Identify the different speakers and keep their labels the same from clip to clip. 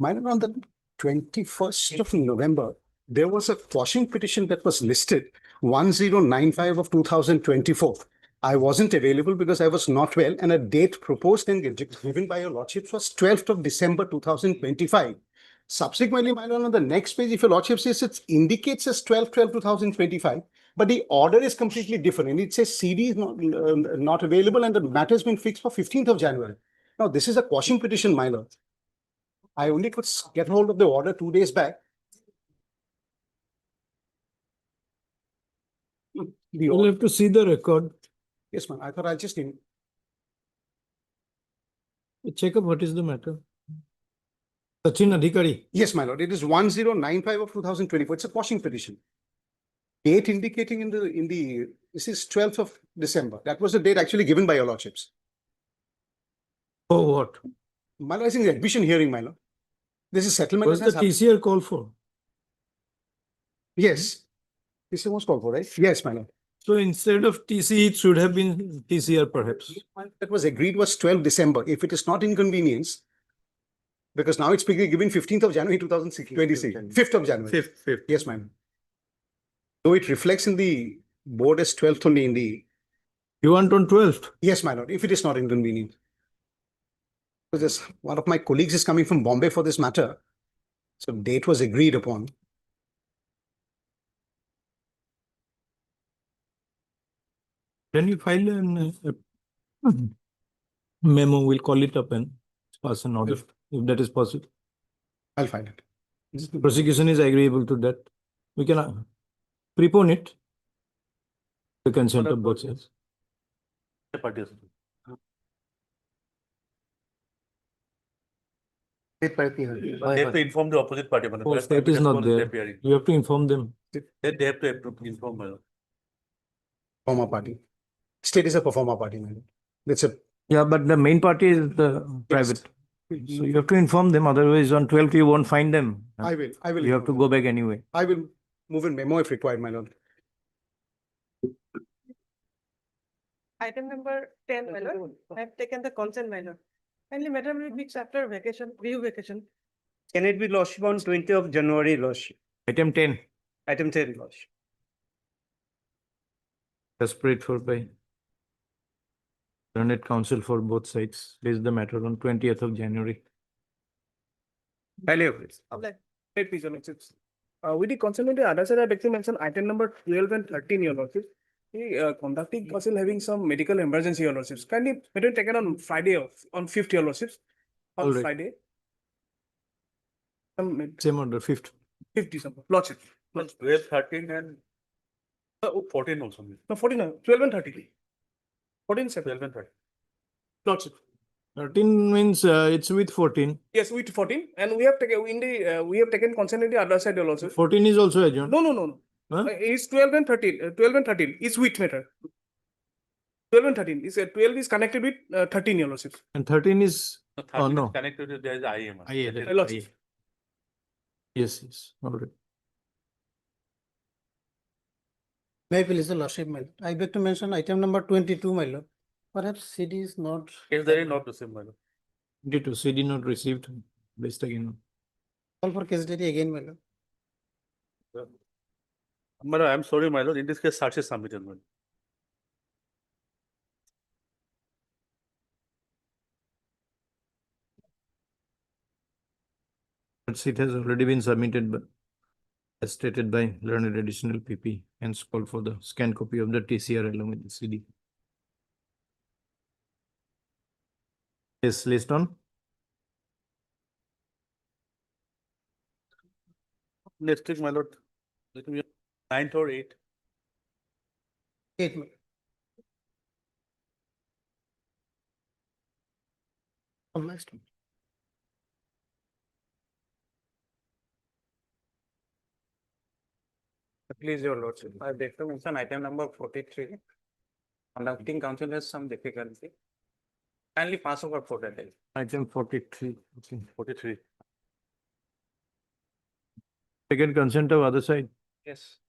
Speaker 1: Mine on the 21st of November, there was a quashing petition that was listed 1095 of 2024. I wasn't available because I was not well, and a date proposed and given by your lordships was 12th of December 2025. Subsequently, my lord, on the next page, if your lordship says it indicates as 12/12/2025, but the order is completely different. And it says CD is not available and the matter has been fixed for 15th of January. Now, this is a quashing petition, my lord. I only could get hold of the order 2 days back.
Speaker 2: You'll have to see the record.
Speaker 1: Yes, ma'am. I thought I'll just
Speaker 2: Check up what is the matter. Sachin Adhikari.
Speaker 1: Yes, my lord. It is 1095 of 2024. It's a quashing petition. Date indicating in the this is 12th of December. That was the date actually given by your lordships.
Speaker 2: Oh, what?
Speaker 1: My lord, I think the admission hearing, my lord. This is settlement.
Speaker 2: What's the TCR call for?
Speaker 1: Yes. This was called for, right? Yes, my lord.
Speaker 2: So instead of TC, it should have been TCR perhaps.
Speaker 1: That was agreed was 12 December. If it is not inconvenience, because now it's given 15th of January 2026. 5th of January.
Speaker 2: 5th.
Speaker 1: Yes, ma'am. Though it reflects in the board as 12th only in the.
Speaker 2: You want on 12th?
Speaker 1: Yes, my lord, if it is not inconvenient. Because one of my colleagues is coming from Bombay for this matter. So date was agreed upon.
Speaker 2: Can you file a memo? We'll call it up and pass an order if that is possible.
Speaker 1: I'll find it.
Speaker 2: Prosecution is agreeable to that. We can prepone it. The consent of both sides.
Speaker 3: They have to inform the opposite party.
Speaker 2: Oh, state is not there. You have to inform them.
Speaker 3: They have to inform.
Speaker 1: Performer party. State is a performer party, madam. That's a.
Speaker 2: Yeah, but the main party is the private. So you have to inform them. Otherwise, on 12th, you won't find them.
Speaker 1: I will.
Speaker 2: You have to go back anyway.
Speaker 1: I will move in memo if required, my lord.
Speaker 4: Item number 10, my lord. I have taken the consent, my lord. Kindly, madam, will fix after vacation, review vacation.
Speaker 5: Can it be lordship on 20th of January, lordship?
Speaker 2: Item 10.
Speaker 5: Item 10, lordship.
Speaker 2: Desperate for by learned counsel for both sides. Raise the matter on 20th of January.
Speaker 5: Value, please.
Speaker 4: Apply.
Speaker 5: Wait, please, your lordships. With the consent of the other side, I beg to mention item number 12 and 13, your lordships. The conducting counsel having some medical emergency, your lordships. Kindly, better taken on Friday, on 5th, your lordships. On
Speaker 2: Alright.
Speaker 5: Friday.
Speaker 2: Same order, 5th.
Speaker 5: 5th December, lordship.
Speaker 3: 12, 13 and 14 also.
Speaker 5: No, 14, 12 and 13. 14, 7.
Speaker 3: 12 and 13.
Speaker 5: Lordship.
Speaker 2: 13 means it's with 14.
Speaker 5: Yes, with 14, and we have taken we have taken consent in the other side also.
Speaker 2: 14 is also adjourned.
Speaker 5: No.
Speaker 2: Huh?
Speaker 5: It's 12 and 13. 12 and 13 is with matter. 12 and 13 is 12 is connected with 13 your lordships.
Speaker 2: And 13 is
Speaker 3: No, 13
Speaker 2: Oh, no.
Speaker 3: is connected to there is IAM.
Speaker 2: IA.
Speaker 5: Lordship.
Speaker 2: Yes. All right.
Speaker 6: May I please, the lordship, my lord. I beg to mention item number 22, my lord. Perhaps CD is not.
Speaker 3: Is there not the same?
Speaker 2: Due to CD not received. Best again.
Speaker 6: Call for case diary again, my lord.
Speaker 3: Madam, I'm sorry, my lord. In this case, search is submitted. Madam.
Speaker 2: But it has already been submitted but as stated by learned additional PP, hence call for the scanned copy of the TCR along with the CD. Yes, list on.
Speaker 3: Next week, my lord. Let me 9th or 8th.
Speaker 6: 8, my lord. Next.
Speaker 5: Please, your lordship. I beg to mention item number 43. Conducting counsel has some difficulty. Kindly pass over for that.
Speaker 2: Item 43. Okay.
Speaker 3: 43.
Speaker 2: Second consent of other side.
Speaker 5: Yes.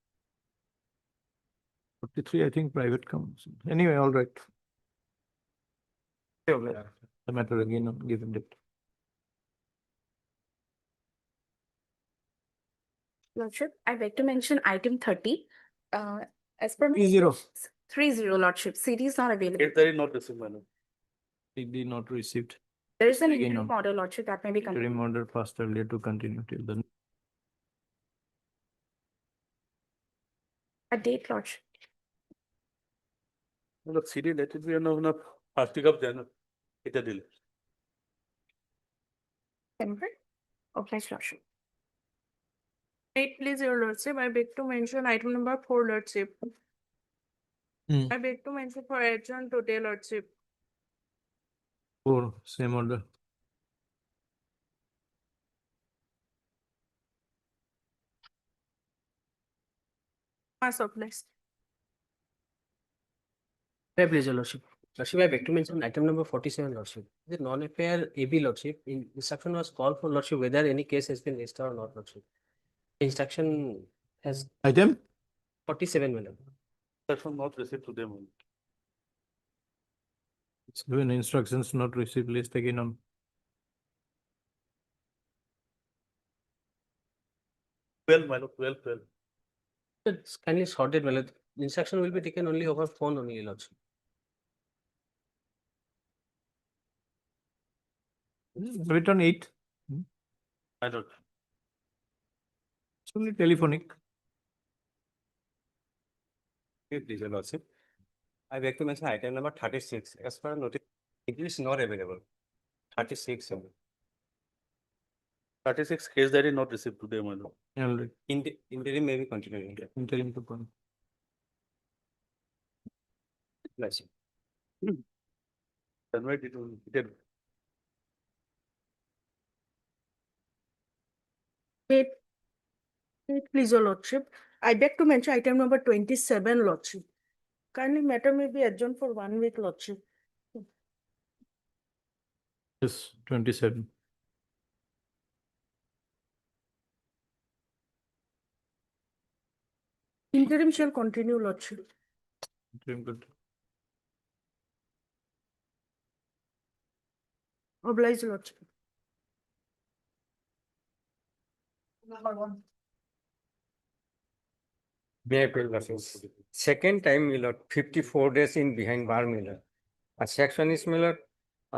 Speaker 2: 43, I think private counsel. Anyway, all right. The matter again on given date.
Speaker 7: Lordship, I beg to mention item 30. As per my
Speaker 2: 30.
Speaker 7: 30, Lordship, CD is not available.
Speaker 3: Case diary not received, my lord.
Speaker 2: CD not received.
Speaker 7: There is an
Speaker 2: Again
Speaker 7: interim
Speaker 2: on.
Speaker 7: order, Lordship, that may be
Speaker 2: Interim
Speaker 7: continued.
Speaker 2: order passed earlier to continue till the
Speaker 7: A date, Lordship.
Speaker 3: Look, CD, let it be on a first week of January. It a delay.
Speaker 7: Temper. Obliged, Lordship.
Speaker 4: Wait, please, your lordship, I beg to mention item number 4, lordship.
Speaker 2: Hmm.
Speaker 4: I beg to mention for adjourn today, lordship.
Speaker 2: 4, same order.
Speaker 4: Mass obliged.
Speaker 8: My pleasure, Lordship. Lordship, I beg to mention item number 47, Lordship. The non-FIR AB, Lordship, instruction was called for, Lordship, whether any case has been registered or not, Lordship. Instruction has
Speaker 2: Item?
Speaker 8: 47, madam.
Speaker 3: Instruction not received today, my lord.
Speaker 2: It's given instructions not received list again on.
Speaker 3: My lord, 12.
Speaker 8: It's kindly sorted, well, the instruction will be taken only over phone only, Lordship.
Speaker 2: Wait on 8.
Speaker 3: My lord.
Speaker 2: It's only telephonic.
Speaker 9: Please, your lordship. I beg to mention item number 36, as per notice, it is not available. 36,
Speaker 3: 36 case diary not received today, my lord.
Speaker 2: Already.
Speaker 9: interim may be continuing.
Speaker 2: Interim to point.
Speaker 9: Lordship.
Speaker 3: Conveyed it on, it
Speaker 4: Wait, please, your lordship. I beg to mention item number 27, lordship. Kindly matter may be adjourned for 1 week, lordship.
Speaker 2: Yes, 27.
Speaker 4: Interim shall continue, lordship.
Speaker 2: Interim good.
Speaker 4: Obliged, lordship.
Speaker 9: May I please, lordship? Second time, my lord, 54 days in behind bar, my lord. A section is, my lord,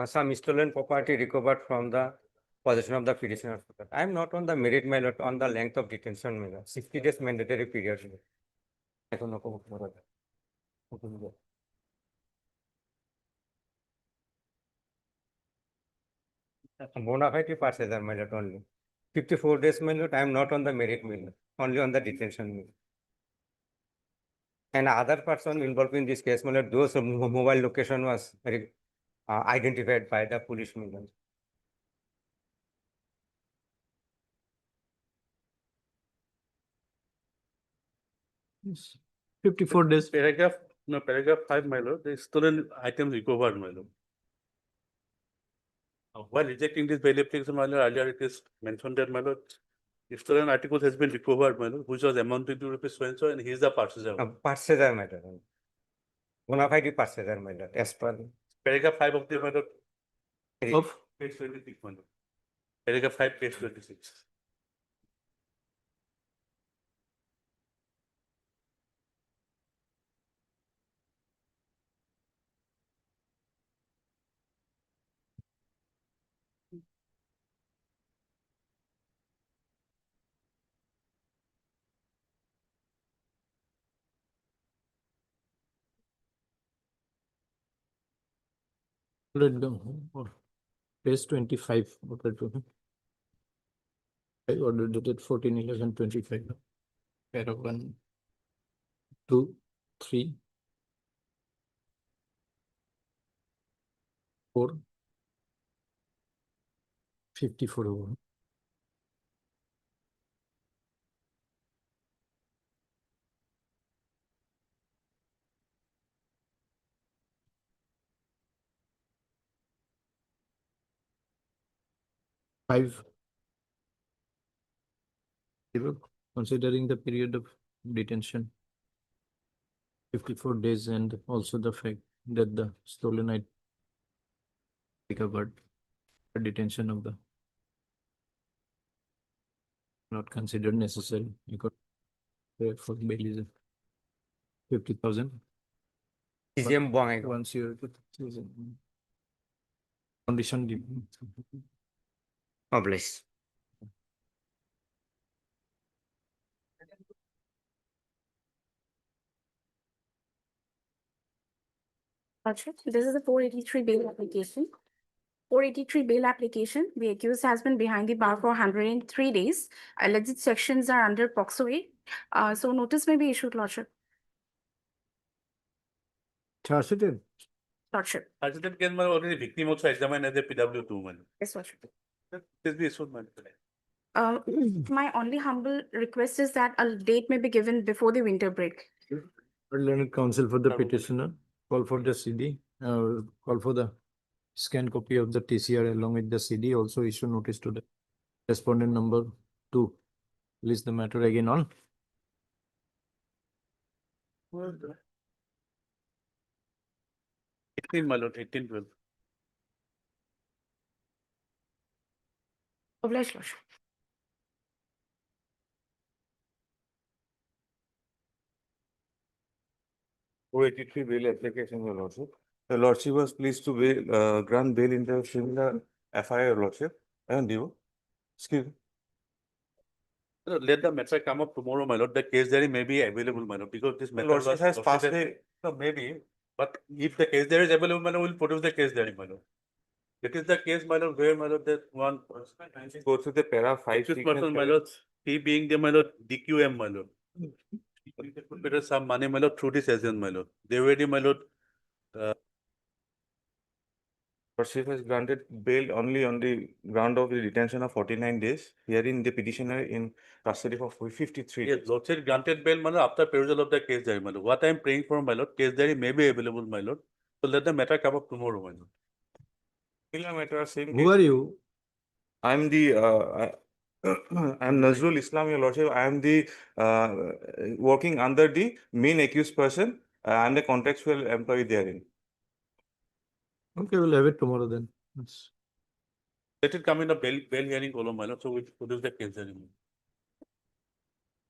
Speaker 9: some stolen property recovered from the possession of the petitioner. I am not on the merit, my lord, on the length of detention, my lord. 60 days mandatory period. I don't know. Bona fide passenger, my lord, only. 54 days, my lord, I am not on the merit, my lord, only on the detention. My lord. And other person involved in this case, my lord, those mobile location was identified by the police, my lord.
Speaker 2: Yes. 54 days.
Speaker 3: Paragraph 5, my lord, the stolen items recovered, my lord. While rejecting this bail application, my lord, earlier it is mentioned that, my lord, if stolen articles has been recovered, my lord, which was amounting to rupees so and he is the purchaser.
Speaker 9: Passenger, my lord. Bona fide passenger, my lord, as per.
Speaker 3: Paragraph 5 of the, my lord,
Speaker 2: Of
Speaker 3: page 26, my lord. Paragraph 5, page 26.
Speaker 2: let them or page 25. Order to I ordered dated 14/11/25. Pair of 1, 2, 3, 4, 54 over. Five. Considering the period of detention, 54 days, and also the fact that the stolen item recovered the detention of the not considered necessary because for bail is 50,000.
Speaker 9: CGM buang aiko.
Speaker 2: Once you condition.
Speaker 9: Oh, please.
Speaker 7: Lordship, this is a 483 bail application. 483 bail application, the accused has been behind the bar for 103 days. Alleged sections are under POCSO A. So notice may be issued, Lordship.
Speaker 2: Chargeable.
Speaker 7: Lordship.
Speaker 3: Accident case, man, already victim also examined as a PW2, man.
Speaker 7: Yes, Lordship.
Speaker 3: This be issued, man.
Speaker 7: My only humble request is that a date may be given before the winter break.
Speaker 2: Learned counsel for the
Speaker 3: Probably.
Speaker 2: petitioner, call for the CD, call for the scanned copy of the TCR along with the CD, also issue notice to the respondent number 2. List the matter again on
Speaker 3: 18, my lord, 18, 12.
Speaker 7: Obliged, Lordship.
Speaker 10: Four 83 bail application, Your Lordship. The Lordship was pleased to bail, grant bail in the similar FIR, Your Lordship. And you, excuse me.
Speaker 3: Let the matter come up tomorrow, my lord. The case diary may be available, my lord, because this matter
Speaker 10: Lordship
Speaker 3: was
Speaker 10: has passed
Speaker 3: proceeded-
Speaker 10: a, no, maybe,
Speaker 3: But if the case diary is available, my lord, we'll produce the case diary, my lord. It is the case, my lord, where, my lord, that one.
Speaker 10: go through the para 5.
Speaker 3: Accused person, my lord, he being the, my lord, DQM, my lord. Better some money, my lord, through this agent, my lord. They already, my lord,
Speaker 10: Lordship has granted bail only on the ground of the detention of 49 days. Herein the petitioner in custody for 53
Speaker 3: yes,
Speaker 10: days.
Speaker 3: lordship granted bail, my lord, after perusal of the case diary, my lord. What I am praying for, my lord, case diary may be available, my lord. So let the matter come up tomorrow, my lord.
Speaker 10: Similar matter, same
Speaker 2: who
Speaker 10: case.
Speaker 2: are you?
Speaker 10: I'm the, I'm Nazrul Islam, Your Lordship. I am the, working under the main accused person. I'm the contractual employee therein.
Speaker 2: Okay, we'll have it tomorrow then. Yes.
Speaker 3: Let it come in a bail hearing column, my lord, so we produce the case diary.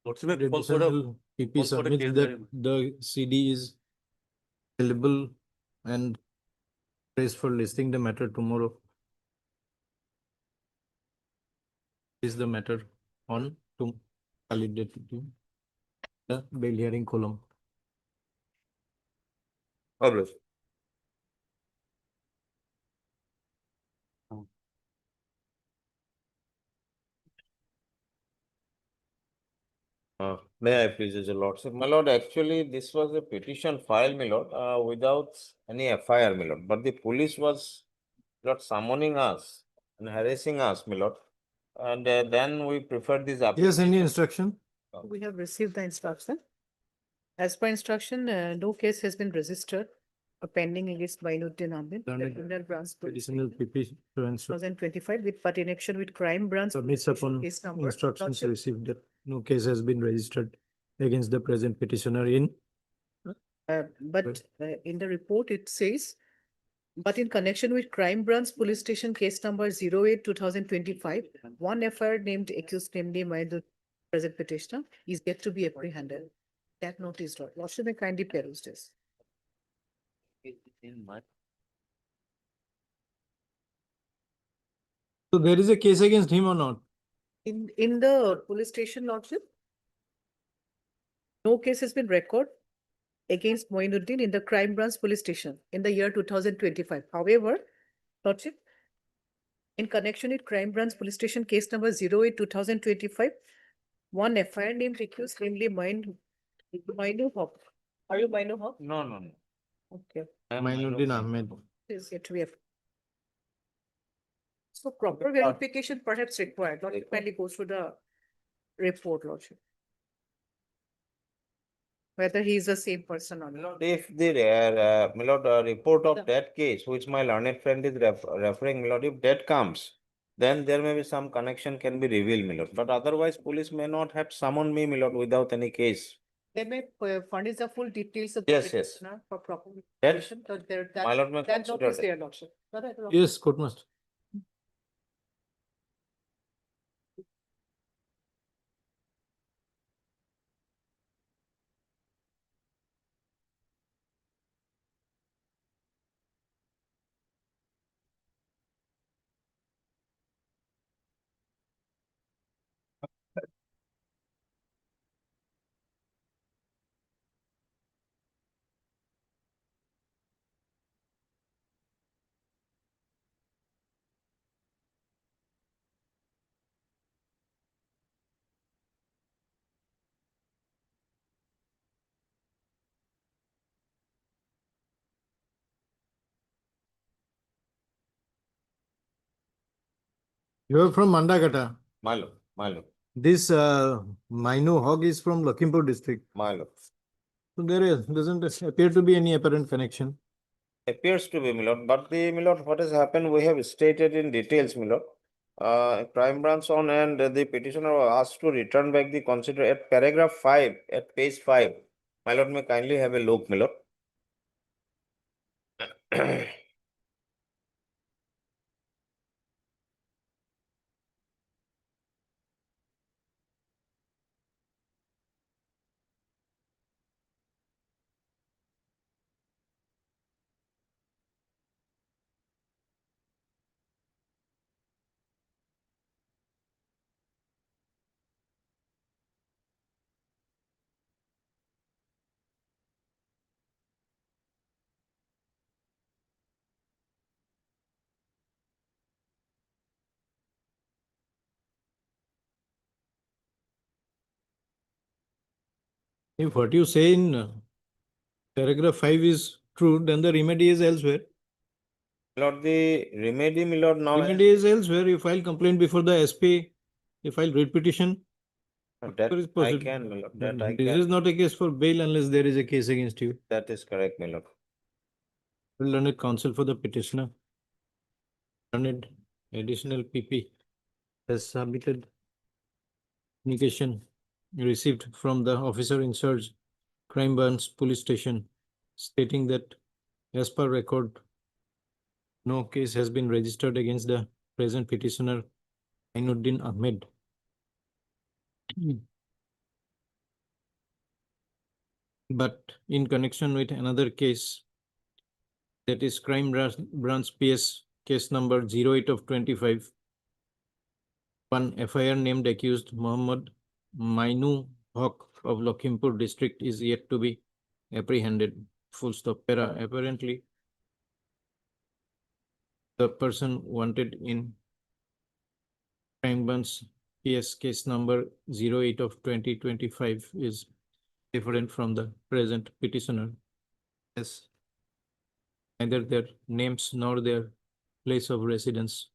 Speaker 3: Lordship, may call for a,
Speaker 2: Additional PP
Speaker 3: call for the
Speaker 2: submits
Speaker 3: case
Speaker 2: that
Speaker 3: diary.
Speaker 2: the CD is available and prays for listing the matter tomorrow. Is the matter on to validate the bail hearing column.
Speaker 10: Always.
Speaker 11: May I please, your lordship? My lord, actually, this was a petition filed, my lord, without any FIR, my lord. But the police was not summoning us and harassing us, my lord. And then we preferred this
Speaker 2: Yes,
Speaker 11: application.
Speaker 2: any instruction?
Speaker 12: We have received the instruction. As per instruction, no case has been registered pending against Mainuddin Ahmed, the
Speaker 2: Learned
Speaker 12: criminal branch
Speaker 2: Additional PP to answer.
Speaker 12: 2025 with but in action with crime branch.
Speaker 2: Submits upon
Speaker 12: case number.
Speaker 2: instructions
Speaker 12: Lordship,
Speaker 2: received that no case has been registered against the present petitioner in.
Speaker 12: But in the report, it says, but in connection with crime branch police station case number 08/2025, one FIR named accused namely by the present petitioner is yet to be apprehended. That note is not. Lordship may kindly peruse this.
Speaker 2: So there is a case against him or not?
Speaker 12: In the police station, Lordship, no case has been recorded against Moinuddin in the crime branch police station in the year 2025. However, Lordship, in connection with crime branch police station case number 08/2025, one FIR named accused namely Mainu Haq. Are you Mainu Haq?
Speaker 11: No, no, no.
Speaker 12: Okay,
Speaker 2: Mainuddin Ahmed.
Speaker 12: is yet to be. So proper verification perhaps required, not kindly go through the report, Lordship. Whether he is the same person or not.
Speaker 11: If the, my lord, report of that case, which my learned friend is referring, my lord, if that comes, then there may be some connection can be revealed, my lord. But otherwise, police may not have summoned me, my lord, without any case.
Speaker 12: They may furnish the full details of the
Speaker 11: Yes, yes.
Speaker 12: petitioner for proper.
Speaker 11: That,
Speaker 12: verification, but there-
Speaker 11: my lord may
Speaker 12: That note
Speaker 11: consider
Speaker 12: is
Speaker 11: that.
Speaker 12: there, Lordship. Correct, Lordship?
Speaker 2: Yes, court must. You are from Mandagata.
Speaker 11: My lord,
Speaker 2: This Mainu Hog is from Lakhimpur district.
Speaker 11: my lord.
Speaker 2: So doesn't appear to be any apparent connection.
Speaker 11: Appears to be, my lord, but the, my lord, what has happened, we have stated in details, my lord. Crime branch on and the petitioner was asked to return back the consider at paragraph 5, at page 5. My lord, may kindly have a look, my lord.
Speaker 2: If what you say in paragraph 5 is true, then the remedy is elsewhere.
Speaker 11: Lord, the remedy, my lord, now.
Speaker 2: Remedy is elsewhere. You file complaint before the SP, you file writ petition.
Speaker 11: That
Speaker 2: Whatever is
Speaker 11: I
Speaker 2: possible.
Speaker 11: can, my lord, that I
Speaker 2: This
Speaker 11: can.
Speaker 2: is not a case for bail unless there is a case against you.
Speaker 11: That is correct, my lord.
Speaker 2: Learned counsel for the petitioner. Learned additional PP has submitted communication received from the officer in charge, Crime Branch Police Station, stating that as per record, no case has been registered against the present petitioner, Ainuddin Ahmed. But in connection with another case, that is Branch PS case number 08 of 25, one FIR named accused Muhammad Mainu Haq of Lakhimpur district is yet to be apprehended. Full stop. Apparently, the person wanted in Crime Branch PS case number 08 of 2025 is different from the present petitioner, as neither their names nor their place of residence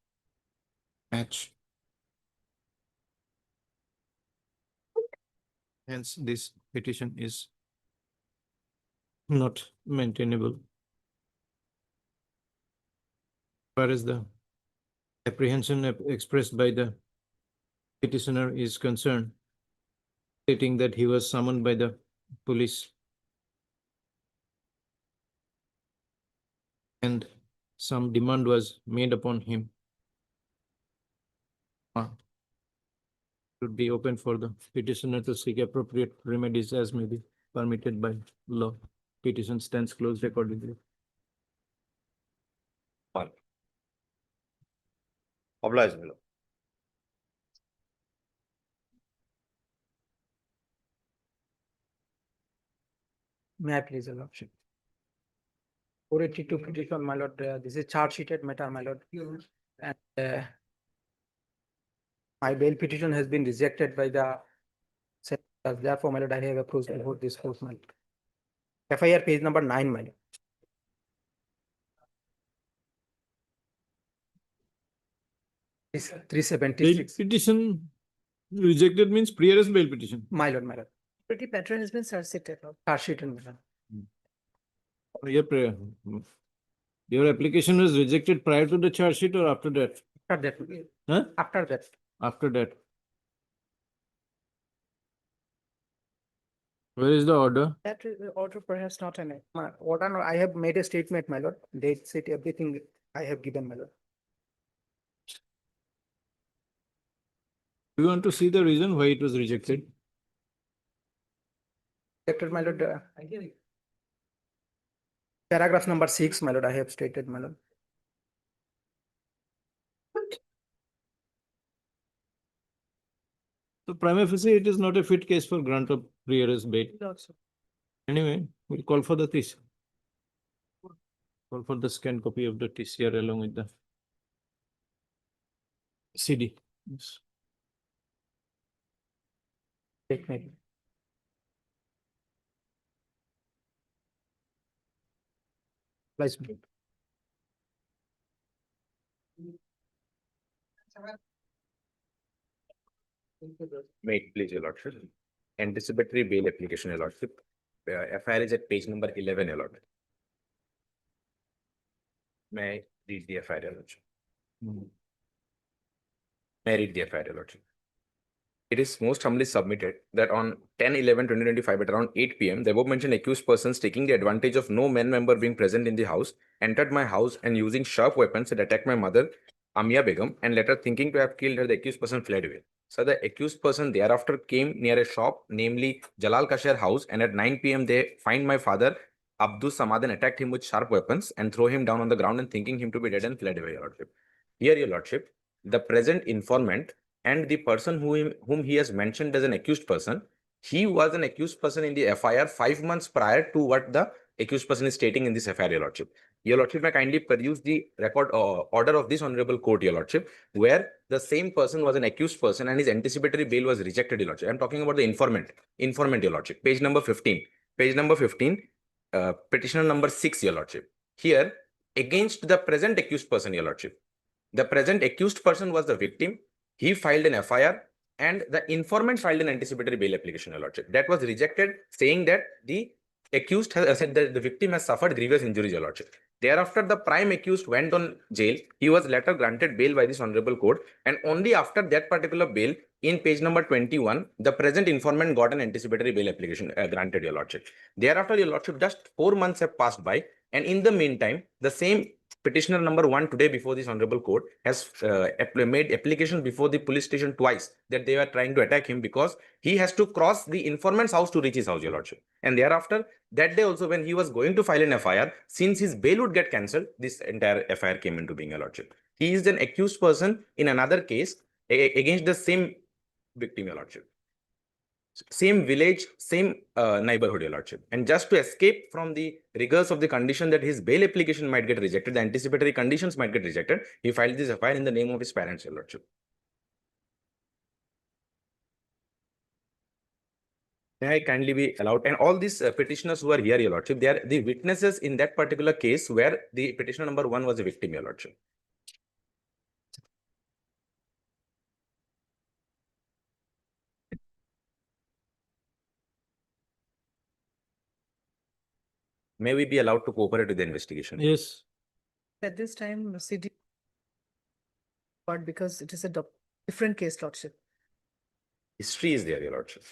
Speaker 2: match. Hence, this petition is not maintainable. As far as the apprehension expressed by the petitioner is concerned, stating that he was summoned by the police and some demand was made upon him, should be open for the petitioner to seek appropriate remedies as may be permitted by law. Petition stands closed accordingly.
Speaker 11: Obliged, my lord.
Speaker 6: May I please, your lordship? 482 petition, my lord, this is charge sheeted matter, my lord. And my bail petition has been rejected by the therefore, my lord, I have approved before this court, my lord. FIR page number 9, my lord. Is
Speaker 2: Bail
Speaker 6: 376,
Speaker 2: petition rejected means pre-arrest bail petition.
Speaker 6: my lord, my lord.
Speaker 12: Pretty matter has been sursited.
Speaker 6: Charge sheeted, my lord.
Speaker 2: Your application was rejected prior to the charge sheet or after that?
Speaker 6: After that,
Speaker 2: Huh?
Speaker 6: after that.
Speaker 2: After that. Where is the order?
Speaker 12: That order perhaps not in it.
Speaker 6: My order, no, I have made a statement, my lord. Date, set, everything I have given, my lord.
Speaker 2: Do you want to see the reason why it was rejected?
Speaker 6: Rejected, my lord. Paragraph number 6, my lord, I have stated, my lord.
Speaker 2: So prima facie, it is not a fit case for grant of pre-arrest bail.
Speaker 12: Also.
Speaker 2: Anyway, we'll call for the TCR. Call for the scanned copy of the TCR along with the CD. Yes.
Speaker 6: Take me. Please.
Speaker 13: Wait, please, your lordship. Anticipatory bail application, your lordship. FIR is at page number 11, your lordship. May I read the FIR, your lordship? May I read the FIR, your lordship? It is most humbly submitted that on 10/11/2025 at around 8 p.m., the above mentioned accused persons taking the advantage of no men member being present in the house, entered my house and using sharp weapons had attacked my mother, Amia Begum, and later thinking to have killed her, the accused person fled away. So the accused person thereafter came near a shop, namely Jalal Kasher house, and at 9 p.m. they find my father, Abdus Samad, and attacked him with sharp weapons and throw him down on the ground and thinking him to be dead and fled away, your lordship. Here, your lordship, the present informant and the person whom he has mentioned as an accused person, he was an accused person in the FIR 5 months prior to what the accused person is stating in this FIR, your lordship. Your lordship, may kindly peruse the record order of this honorable court, your lordship, where the same person was an accused person and his anticipatory bail was rejected, your lordship. I'm talking about the informant, your lordship, page number 15. Page number 15, petitioner number 6, your lordship. Here, against the present accused person, your lordship, the present accused person was the victim. He filed an FIR and the informant filed an anticipatory bail application, your lordship. That was rejected, saying that the accused has said that the victim has suffered grievous injuries, your lordship. Thereafter, the prime accused went on jail. He was later granted bail by this honorable court, and only after that particular bail, in page number 21, the present informant got an anticipatory bail application granted, your lordship. Thereafter, your lordship, just 4 months have passed by, and in the meantime, the same petitioner number 1 today before this honorable court has made application before the police station twice that they were trying to attack him because he has to cross the informant's house to reach his house, your lordship. And thereafter, that day also, when he was going to file an FIR, since his bail would get cancelled, this entire FIR came into being, your lordship. He is an accused person in another case against the same victim, your lordship. Same village, same neighborhood, your lordship. And just to escape from the rigors of the condition that his bail application might get rejected, the anticipatory conditions might get rejected, he filed this FIR in the name of his parents, your lordship. May I kindly be allowed? And all these petitioners who are here, your lordship, they are the witnesses in that particular case where the petitioner number 1 was a victim, your lordship. May we be allowed to cooperate with the investigation?
Speaker 2: Yes.
Speaker 12: At this time, CD, but because it is a different case, lordship,
Speaker 13: History is there, your lordship.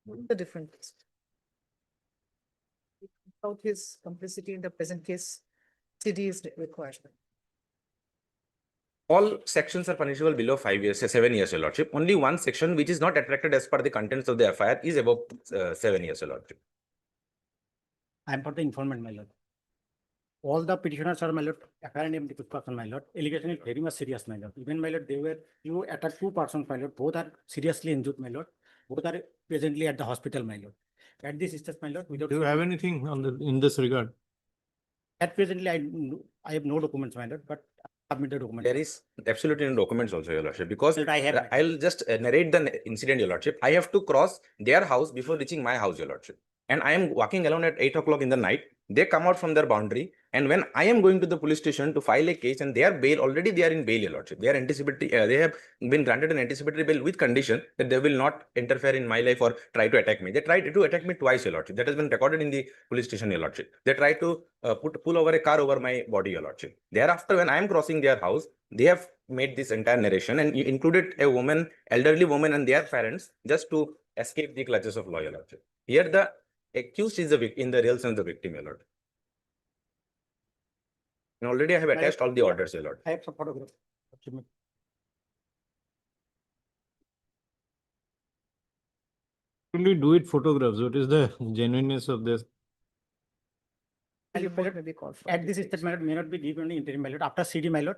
Speaker 12: the different case. Without his complicity in the present case, CD is required.
Speaker 13: All sections are punishable below 5 years, 7 years, your lordship. Only one section which is not attracted as per the contents of the FIR is above 7 years, your lordship.
Speaker 14: I am for the informant, my lord. All the petitioners are, my lord, FIR named the person, my lord. Allegation is very much serious, my lord. Even, my lord, you attacked 2 persons, my lord. Both are seriously injured, my lord. Both are presently at the hospital, my lord. At this stage, my lord, without.
Speaker 2: Do you have anything on in this regard?
Speaker 14: At presently, I have no documents, my lord, but I submit the documents.
Speaker 13: There is absolutely no documents also, your lordship, because
Speaker 14: But I have.
Speaker 13: I'll just narrate the incident, your lordship. I have to cross their house before reaching my house, your lordship. And I am walking alone at 8 o'clock in the night. They come out from their boundary. And when I am going to the police station to file a case and their bail, already they are in bail, your lordship. They are anticipatory, they have been granted an anticipatory bail with condition that they will not interfere in my life or try to attack me. They tried to attack me twice, your lordship. That has been recorded in the police station, your lordship. They tried to pull over a car over my body, your lordship. Thereafter, when I am crossing their house, they have made this entire narration and included a woman, elderly woman and their parents just to escape the clutches of law, your lordship. Here the accused is in the real sense the victim, your lord. And already I have attached all the orders, your lord.
Speaker 14: I have some photographs.
Speaker 2: Will you do it photographs? What is the genuineness of this?
Speaker 12: Report may be called for.
Speaker 14: At this stage, my lord, may not be given only interim, my lord. After CD, my lord,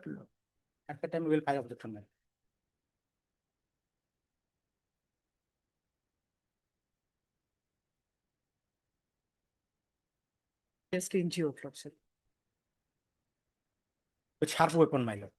Speaker 14: at the time we will file objection, my lord.
Speaker 12: Just in geo, lordship.
Speaker 14: With sharp weapon, my lord.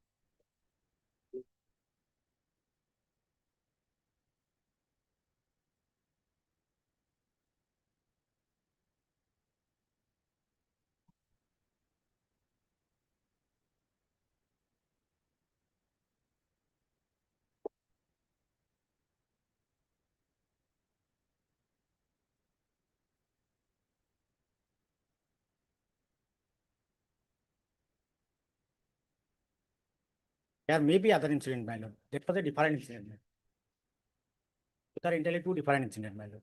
Speaker 14: There may be other incident, my lord. That was a different incident. My lord. These are entirely two different incident, my lord.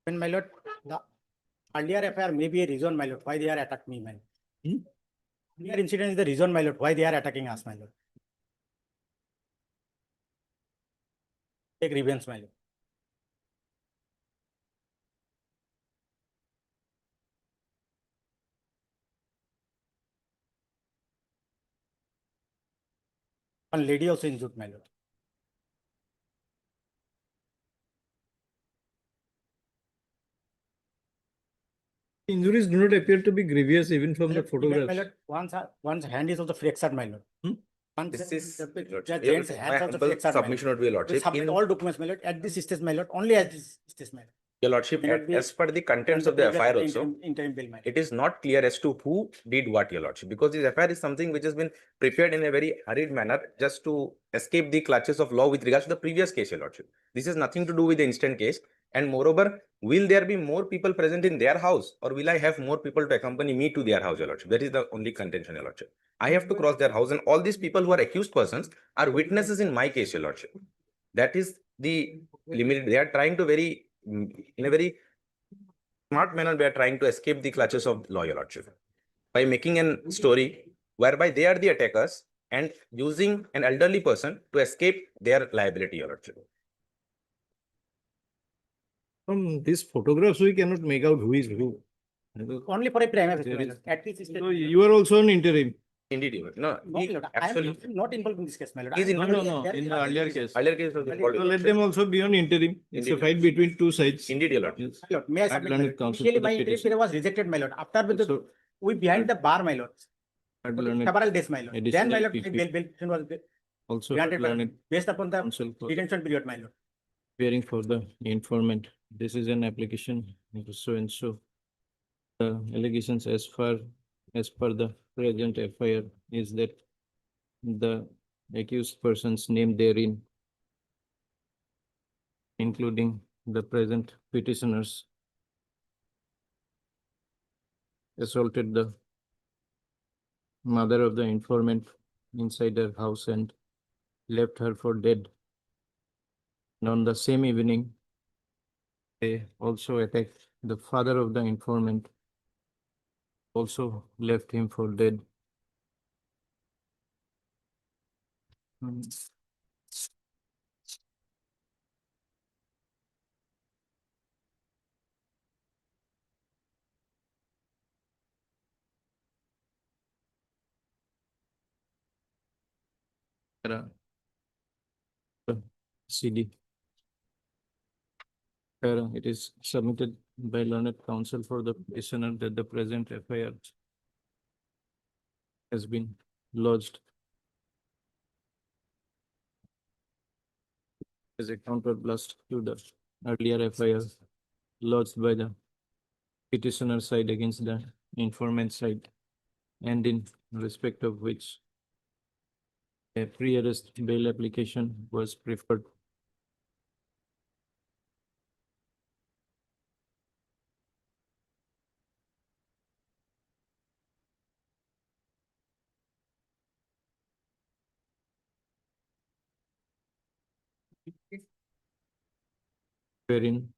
Speaker 14: When my lord, the earlier FIR may be a reason, my lord, why they are attacking me, my lord. Earlier incident is the reason, my lord, why they are attacking us, my lord. Take revenge, my lord. One lady also injured, my lord.
Speaker 2: Injuries do not appear to be grievous even from the
Speaker 14: My
Speaker 2: photographs.
Speaker 14: lord, one's hand is also fractured, my lord.
Speaker 13: This is,
Speaker 14: The
Speaker 13: Lordship,
Speaker 14: gent's
Speaker 13: my
Speaker 14: hands also
Speaker 13: humble
Speaker 14: fractured, my
Speaker 13: submission
Speaker 14: lord.
Speaker 13: would be,
Speaker 14: We
Speaker 13: Lordship,
Speaker 14: submit
Speaker 13: in
Speaker 14: all documents, my lord, at this stage, my lord, only at this stage, my lord.
Speaker 13: your Lordship,
Speaker 14: May not be
Speaker 13: as per the contents of the FIR also,
Speaker 14: Interim bill, my lord.
Speaker 13: it is not clear as to who did what, your Lordship, because this FIR is something which has been prepared in a very hurried manner just to escape the clutches of law with regards to the previous case, your Lordship. This has nothing to do with the instant case. And moreover, will there be more people present in their house, or will I have more people to accompany me to their house, your Lordship? That is the only contention, your Lordship. I have to cross their house, and all these people who are accused persons are witnesses in my case, your Lordship. That is the limit. They are trying to in a very smart manner, they are trying to escape the clutches of law, your Lordship, by making a story whereby they are the attackers and using an elderly person to escape their liability, your Lordship.
Speaker 2: From these photographs, we cannot make out who is who.
Speaker 14: Only for a prima facie,
Speaker 2: There
Speaker 14: my
Speaker 2: is-
Speaker 14: lord. At this stage.
Speaker 2: So you are also an interim.
Speaker 13: Indeed, your Lord. No,
Speaker 14: No, my lord, I am
Speaker 13: absolutely.
Speaker 14: not involved in this case, my lord.
Speaker 13: He's
Speaker 14: I am
Speaker 13: involved.
Speaker 2: No, in the earlier case.
Speaker 13: Earlier case was
Speaker 14: Earlier-
Speaker 13: called,
Speaker 2: So
Speaker 13: your
Speaker 2: let
Speaker 13: Lordship.
Speaker 2: them also be on interim. It's a
Speaker 13: Indeed.
Speaker 2: fight between two sides.
Speaker 13: Indeed, your Lord.
Speaker 2: Yes.
Speaker 14: My lord, may I
Speaker 2: I'd
Speaker 14: submit,
Speaker 2: learn
Speaker 14: my
Speaker 2: it
Speaker 14: lord?
Speaker 2: counsel
Speaker 14: Initially,
Speaker 2: for the
Speaker 14: my interim
Speaker 2: petition.
Speaker 14: period was rejected, my lord. After
Speaker 2: So
Speaker 14: we behind the bar, my lord.
Speaker 2: I'd
Speaker 14: For
Speaker 2: learn it
Speaker 14: several days, my lord. Then, my
Speaker 2: additional
Speaker 14: lord,
Speaker 2: PP.
Speaker 14: bail petition was
Speaker 2: also
Speaker 14: granted, my
Speaker 2: learn
Speaker 14: lord,
Speaker 2: it
Speaker 14: based upon the
Speaker 2: counsel for
Speaker 14: detention period, my lord.
Speaker 2: appearing for the informant. This is an application so and so. The allegations as per the present FIR is that the accused persons named therein, including the present petitioners, assaulted the mother of the informant inside her house and left her for dead. And on the same evening, they also attacked the father of the informant, also left him for dead. CD. It is submitted by learned counsel for the petitioner that the present FIR has been lodged as a counterblast to the earlier FIR lodged by the petitioner side against the informant side, and in respect of which a pre-arrest bail application was preferred. Wherein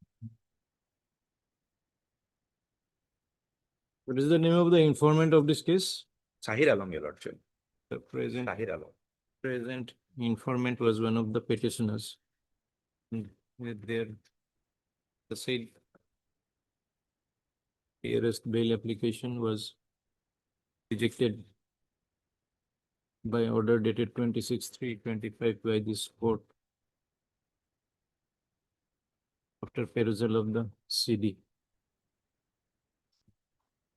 Speaker 2: what is the name of the informant of this case?
Speaker 13: Sahir Alam, your Lordship.
Speaker 2: The present
Speaker 13: Sahir Alam.
Speaker 2: informant was one of the petitioners. With the said arrest bail application was rejected by order dated 26/3/25 by this court after perusal of the CD.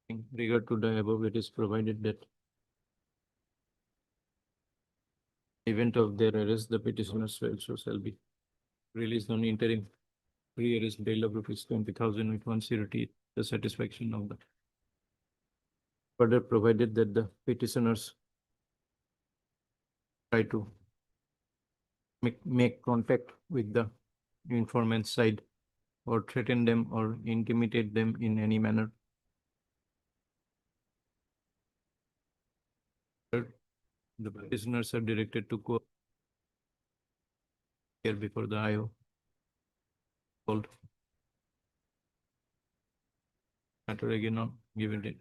Speaker 2: In regard to the above, it is provided that event of their arrest, the petitioners also shall be released on interim pre-arrest bail of ₹20,000 with 1 the satisfaction of the further provided that the petitioners try to make contact with the informant side or threaten them or intimidate them in any manner. Third, the petitioners are directed to co here before the IO. Hold. Matter again on given date.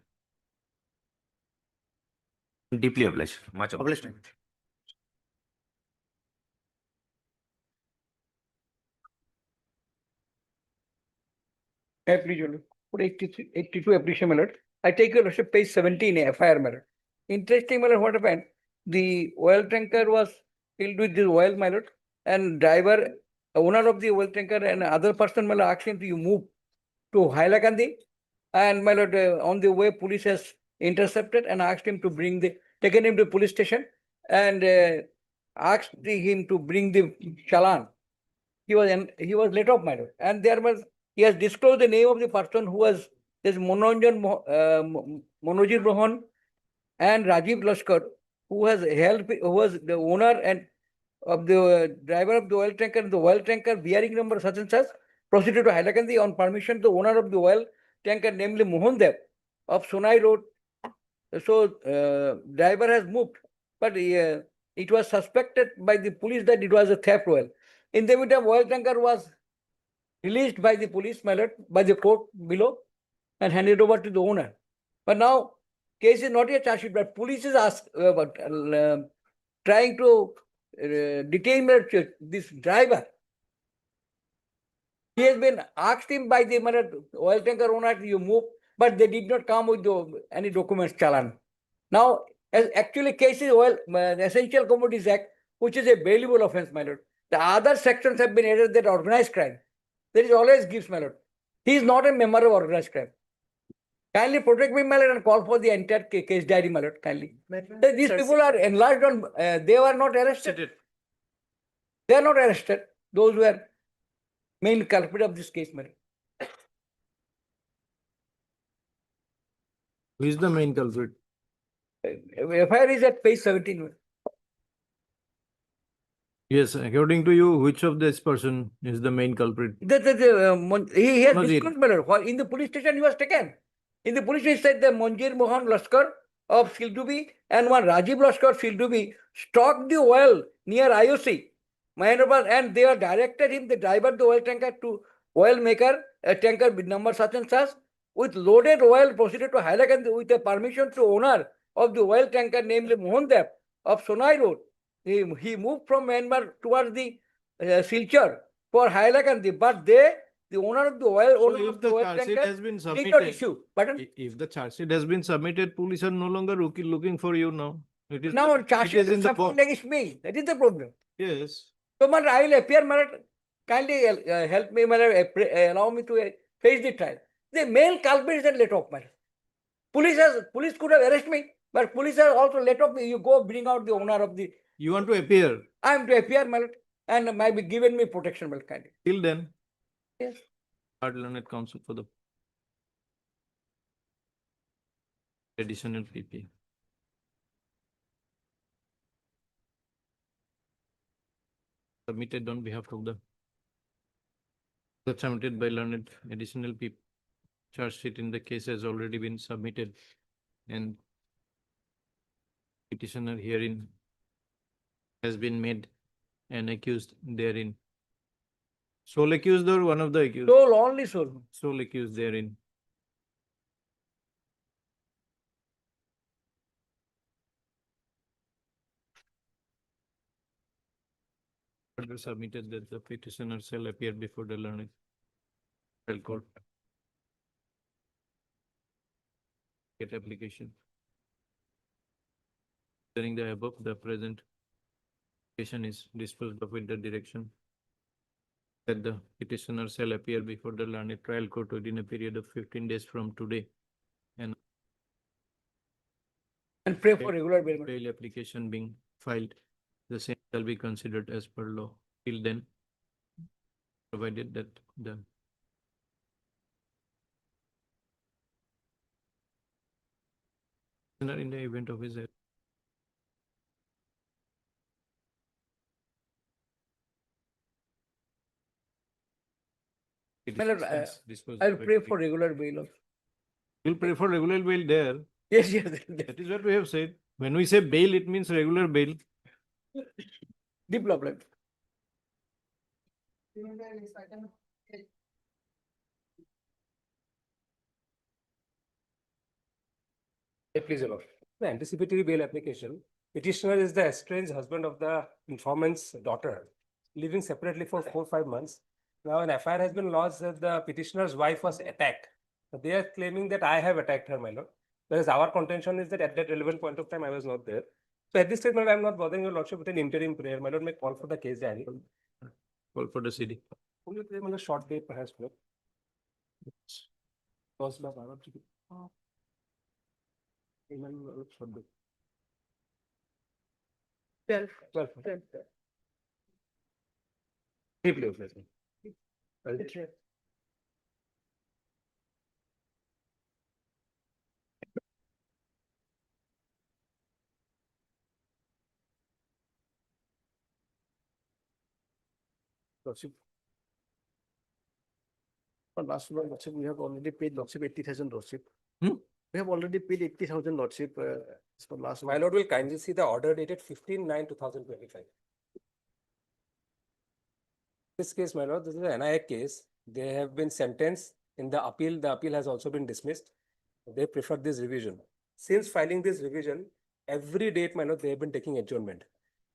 Speaker 11: Deeply obliged, much obliged.
Speaker 14: Published.
Speaker 15: Please, Your Lordship. For 82 application, my lord. I take your lordship page 17 FIR, my lord. Interesting, my lord, what happened? The oil tanker was filled with the oil, my lord, and driver, owner of the oil tanker and other person, my lord, asked him to move to Hailakandi. And my lord, on the way, police has intercepted and asked him to taken him to police station and asked him to bring the challan. He was let off, my lord. And he has disclosed the name of the person who was this Manojir Mohan and Rajiv Lashkar, who was the owner and of the driver of the oil tanker, and the oil tanker bearing number such and such, proceeded to Hailakandi on permission of the owner of the oil tanker, namely Mohan Dev of Sonai Road. So driver has moved, but it was suspected by the police that it was a theft oil. In the meantime, oil tanker was released by the police, my lord, by the court below, and handed over to the owner. But now, case is not yet charged sheet, but police is trying to detain this driver. He has been asked him by the oil tanker owner to move, but they did not come with any documents, challan. Now, actually, case is Essential Commodities Act, which is a bailable offence, my lord. The other sections have been added that organized crime. There is always gives, my lord. He is not a member of organized crime. Kindly protect me, my lord, and call for the entire case diary, my lord, kindly. These people are enlarged on, they were not arrested. They are not arrested. Those were main culprit of this case, my lord.
Speaker 2: Who is the main culprit?
Speaker 15: FIR is at page 17.
Speaker 2: Yes, according to you, which of this person is the main culprit?
Speaker 15: He has
Speaker 2: Manojir.
Speaker 15: disclosed, my lord. In the police station, he was taken. In the police station, said the Manojir Mohan Lashkar of Sildubi and one Rajiv Lashkar Sildubi stocked the oil near IOC, Mahendrabad, and they are directed him, the driver of the oil tanker, to oil maker, a tanker with number such and such, with loaded oil proceeded to Hailakandi with a permission to owner of the oil tanker, namely Mohan Dev of Sonai Road. He moved from Myanmar towards the Silchar for Hailakandi, but the owner of the oil,
Speaker 2: So
Speaker 15: owner
Speaker 2: if
Speaker 15: of
Speaker 2: the
Speaker 15: the oil
Speaker 2: charge sheet
Speaker 15: tanker
Speaker 2: has been
Speaker 15: did not
Speaker 2: submitted,
Speaker 15: issue. Pardon?
Speaker 2: if the charge sheet has been submitted, police are no longer looking for you now. It is
Speaker 15: Now charge
Speaker 2: it is
Speaker 15: sheet
Speaker 2: in
Speaker 15: is
Speaker 2: the
Speaker 15: submitted
Speaker 2: court.
Speaker 15: against me. That is the problem.
Speaker 2: Yes.
Speaker 15: So, man, I will appear, man. Kindly help me, man. Allow me to face the trial. The main culprit is let off, man. Police could have arrested me, but police has also let off me. You go bring out the owner of the.
Speaker 2: You want to appear.
Speaker 15: I am to appear, man, and might be given me protection, man. Kindly.
Speaker 2: Till then,
Speaker 15: Yes.
Speaker 2: Hard Learned Counsel for the additional PP. Submitted on behalf of the submitted by learned additional PP. Charge sheet in the case has already been submitted and petitioner herein has been made and accused therein. Sole accused or one of the accused?
Speaker 15: Sole, only sole.
Speaker 2: Sole accused therein. Further submitted that the petitioner shall appear before the learned trial court. Get application. During the above, the present application is disposed of with the direction that the petitioner shall appear before the learned trial court within a period of 15 days from today. And
Speaker 15: pray for regular bail.
Speaker 2: bail application being filed, the same shall be considered as per law. Till then, provided that the prisoner in the event of his
Speaker 15: My lord, I will pray for regular bail.
Speaker 2: You'll pray for regular bail there.
Speaker 15: Yes, yes.
Speaker 2: That is what we have said. When we say bail, it means regular bail.
Speaker 15: Development.
Speaker 5: Please, Your Lord. The anticipatory bail application, petitioner is the estranged husband of the informant's daughter, living separately for 4 or 5 months. Now, an FIR has been lodged that the petitioner's wife was attacked. But they are claiming that I have attacked her, my lord. Whereas our contention is that at that relevant point of time, I was not there. So at this stage, my lord, I am not bothering your lordship with an interim prayer. My lord, may call for the case diary.
Speaker 2: Call for the CD.
Speaker 5: Only my lord, short date perhaps, my lord. Cause by my lord, Email, my lord, short date.
Speaker 12: 12.
Speaker 5: 12.
Speaker 12: 12.
Speaker 5: Deeply offensive. Lordship. For last one, Lordship, we have already paid Lordship 80,000 Lordship.
Speaker 2: Hmm?
Speaker 5: We have already paid 80,000 Lordship for last. My lord will kindly see the order dated 15/9/2025. This case, my lord, this is an NIA case. They have been sentenced in the appeal. The appeal has also been dismissed. They preferred this revision. Since filing this revision, every date, my lord, they have been taking adjournment,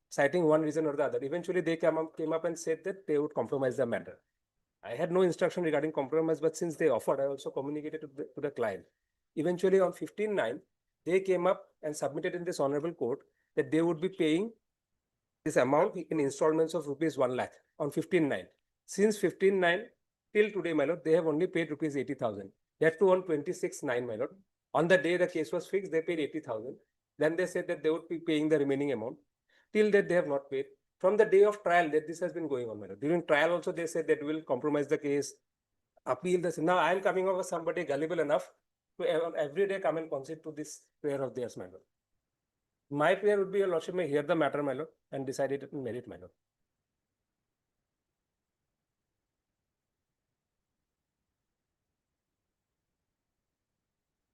Speaker 5: citing one reason or the other. Eventually, they came up and said that they would compromise the matter. I had no instruction regarding compromise, but since they offered, I also communicated to the client. Eventually, on 15/9, they came up and submitted in this honorable court that they would be paying this amount in installments of rupees 1 lakh on 15/9. Since 15/9 till today, my lord, they have only paid rupees 80,000. That too on 26/9, my lord. On the day the case was fixed, they paid 80,000. Then they said that they would be paying the remaining amount. Till that, they have not paid. From the day of trial, that this has been going on, my lord. During trial also, they said that we will compromise the case, appeal this. Now I am coming over somebody gullible enough to every day come and concede to this prayer of theirs, my lord. My prayer would be, your lordship may hear the matter, my lord, and decide it in merit, my lord.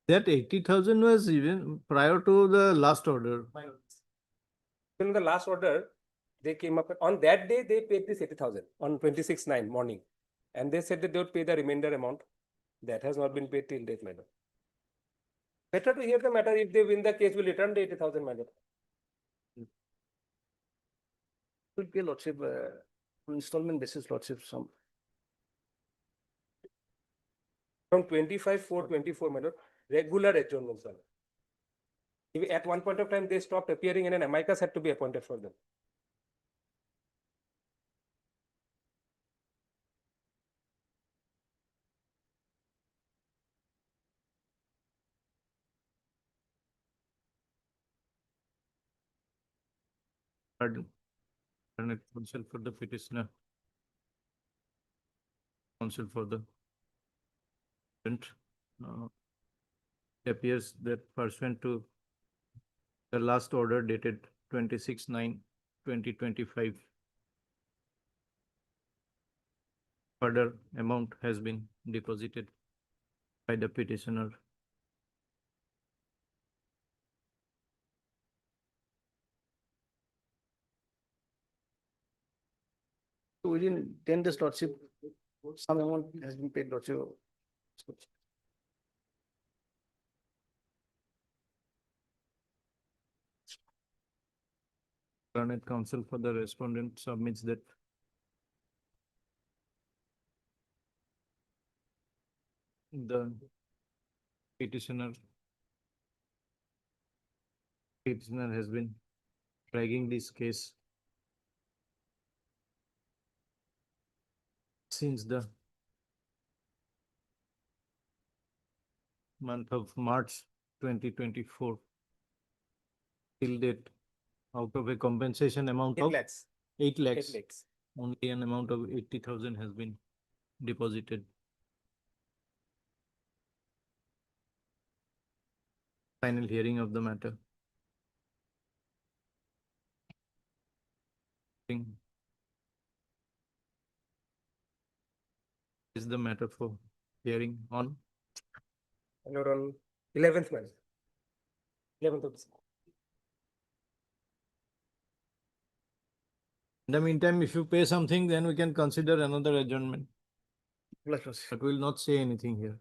Speaker 2: That 80,000 was even prior to the last order.
Speaker 5: My lord. In the last order, they came up on that day, they paid this 80,000 on 26/9 morning. And they said that they would pay the remainder amount. That has not been paid till date, my lord. Better to hear the matter. If they win the case, we'll return the 80,000, my lord. Will pay lordship, on installment basis, lordship, some. From 25/4/24, my lord, regular adjournments, my lord. At one point of time, they stopped appearing and an amicus had to be appointed for them.
Speaker 2: Pardon. Counsel for the petitioner. Counsel for the applicant. It appears that pursuant to the last order dated 26/9/2025, further amount has been deposited by the petitioner.
Speaker 5: Within 10 days, lordship, some amount has been paid, lordship.
Speaker 2: Learned counsel for the respondent submits that the petitioner has been dragging this case since the month of March 2024 till date. Out of a compensation amount
Speaker 5: 8
Speaker 2: of
Speaker 5: lakhs.
Speaker 2: 8 lakhs,
Speaker 5: 8 lakhs.
Speaker 2: only an amount of 80,000 has been deposited. Final hearing of the matter. Is the matter for hearing on?
Speaker 5: And on 11th, man. 11th of December.
Speaker 2: In the meantime, if you pay something, then we can consider another adjournment,
Speaker 15: Plus, Lordship.
Speaker 2: but we'll not say anything here.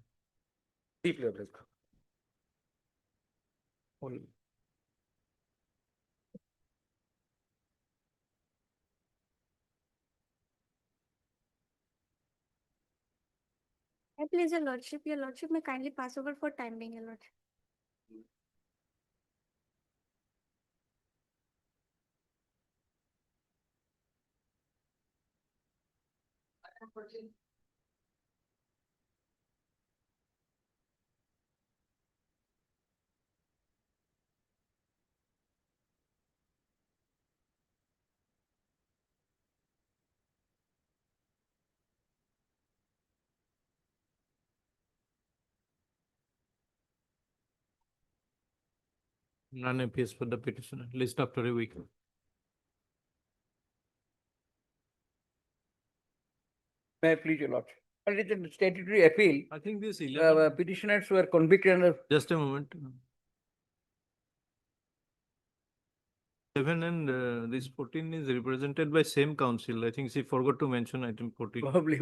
Speaker 15: Deeply obliged. Only.
Speaker 7: I please your lordship may kindly pass over for time being, your lordship.
Speaker 2: None appears for the petitioner. List after a week.
Speaker 15: May I please, your lordship? And it is a statutory appeal.
Speaker 2: I think this 11,
Speaker 15: Petitioners were convicted under
Speaker 2: just a moment. 7 and this 14 is represented by same council. I think she forgot to mention item 14.
Speaker 15: probably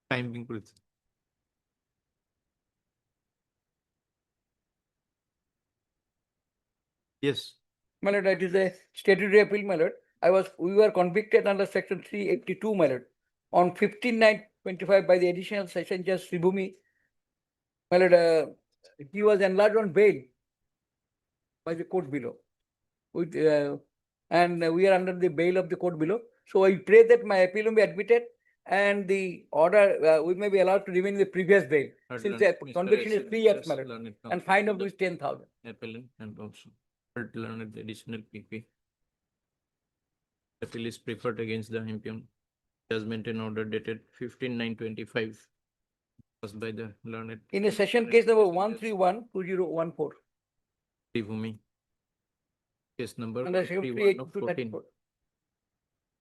Speaker 2: Time being put. Yes.
Speaker 15: my lord, that is a statutory appeal, my lord. We were convicted under section 382, my lord, on 15/9/25 by the additional session judge Sribhumi. My lord, he was enlarged on bail by the court below. And we are under the bail of the court below. So I pray that my appeal will be admitted and the order, we may be allowed to remain in the previous bail. Since the conviction is 3 years, my lord, and fine of is 10,000.
Speaker 2: Appellant and also learned additional PP. Appeal is preferred against the impugned judgment and order dated 15/9/25 caused by the learned
Speaker 15: In a session case number 131/2014.
Speaker 2: Sribhumi. Case number
Speaker 15: Under section
Speaker 2: 31 of
Speaker 15: 382,
Speaker 2: 14.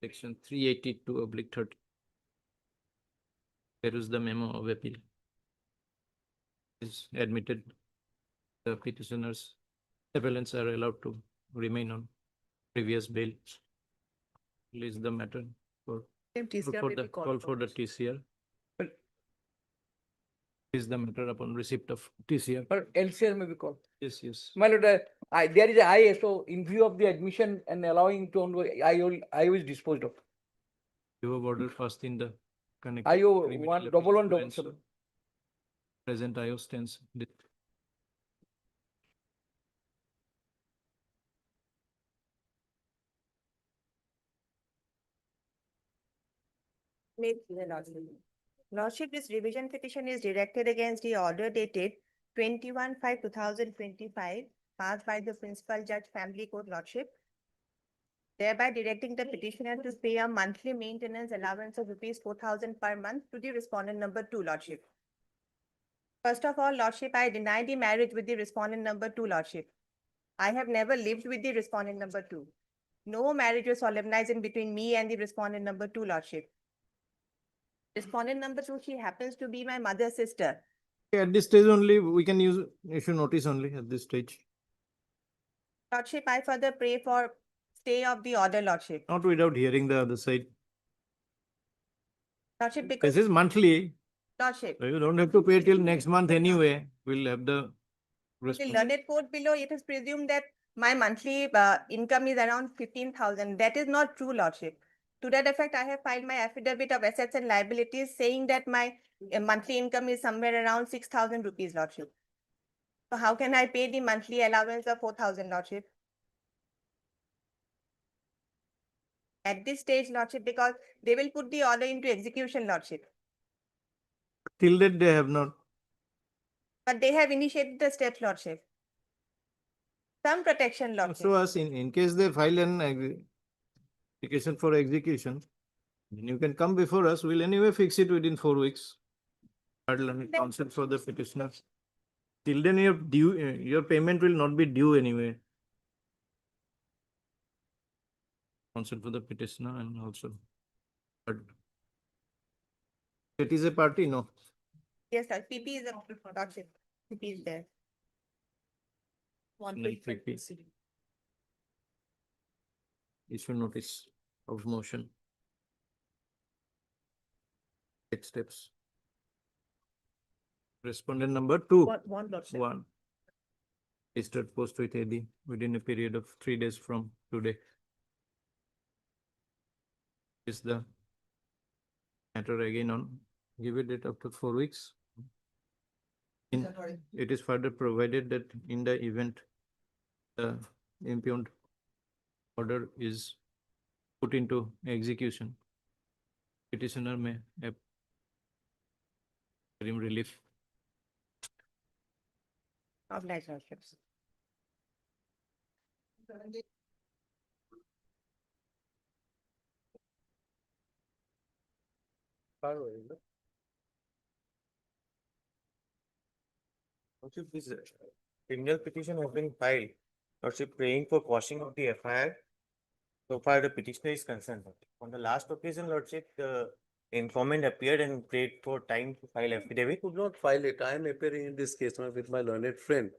Speaker 2: Section 382/30. There is the memo of appeal. Is admitted. The petitioners, appellants are allowed to remain on previous bail. Release the matter for
Speaker 12: TCR
Speaker 2: for
Speaker 12: may
Speaker 2: the
Speaker 12: be called
Speaker 2: call for the
Speaker 12: for.
Speaker 2: TCR. Is the matter upon receipt of TCR.
Speaker 15: Or LCR may be called.
Speaker 2: Yes, yes.
Speaker 15: My lord, there is a ISO in view of the admission and allowing to ongoing, I was disposed of.
Speaker 2: You have order passed in the connected.
Speaker 15: IO
Speaker 2: criminal
Speaker 15: 11177.
Speaker 2: Present IO stands.
Speaker 16: Lordship, this revision petition is directed against the order dated 21/5/2025 passed by the Principal Judge Family Court Lordship, thereby directing the petitioner to pay a monthly maintenance allowance of ₹4,000 per month to the respondent number 2 Lordship. First of all, Lordship, I deny the marriage with the respondent number 2 Lordship. I have never lived with the respondent number 2. No marriage was solemnized in between me and the respondent number 2 Lordship. Respondent number 2, she happens to be my mother's sister.
Speaker 2: At this stage only, we can issue notice only at this stage.
Speaker 16: Lordship, I further pray for stay of the order, Lordship.
Speaker 2: Not without hearing the other side.
Speaker 16: Lordship, because
Speaker 2: This is monthly.
Speaker 16: Lordship,
Speaker 2: So you don't have to pay till next month anyway. We'll have the.
Speaker 16: the
Speaker 2: response.
Speaker 16: learned court below, it is presumed that my monthly income is around 15,000. That is not true, Lordship. To that effect, I have filed my affidavit of assets and liabilities saying that my monthly income is somewhere around 6,000 rupees, Lordship. So how can I pay the monthly allowance of 4,000, Lordship? At this stage, Lordship, because they will put the order into execution, Lordship.
Speaker 2: Till that they have not.
Speaker 16: But they have initiated the steps, Lordship. Some protection, Lordship.
Speaker 2: So as in case they file an application for execution, then you can come before us. We'll anyway fix it within 4 weeks. Counsel for the petitioners. Till then your payment will not be due anyway. Counsel for the petitioner and also. But it is a party, no?
Speaker 16: Yes, sir. PP is a Lordship. PP is there.
Speaker 2: PP. issue notice of motion. Eight steps. Respondent number two.
Speaker 12: One lordship.
Speaker 2: One. Registered post with AD within a period of 3 days from today. Is the matter again on give a date after 4 weeks. It is further provided that in the event the impugned order is put into execution, petitioner may have interim relief.
Speaker 16: Obliged, Lorships.
Speaker 9: Lordship, this criminal petition has been filed. Lordship, praying for quashing of the FIR. So far, the petitioner is concerned. On the last occasion, Lordship, the informant appeared and prayed for time to file affidavit.
Speaker 3: Could not file it. I am appearing in this case with my learned friend.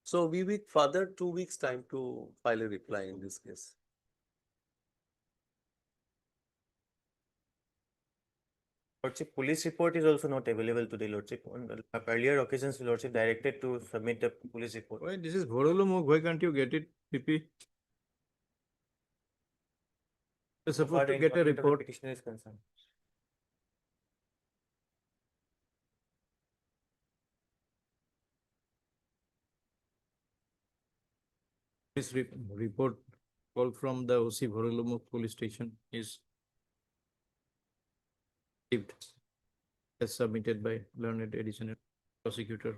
Speaker 3: So we will further 2 weeks time to file a reply in this case.
Speaker 9: Lordship, police report is also not available today, Lordship. On the earlier occasions, Lordship directed to submit the police report.
Speaker 2: Why this is Bhodolomuk, why can't you get it, PP? You're
Speaker 9: So far,
Speaker 2: supposed to
Speaker 9: the
Speaker 2: get a
Speaker 9: informant of the
Speaker 2: report.
Speaker 9: petitioner is concerned.
Speaker 2: This report call from the OC Bhodolomuk police station is received as submitted by learned additional prosecutor.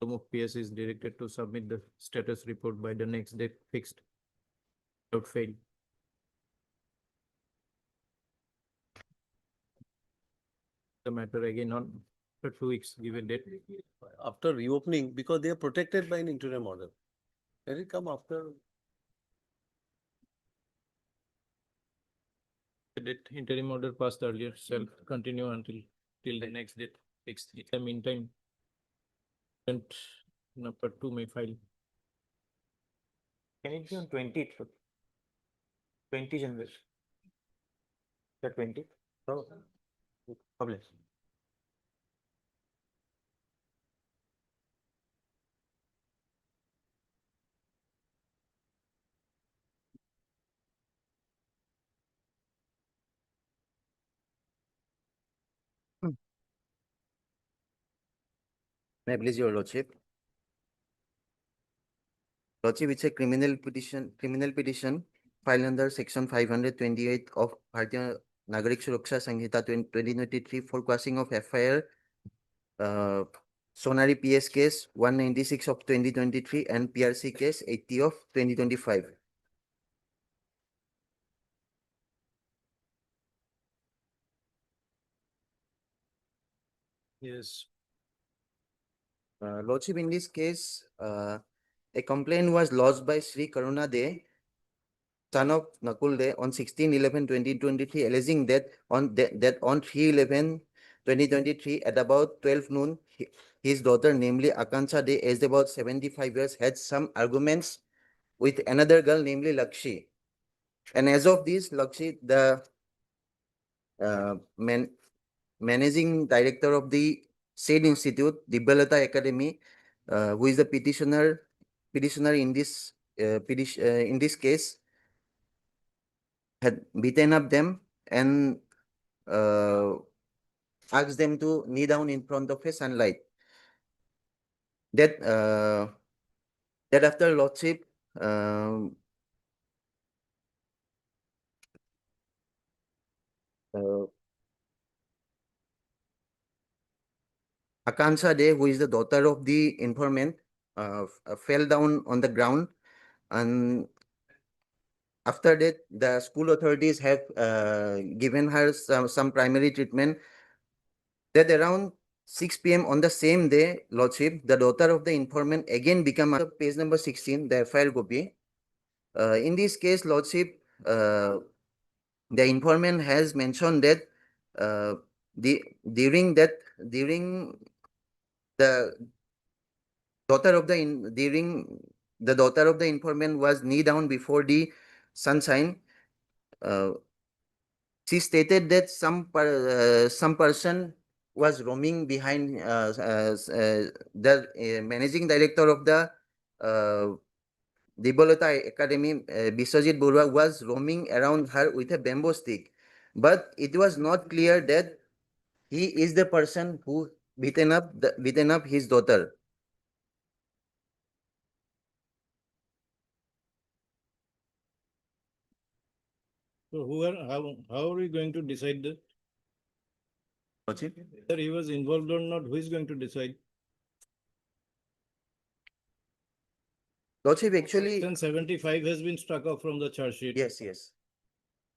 Speaker 2: Bhodolomuk PS is directed to submit the status report by the next date fixed without fail. The matter again on for 2 weeks, give a date.
Speaker 3: After reopening, because they are protected by an interim order. Let it come after.
Speaker 2: The date interim order passed earlier shall continue until till the next date fixed. In the meantime, warrant number 2 may file.
Speaker 9: Can it be on 20th? 20 January. The 20th? Oh, publish.
Speaker 17: May I please your lordship? Lordship, it's a criminal petition filed under section 528 of Bharatiya Nagarik Suraksha Sanhita 2023 for quashing of FIR Sonari PS case 196 of 2023 and PRC case 80 of 2025.
Speaker 2: Yes.
Speaker 17: Lordship, in this case, a complaint was lodged by Sri Karuna De, son of Nakul De, on 16/11/2023, alleging that on 3/11/2023 at about 12 noon, his daughter, namely Akansha De, aged about 75 years, had some arguments with another girl, namely Lakshi. And as of this, Lakshi, the managing director of the said institute, Dibbalata Academy, who is the petitioner in this case, had beaten up them and asked them to kneel down in front of a sunlight. That after Lordship, Akansha De, who is the daughter of the informant, fell down on the ground, and after that, the school authorities have given her some primary treatment. That around 6 p.m. on the same day, Lordship, the daughter of the informant again became page number 16, the FIR copy. In this case, Lordship, the informant has mentioned that during the daughter of the the daughter of the informant was knee down before the sunshine. She stated that some person was roaming behind the managing director of the Dibolata Academy, Biswajit Borua, was roaming around her with a bamboo stick. But it was not clear that he is the person who beaten up his daughter.
Speaker 2: So how are we going to decide that? Whether he was involved or not, who is going to decide?
Speaker 17: Lordship, actually,
Speaker 2: Section 75 has been struck off from the charge sheet.
Speaker 17: yes, yes.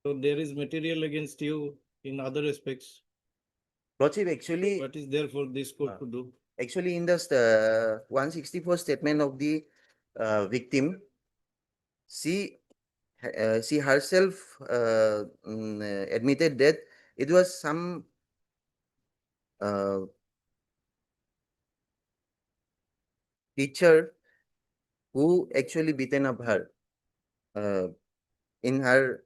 Speaker 2: So there is material against you in other aspects.
Speaker 17: Lordship, actually,
Speaker 2: What is there for this court to do?
Speaker 17: actually in the 164 statement of the victim, she she herself admitted that it was some teacher who actually beaten up her in her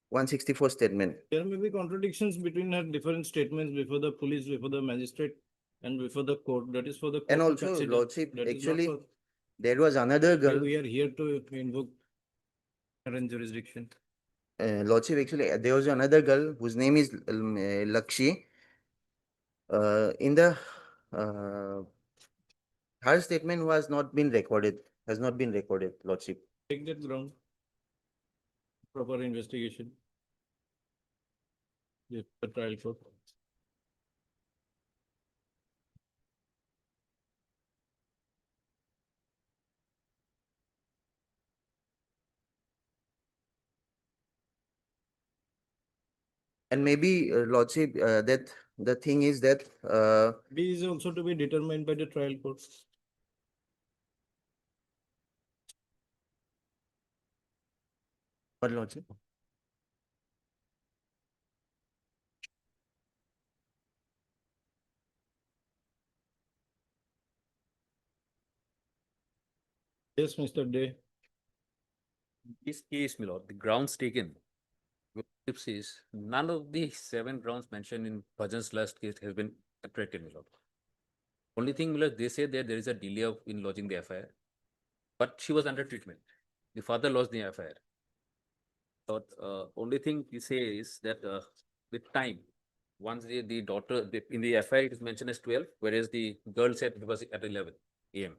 Speaker 17: 164 statement.
Speaker 2: There may be contradictions between her different statements before the police, before the magistrate, and before the court. That is for the court
Speaker 17: And
Speaker 2: to
Speaker 17: also,
Speaker 2: consider.
Speaker 17: Lordship,
Speaker 2: That is not
Speaker 17: actually,
Speaker 2: for-
Speaker 17: there was another girl.
Speaker 2: We are here to invoke current jurisdiction.
Speaker 17: Lordship, actually, there was another girl whose name is Lakshi. In the her statement was not been recorded, has not been recorded, Lordship.
Speaker 2: Take that ground. Proper investigation. With the trial court.
Speaker 17: And maybe, Lordship, that the thing is that
Speaker 2: B is also to be determined by the trial court.
Speaker 17: what, Lordship?
Speaker 2: Yes, Mr. Day.
Speaker 18: This case, my lord, the grounds taken, says none of the 7 grounds mentioned in Bhajan's last case has been attracted, my lord. Only thing, my lord, they say that there is a delay in lodging the FIR, but she was under treatment. The father lodged the FIR. But only thing we say is that with time, once the daughter, in the FIR it is mentioned as 12, whereas the girl said it was at 11 AM.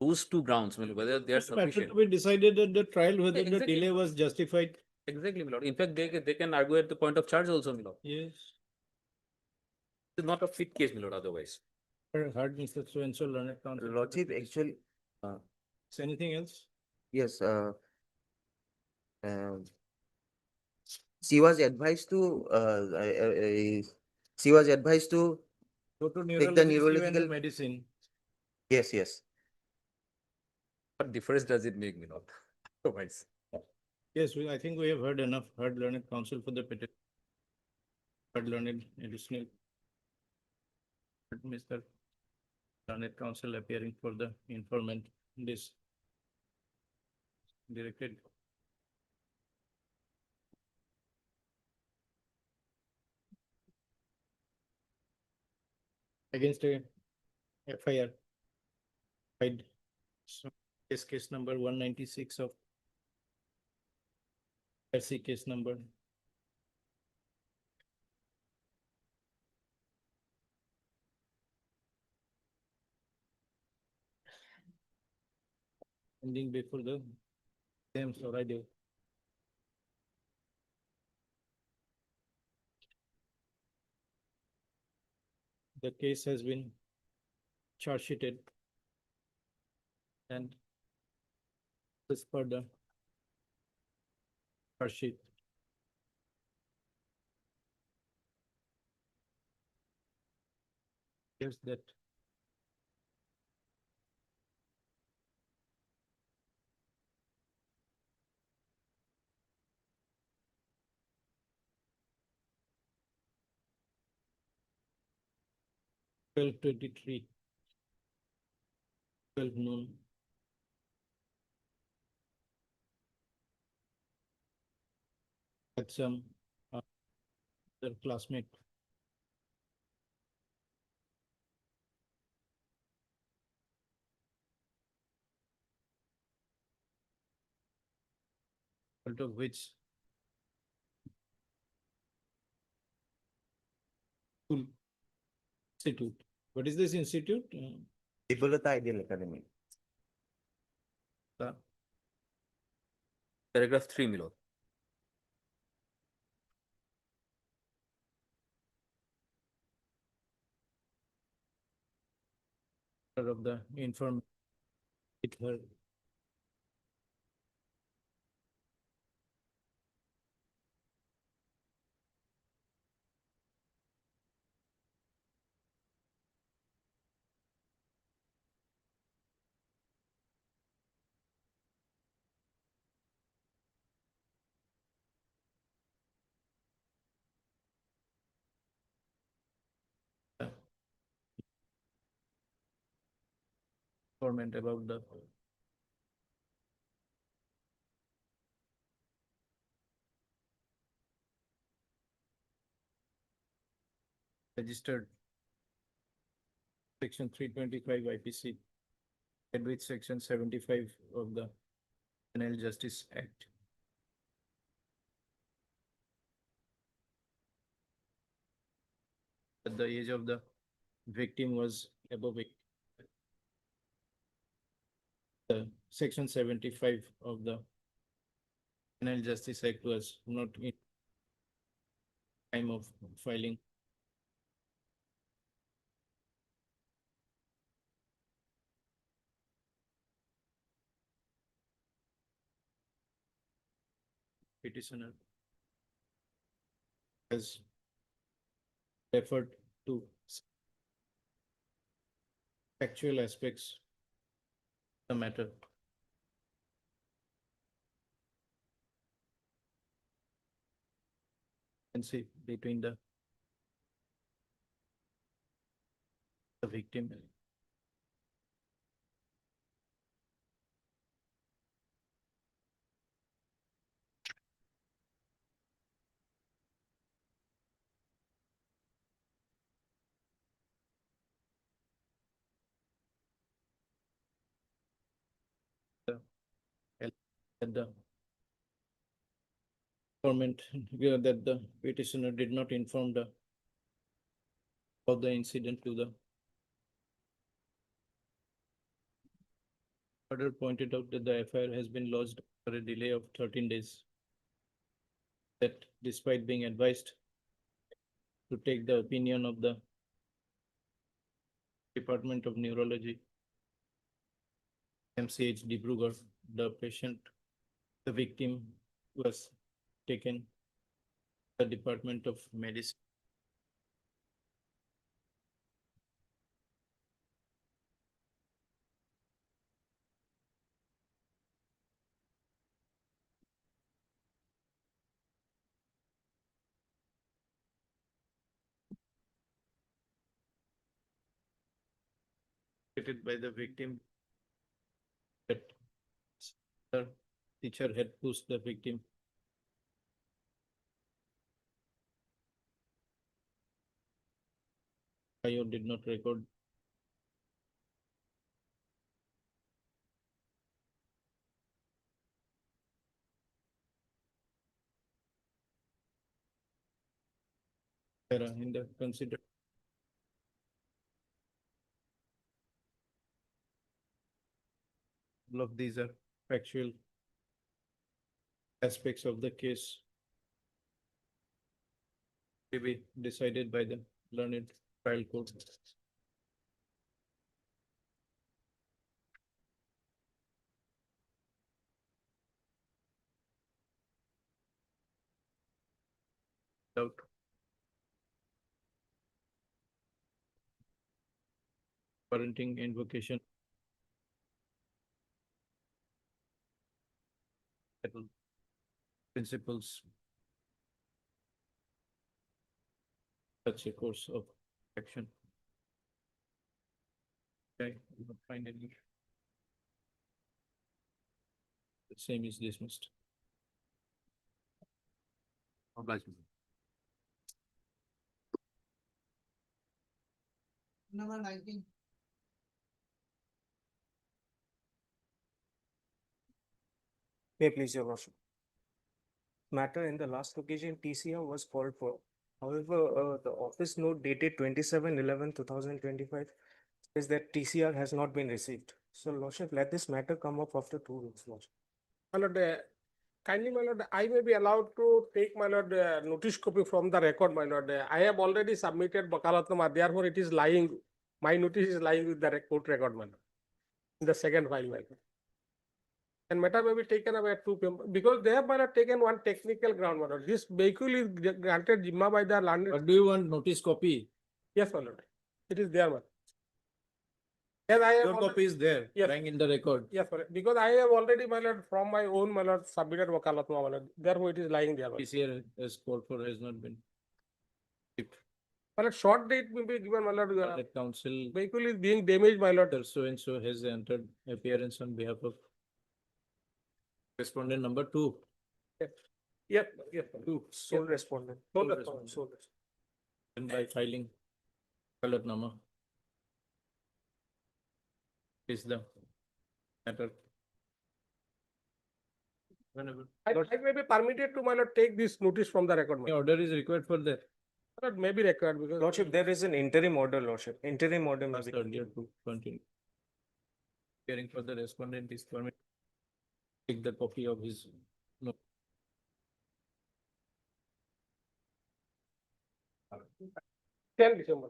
Speaker 18: Those 2 grounds, my lord, whether they are
Speaker 2: It's matter
Speaker 18: sufficient.
Speaker 2: to be decided at the trial whether the
Speaker 18: Exactly.
Speaker 2: delay was justified.
Speaker 18: Exactly, my lord. In fact, they can argue at the point of charge also, my lord.
Speaker 2: Yes.
Speaker 18: It's not a fit case, my lord, otherwise.
Speaker 2: Heard Mr. So-and-so learned counsel.
Speaker 17: Lordship, actually,
Speaker 2: Is anything else?
Speaker 17: yes, she was advised to she was advised to
Speaker 2: Go to
Speaker 17: take the
Speaker 2: neurologist, you and
Speaker 17: neurological
Speaker 2: medicine.
Speaker 17: Yes, yes.
Speaker 18: What difference does it make, my lord? Otherwise.
Speaker 2: Yes, I think we have heard enough, heard learned counsel for the petition. Heard learned additional. Mr. Learned counsel appearing for the informant, this directed. Against a FIR. Right. So case number 196 of RC case number. Pending before the same, so I do. The case has been charge sheeted. And as per the charge sheet. Here's that. Twelve 23. 12 noon. had some their classmate. Out of which school institute. What is this institute?
Speaker 17: Dibolata Ideal Academy.
Speaker 18: Paragraph 3, my lord.
Speaker 2: Of the inform with her. Comment about the registered section 325 IPC and with section 75 of the Penal Justice Act. At the age of the victim was above it. The section 75 of the Penal Justice Act was not in time of filing. Petitioner has referred to factual aspects of the matter. And see between the victim that the government that the petitioner did not inform the of the incident to the order pointed out that the FIR has been lodged for a delay of 13 days. That despite being advised to take the opinion of the Department of Neurology, MCH Dibrugarh, the patient, the victim was taken to the Department of Medicine. By the victim that the teacher had pushed the victim. IO did not record. In the consider. All of these are factual aspects of the case to be decided by the learned trial court. Without warranting invocation. Principles. Such a course of action. Okay, I don't find any. The same is dismissed.
Speaker 18: Obliged.
Speaker 12: Number 19.
Speaker 5: May I please your worship. Matter in the last occasion TCR was called for. However, the office note dated 27/11/2025 says that TCR has not been received. So Lordship, let this matter come up after 2 weeks, Lordship.
Speaker 19: My lord, kindly, my lord, I may be allowed to take, my lord, notice copy from the record, my lord. I have already submitted Bakalatnama, therefore it is lying, my notice is lying with the court record, my lord, in the second file, my lord. And matter may be taken away at 2 p.m. because they have, my lord, taken one technical ground, my lord. This vehicle is granted Jimma by the land.
Speaker 2: What do you want notice copy?
Speaker 19: Yes, my lord. It is there, my lord. Yes, I have
Speaker 2: Your
Speaker 19: already-
Speaker 2: copy is there,
Speaker 19: Yes.
Speaker 2: lying in the record.
Speaker 19: Yes, my lord. Because I have already, my lord, from my own, my lord, submitted Wakalatnama, my lord. Therefore it is lying there, my lord.
Speaker 2: TCR has called for has not been.
Speaker 19: My lord, short date will be given, my lord.
Speaker 2: That council
Speaker 19: Vehicle is being damaged, my lord.
Speaker 2: so and so has entered appearance on behalf of respondent number 2.
Speaker 19: Yes, yes.
Speaker 2: Two.
Speaker 5: Sole respondent.
Speaker 19: Sole
Speaker 5: Sole
Speaker 19: respondent.
Speaker 5: respondent.
Speaker 2: And by filing Wakalatnama is the matter. Whenever.
Speaker 19: I may be permitted to, my lord, take this notice from the record, my
Speaker 2: The
Speaker 19: lord.
Speaker 2: order is required for that.
Speaker 19: My lord, may be required because.
Speaker 5: Lordship, there is an interim order, Lordship. Interim order may
Speaker 2: Asked
Speaker 5: be.
Speaker 2: earlier to continue. Hearing for the respondent is permitted. Take the copy of his. No.
Speaker 19: 10 December.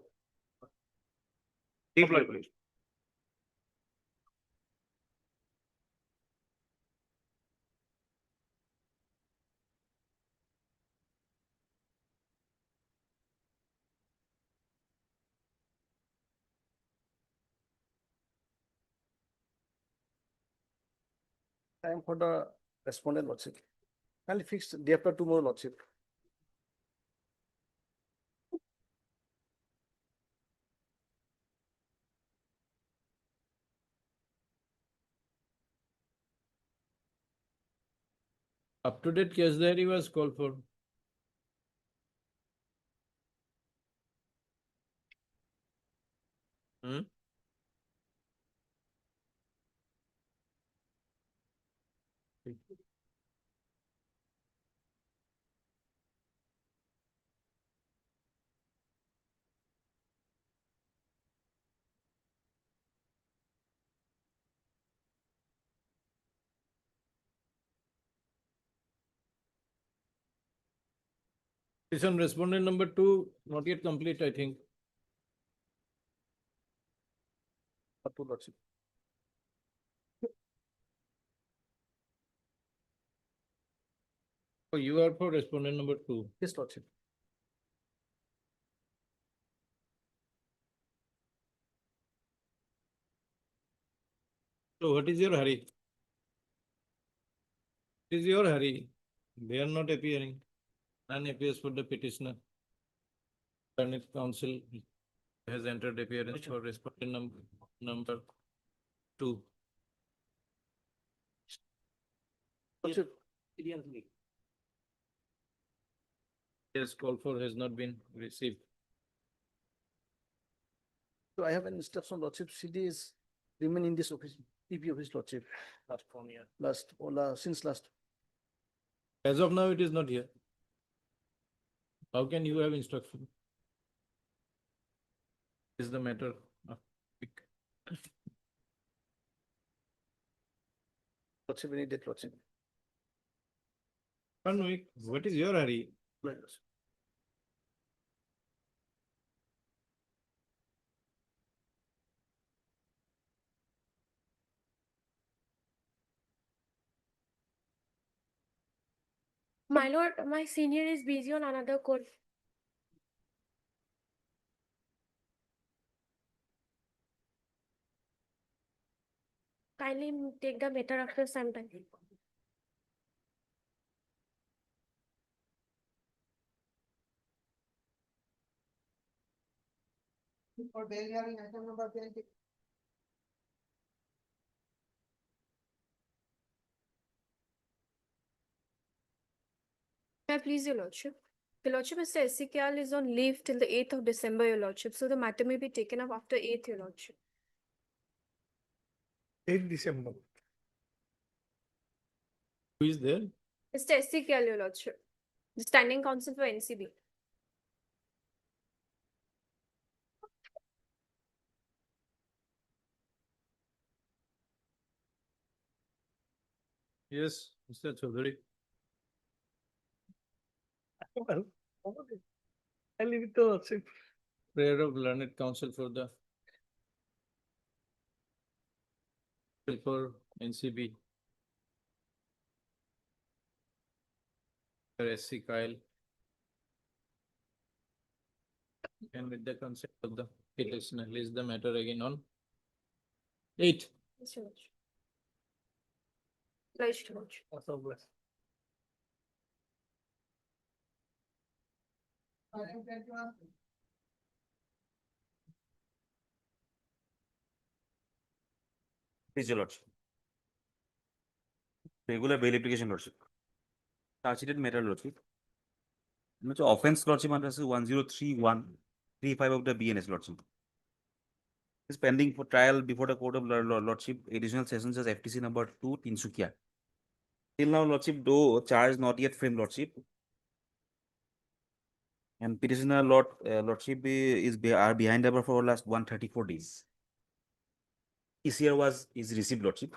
Speaker 15: Time for the respondent, Lordship. Kindly fix day after tomorrow, Lordship.
Speaker 2: Up to date case diary was called for. Hmm? This on respondent number 2, not yet complete, I think.
Speaker 15: Up to Lordship.
Speaker 2: Oh, you are for respondent number 2.
Speaker 15: Yes, Lordship.
Speaker 2: So what is your hurry? What is your hurry? They are not appearing. None appears for the petitioner. Learned counsel has entered appearance for respondent number 2.
Speaker 15: Lordship,
Speaker 2: Yes, call for has not been received.
Speaker 15: so I have an instruction, Lordship. CD is remain in this office, PP office, Lordship.
Speaker 19: Last one year.
Speaker 15: Since last.
Speaker 2: As of now, it is not here. How can you have instruction? Is the matter of
Speaker 15: Lordship, we need that, Lordship.
Speaker 2: 1 week? What is your hurry?
Speaker 20: My lord, my senior is busy on another call. Kindly take the matter after some time.
Speaker 12: For bail hearing, item number 20.
Speaker 20: May I please, your lordship? Your Lordship, Mr. Ezekiel is on leave till the 8th of December, Your Lordship, so the matter may be taken up after 8th, Your Lordship.
Speaker 5: 8 December.
Speaker 2: Who is there?
Speaker 20: Mr. Ezekiel, Your Lordship, the standing counsel for NCB.
Speaker 2: Yes, Mr. Chaudhary.
Speaker 15: Well, I leave it to Lordship.
Speaker 2: Prayer of learned counsel for NCB. Sir SC Kyle. And with the consent of the petitioner, list the matter again on 8.
Speaker 20: Yes, Your Lordship. Pledged, Your Lordship.
Speaker 15: Also bless.
Speaker 10: Please, your lordship. Regular bail application, lordship. Charged matter, lordship. Offense, lordship, under 103135 of the BNS, lordship. Is pending for trial before the court of lordship, additional sessions as FTC number 2, Tinsukia. Till now, lordship, though charge not yet framed, lordship. And petitioner lordship are behind ever for last 134 days. ECR is received, lordship.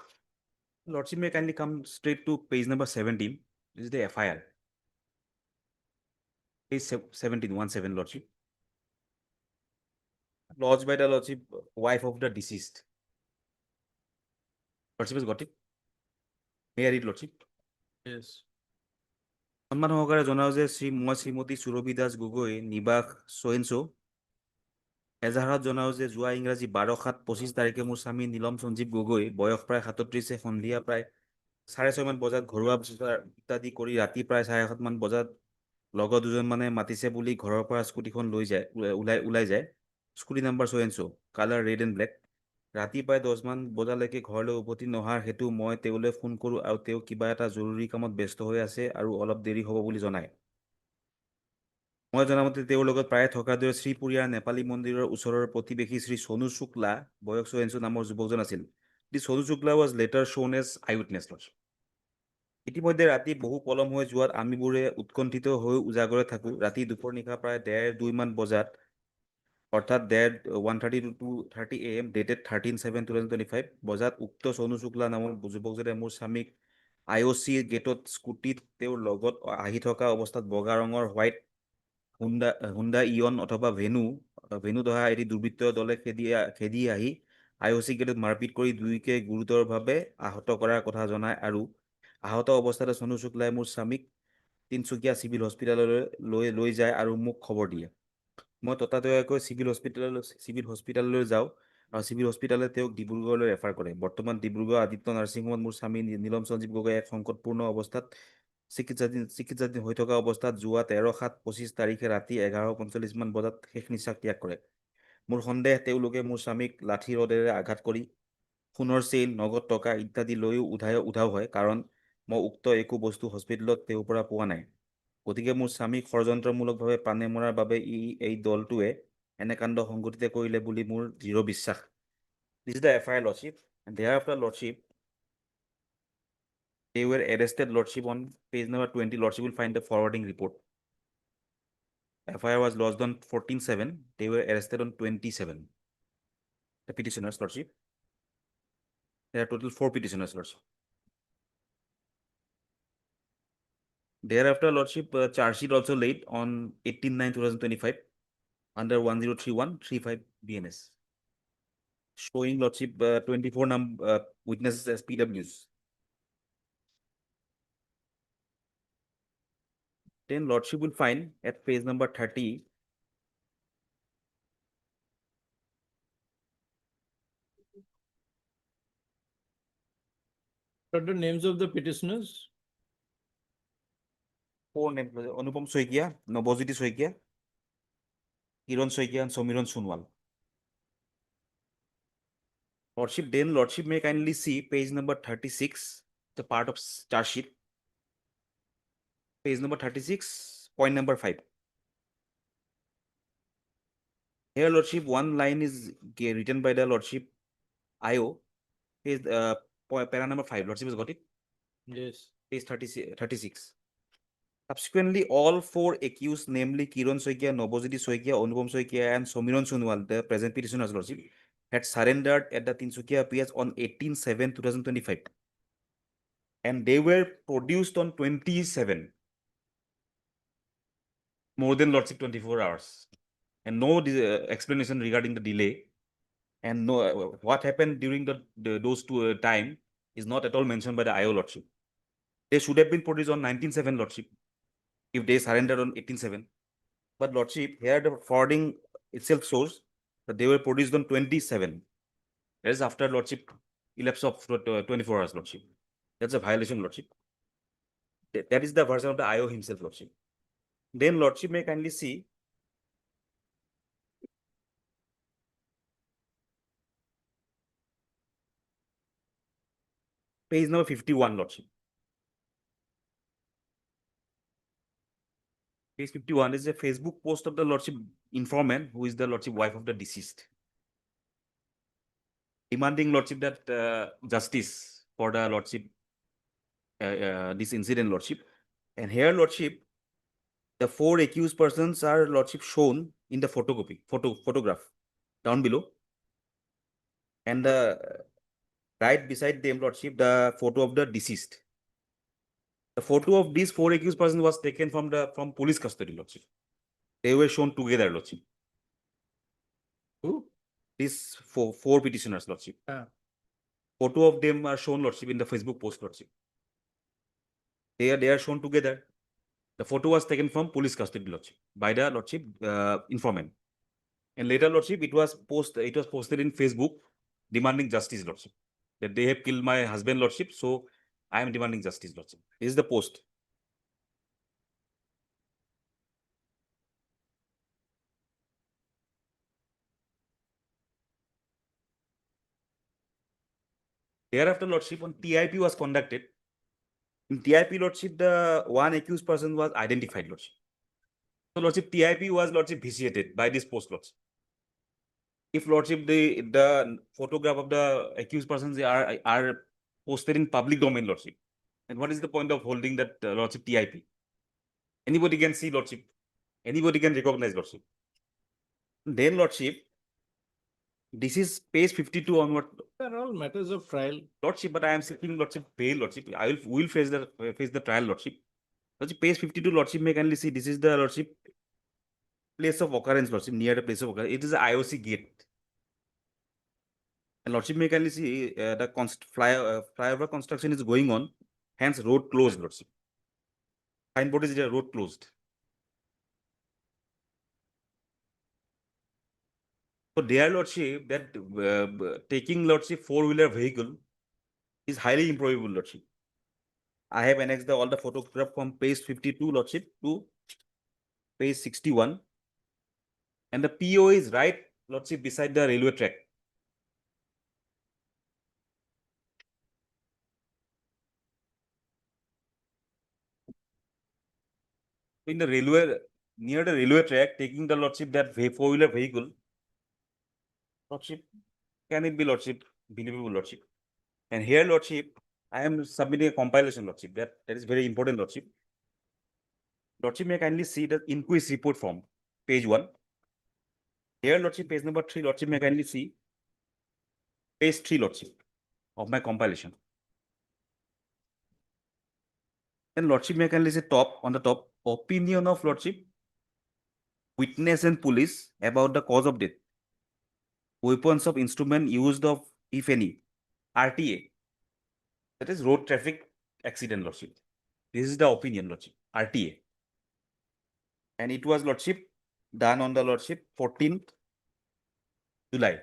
Speaker 10: Lordship may kindly come straight to page number 17. This is the FIR. Page 17, lordship. Lodged by the lordship, wife of the deceased. Lordship has got it. May I read, lordship?
Speaker 2: Yes.
Speaker 10: সন্মান সহকাৰে জনাও যে শ্ৰীমতী সুৰভি দাস গগৈ নিবাস সোয়েনছো এজাহাৰত জনাও যে যোৱা ইংৰাজী 12/7/25 তাৰিখে মোৰ স্বামী নীলম সঞ্জীৱ গগৈ বয়স প্ৰায় 37 সন্ধিয়া প্ৰায় 6:30 মান বজাত ঘৰুৱা ইত্যাদি কৰি ৰাতি প্ৰায় 7:30 মান বজাত লগত দুজন মানে মাতিছে বুলি ঘৰৰ পৰা স্কুটিখন লৈ যায় ওলাই যায় স্কুটি নাম্বাৰ সোয়েনছো কালাৰ ৰেড এণ্ড ব্লেক ৰাতি প্ৰায় 10 মান বজালৈকে ঘৰলৈ উভতি নহাৰ হেতু মই তেওঁলৈ ফোন কৰোঁ আৰু তেওঁ কিবা এটা জৰুৰী কামত ব্যস্ত হৈ আছে আৰু অলপ দেৰি হ'ব বুলি জনায় মই জনামতে তেওঁৰ লগত প্ৰায় থকাৰ দৰে শ্ৰীপুৰীয়াৰ নেপালী মন্দিৰৰ ওচৰৰ প্ৰতিবেশী শ্ৰী সোনু শুক্লা বয়স সোয়েনছো নামৰ যুৱকজন আছিল দি Sonu Shukla was later shown as eyewitness ইতিমধ্যে ৰাতি বহু পলম হৈ যোৱাত আমিবোৰে উৎকণ্ঠিত হৈ উজাগৰে থাকোঁ ৰাতি দুপৰ নিশা প্ৰায় 1:30-2 মান বজাত অৰ্থাৎ 1:30 to 2:30 AM dated 13/7/2025 বজাত উক্ত সোনু শুক্লা নামৰ যুৱকজনে মোৰ স্বামীক IOC গেটত স্কুটিত তেওঁৰ লগত আহি থকা অৱস্থাত বগা ৰঙৰ হোৱাইট হুণ্ডা ইয়ন অথবা ভেনু দহা এটি দুৰ্বৃত্ত দলে খেদি আহি IOC গেটত মাৰপিট কৰি দুয়োকে গুৰুতৰভাৱে আহত কৰাৰ কথা জনায় আৰু আহত অৱস্থাতে সোনু শুক্লাই মোৰ স্বামীক তিনচুকীয়া চিভিল হস্পিটাললৈ লৈ যায় আৰু মোক খবৰ দিয়ে মই ততাতৈয়াকৈ চিভিল হস্পিটাললৈ যাওঁ আৰু চিভিল হস্পিটালে তেওঁক ডিব্ৰুগড়লৈ ৰেফাৰ কৰে বৰ্তমান ডিব্ৰুগড় আদিত্য নাৰ্ছিং হোমত মোৰ স্বামী নীলম সঞ্জীৱ গগৈ এক সংকটপূৰ্ণ অৱস্থাত চিকিৎসাধীন হৈ থকা অৱস্থাত যোৱা 13/7/25 তাৰিখে ৰাতি 11:45 মান বজাত শেষ নিশ্বাস ত্যাগ কৰে মোৰ সন্দেহ তেওঁলোকে মোৰ স্বামীক লাঠি ৰডেৰে আঘাত কৰি সোণৰ চেইন নগদ টকা ইত্যাদি লৈও উধাও হয় কাৰণ মই উক্ত একো বস্তু হস্পিটেলত তেওঁৰ পৰা পোৱা নাই গতিকে মোৰ স্বামীক ষড়যন্ত্ৰমূলকভাৱে প্ৰাণে মৰাৰ বাবে এই দলটোৱে এনে কাণ্ড সংঘটিত কৰিলে বুলি মোৰ দৃঢ় বিশ্বাস This is the FIR, lordship, and thereafter, lordship, they were arrested, lordship, on page number 20. Lordship will find the forwarding report. FIR was lodged on 14/7. They were arrested on 27. The petitioners, lordship. There are total 4 petitioners, lordship. Thereafter, lordship, charge sheet also laid on 18/9/2025 under 103135 BNS. Showing, lordship, 24 witnesses as PWs. Then lordship will find at page number 30.
Speaker 2: What are the names of the petitioners?
Speaker 10: 4 names: Anupam Soikia, Nobojiti Soikia, Kiran Soikia, and Somiran Sunwal. Lordship, then lordship may kindly see page number 36, the part of charge sheet. Page number 36, point number 5. Here, Lordship, one line is written by the Lordship IO. Is para number 5. Lordship has got it.
Speaker 2: Yes.
Speaker 10: Page 36. Subsequently, all 4 accused, namely Kiran Soikia, Nobojiti Soikia, Anupam Soikia, and Somiran Sonwal, the present petitioners, Lordship, had surrendered at the Tinsukia PS on 18/7/2025. And they were produced on 27. More than Lordship 24 hours. And no explanation regarding the delay. And no, what happened during those two time is not at all mentioned by the IO Lordship. They should have been produced on 19/7 Lordship if they surrendered on 18/7. But Lordship, here the forwarding itself shows that they were produced on 27. That is after Lordship elapse of 24 hours Lordship. That's a violation Lordship. That is the version of the IO himself Lordship. Then Lordship may kindly see page number 51 Lordship. Page 51 is a Facebook post of the Lordship informant, who is the Lordship wife of the deceased, demanding Lordship that justice for the Lordship this incident Lordship. And here Lordship, the 4 accused persons are Lordship shown in the photograph down below, and right beside them Lordship the photo of the deceased. The photo of these 4 accused persons was taken from police custody Lordship. They were shown together Lordship.
Speaker 2: Who?
Speaker 10: These four petitioners Lordship. Photo of them are shown Lordship in the Facebook post Lordship. They are shown together. The photo was taken from police custody Lordship by the Lordship informant. And later Lordship, it was posted in Facebook demanding justice Lordship. That they have killed my husband Lordship, so I am demanding justice Lordship. This is the post. Thereafter Lordship, on TIP was conducted. In TIP Lordship, the one accused person was identified Lordship. So Lordship, TIP was Lordship vitiated by this post Lordship. If Lordship, the photograph of the accused persons are posted in public domain Lordship, and what is the point of holding that Lordship TIP? Anybody can see Lordship. Anybody can recognize Lordship. Then Lordship, this is page 52 onward.
Speaker 2: They're all matters of trial.
Speaker 10: Lordship, but I am seeking Lordship bail Lordship. We will face the trial Lordship. Lordship, page 52 Lordship may kindly see, this is the Lordship place of occurrence Lordship, near the place of occurrence. It is the IOC gate. And Lordship may kindly see the flyover construction is going on, hence road closed Lordship. Signboard is the road closed. So dear Lordship, that taking Lordship 4-wheeler vehicle is highly improbable Lordship. I have annexed all the photograph from page 52 Lordship to page 61. And the PO is right Lordship beside the railway track. In the railway, near the railway track, taking the Lordship that 4-wheeler vehicle, Lordship, can it be Lordship, believable Lordship? And here Lordship, I am submitting a compilation Lordship, that is very important Lordship. Lordship may kindly see the inquest report form, page 1. Here Lordship, page number 3, Lordship may kindly see page 3 Lordship of my compilation. Then Lordship may kindly see on the top, opinion of Lordship, witness and police about the cause of death, weapons of instrument used of, if any, RTA, that is road traffic accident Lordship. This is the opinion Lordship, RTA. And it was Lordship done on the Lordship 14th July.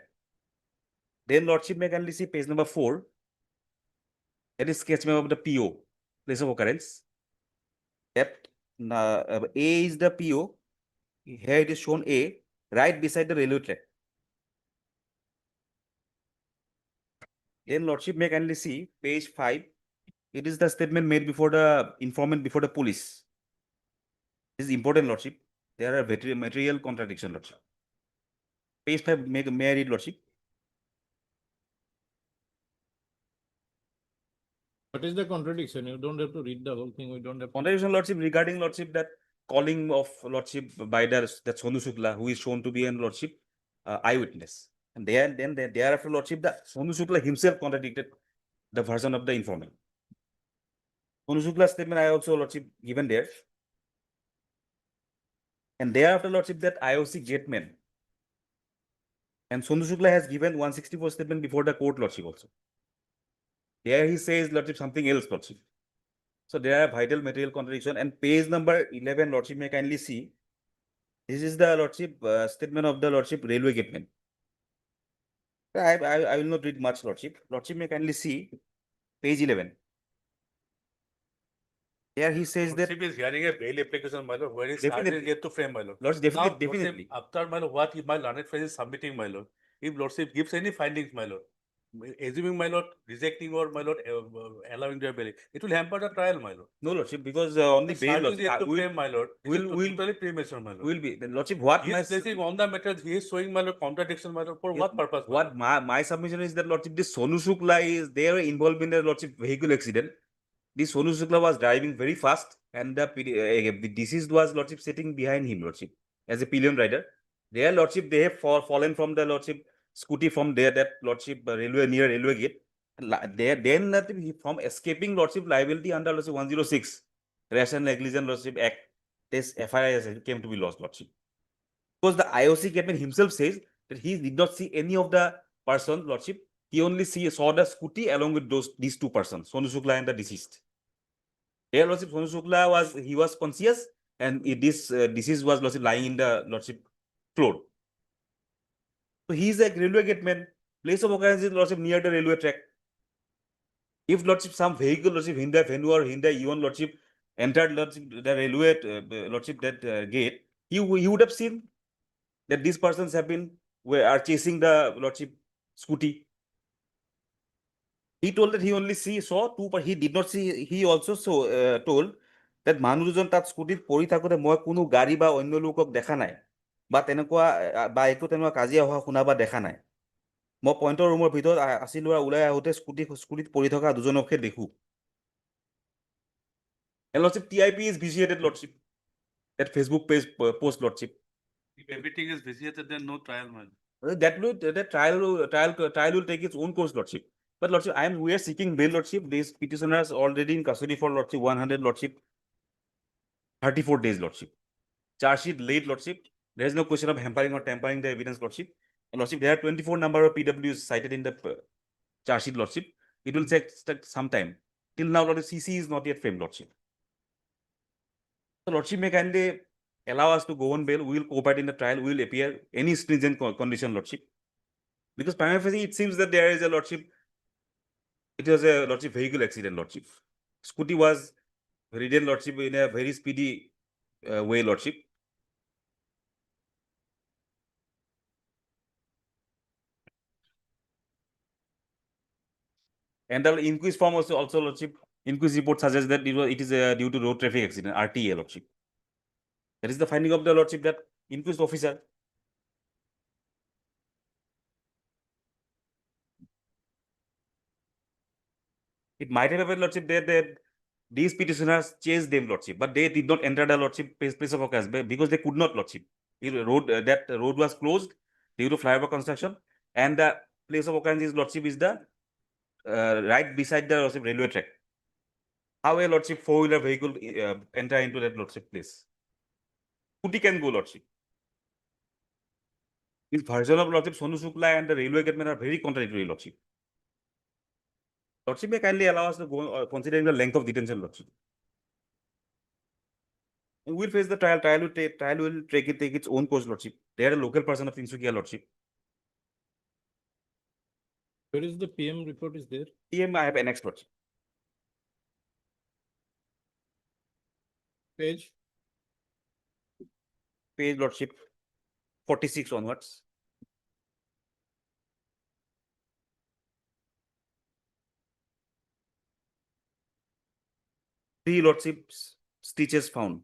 Speaker 10: Then Lordship may kindly see page number 4, that is sketch map of the PO, place of occurrence. That A is the PO. Here it is shown A, right beside the railway track. Then Lordship may kindly see page 5. It is the statement made before the informant before the police. This is important Lordship. There are material contradiction Lordship. Page 5, may I read, Lordship?
Speaker 2: What is the contradiction? You don't have to read the whole thing. We don't have.
Speaker 10: Contradiction, Lordship, regarding Lordship that calling of Lordship by that Sonu Shukla, who is shown to be an Lordship eyewitness. And thereafter, Lordship, the Sonu Shukla himself contradicted the version of the informant. Sonu Shukla's statement I also, Lordship, given there. And thereafter, Lordship, that IOC gateman. And Sonu Shukla has given 164 statement before the court, Lordship, also. There he says, Lordship, something else, Lordship. So there are vital material contradiction. And page number 11, Lordship, may kindly see. This is the Lordship statement of the Lordship railway gateman. I will not read much, Lordship. Lordship may kindly see page 11. There he says that.
Speaker 3: Lordship is hearing a bail application, my lord, where he started
Speaker 10: Definitely.
Speaker 3: yet to frame, my lord.
Speaker 10: Lordship, definitely,
Speaker 3: Now, Lordship,
Speaker 10: definitely.
Speaker 3: after, my lord, what my learned friend is submitting, my lord, if Lordship gives any findings, my lord, assuming, my lord, rejecting or, my lord, allowing their bail, it will hamper the trial, my lord.
Speaker 10: No, Lordship, because on the bail,
Speaker 3: Starting yet to
Speaker 10: Lordship,
Speaker 3: frame, my lord,
Speaker 10: we'll
Speaker 3: totally premature, my lord.
Speaker 10: will be. Then, Lordship, what
Speaker 3: He
Speaker 10: my
Speaker 3: is placing on the matter, he is showing, my lord, contradiction, my lord, for what purpose? my
Speaker 10: what my submission is that, Lordship, this Sonu Shukla is they were involved in the Lordship vehicle accident. This Sonu Shukla was driving very fast, and the deceased was Lordship sitting behind him, Lordship, as a pillion rider. Their Lordship, they have fallen from the Lordship scooty from there, that Lordship railway near railway gate. Then from escaping Lordship liability under Lordship 106 Rash and Negligent Lordship Act, this FIR came to be lost, Lordship. Because the IOC captain himself says that he did not see any of the person, Lordship. He only saw the scooty along with these two persons, Sonu Shukla and the deceased. There, Lordship, Sonu Shukla was conscious, and this deceased was Lordship lying in the Lordship floor. So he is a railway gateman. Place of occurrence is Lordship near the railway track. If Lordship some vehicle, Lordship Hyundai Venue or Hyundai Eon, Lordship entered Lordship the railway Lordship that gate, he would have seen that these persons are chasing the Lordship scooty. He told that he only saw two, but he did not see. He also told that Manurujon tat scooty pori thakote moi kono gari ba onno lokok dekha nai ba tenekwa ba ekো tenekwa kajia howa শুনা বা দেখা নাই মই পইণ্টৰ ৰুমৰ ভিতৰত আছিলো আৰু ওলাই আহোতে স্কুটিত পৰি থকা দুজনকহে দেখো and Lordship TIP is vitiated, Lordship, that Facebook page post, Lordship.
Speaker 3: If everything is vitiated, then no trial, man.
Speaker 10: That trial will take its own course, Lordship. But Lordship, we are seeking bail, Lordship. These petitioners already in custody for Lordship 100, Lordship, 34 days, Lordship. Charge sheet late, Lordship. There is no question of hampering or tampering the evidence, Lordship. And Lordship, there are 24 number of PWs cited in the charge sheet, Lordship. It will take some time. Till now, Lordship, CC is not yet framed, Lordship. So Lordship may kindly allow us to go on bail. We will cooperate in the trial. We will appear any stringent condition, Lordship. Because prima facie, it seems that there is a Lordship. It was a Lordship vehicle accident, Lordship. Scooty was ridden, Lordship, in a very speedy way, Lordship. And the inquest form also, Lordship, inquest report suggests that it is due to road traffic accident, RTA, Lordship. That is the finding of the Lordship, that inquest officer. It might have happened, Lordship, that these petitioners chased them, Lordship, but they did not enter the Lordship place of occurrence because they could not, Lordship. That road was closed due to flyover construction, and the place of occurrence is, Lordship, is the right beside the Lordship railway track. How a Lordship four-wheeler vehicle enter into that Lordship place? Scooty can go, Lordship. This version of Lordship Sonu Shukla and the railway gateman are very contradictory, Lordship. Lordship may kindly allow us to go considering the length of detention, Lordship. And we'll face the trial. Trial will take its own course, Lordship. They are a local person of Tinsukia, Lordship.
Speaker 2: Where is the PM report is there?
Speaker 10: PM, I have an expert.
Speaker 2: Page?
Speaker 10: Page, Lordship, 46 onwards. Three Lordships stitches found.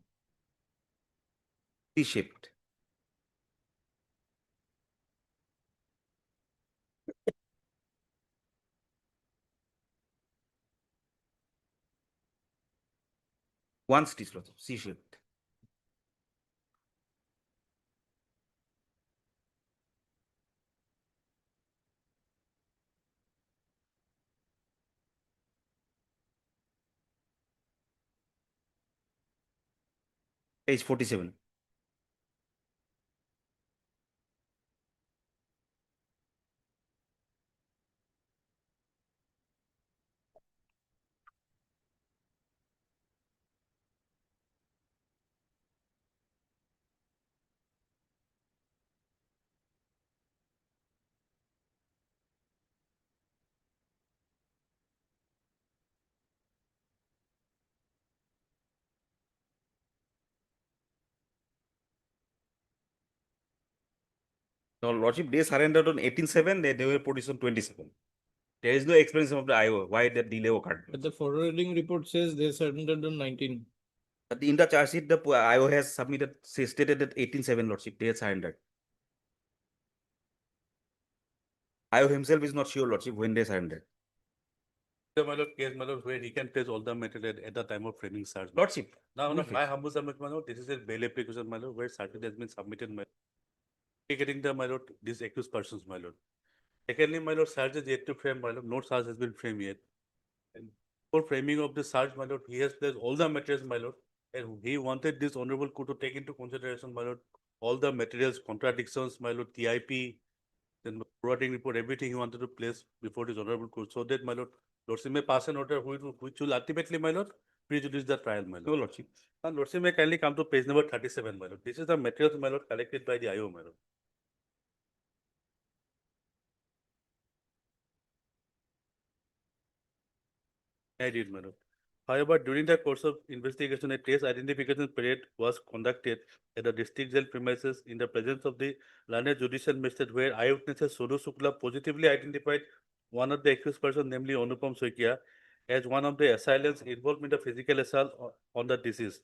Speaker 10: T-shaped. One stitch, Lordship, C-shaped. Page 47. No, Lordship, they surrendered on 18/7, they were produced on 27. There is no explanation of the IO, why that delay occurred.
Speaker 2: But the forwarding report says they surrendered on 19.
Speaker 10: But in the charge sheet, the IO has submitted, stated that 18/7, Lordship, they had surrendered. IO himself is not sure, Lordship, when they surrendered.
Speaker 3: My lord, case, my lord, where he can place all the material at the time of framing search.
Speaker 10: Lordship.
Speaker 3: Now,
Speaker 10: we'll
Speaker 3: my
Speaker 10: fix.
Speaker 3: humble submission, my lord, this is a bail application, my lord, where certificate has been submitted, my getting the, my lord, these accused persons, my lord. Secondly, my lord, search is yet to frame, my lord, no search has been framed yet. And for framing of the search, my lord, he has placed all the materials, my lord, and he wanted this honorable court to take into consideration, my lord, all the materials, contradictions, my lord, TIP, then forwarding report, everything he wanted to place before this honorable court, so that, my lord, Lordship may pass an order which will ultimately, my lord, prejudice the trial, my lord.
Speaker 10: No, Lordship.
Speaker 3: And Lordship may kindly come to page number 37, my lord. This is the materials, my lord, collected by the IO, my lord. I did, my lord. However, during the course of investigation, a trace identification parade was conducted at the district jail premises in the presence of the learned judicial magistrate, where eyewitnesses Sonu Shukla positively identified one of the accused person, namely Anupam Soikia, as one of the assailants involved in the physical assault on the deceased.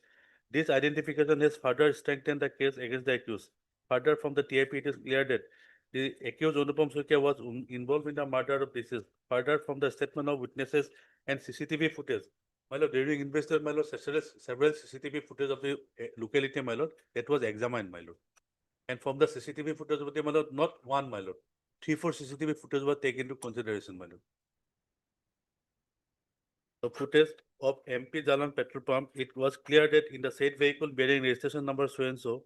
Speaker 3: This identification has further strengthened the case against the accused. Further, from the TIP, it is clear that the accused Anupam Soikia was involved in the murder of deceased. Further, from the statement of witnesses and CCTV footage, my lord, during investigation, my lord, several CCTV footage of the locality, my lord, that was examined, my lord. And from the CCTV footage of the, my lord, not one, my lord, 3-4 CCTV footage were taken into consideration, my lord. The footage of MP Jalan petrol pump, it was clear that in the said vehicle bearing registration number so and so,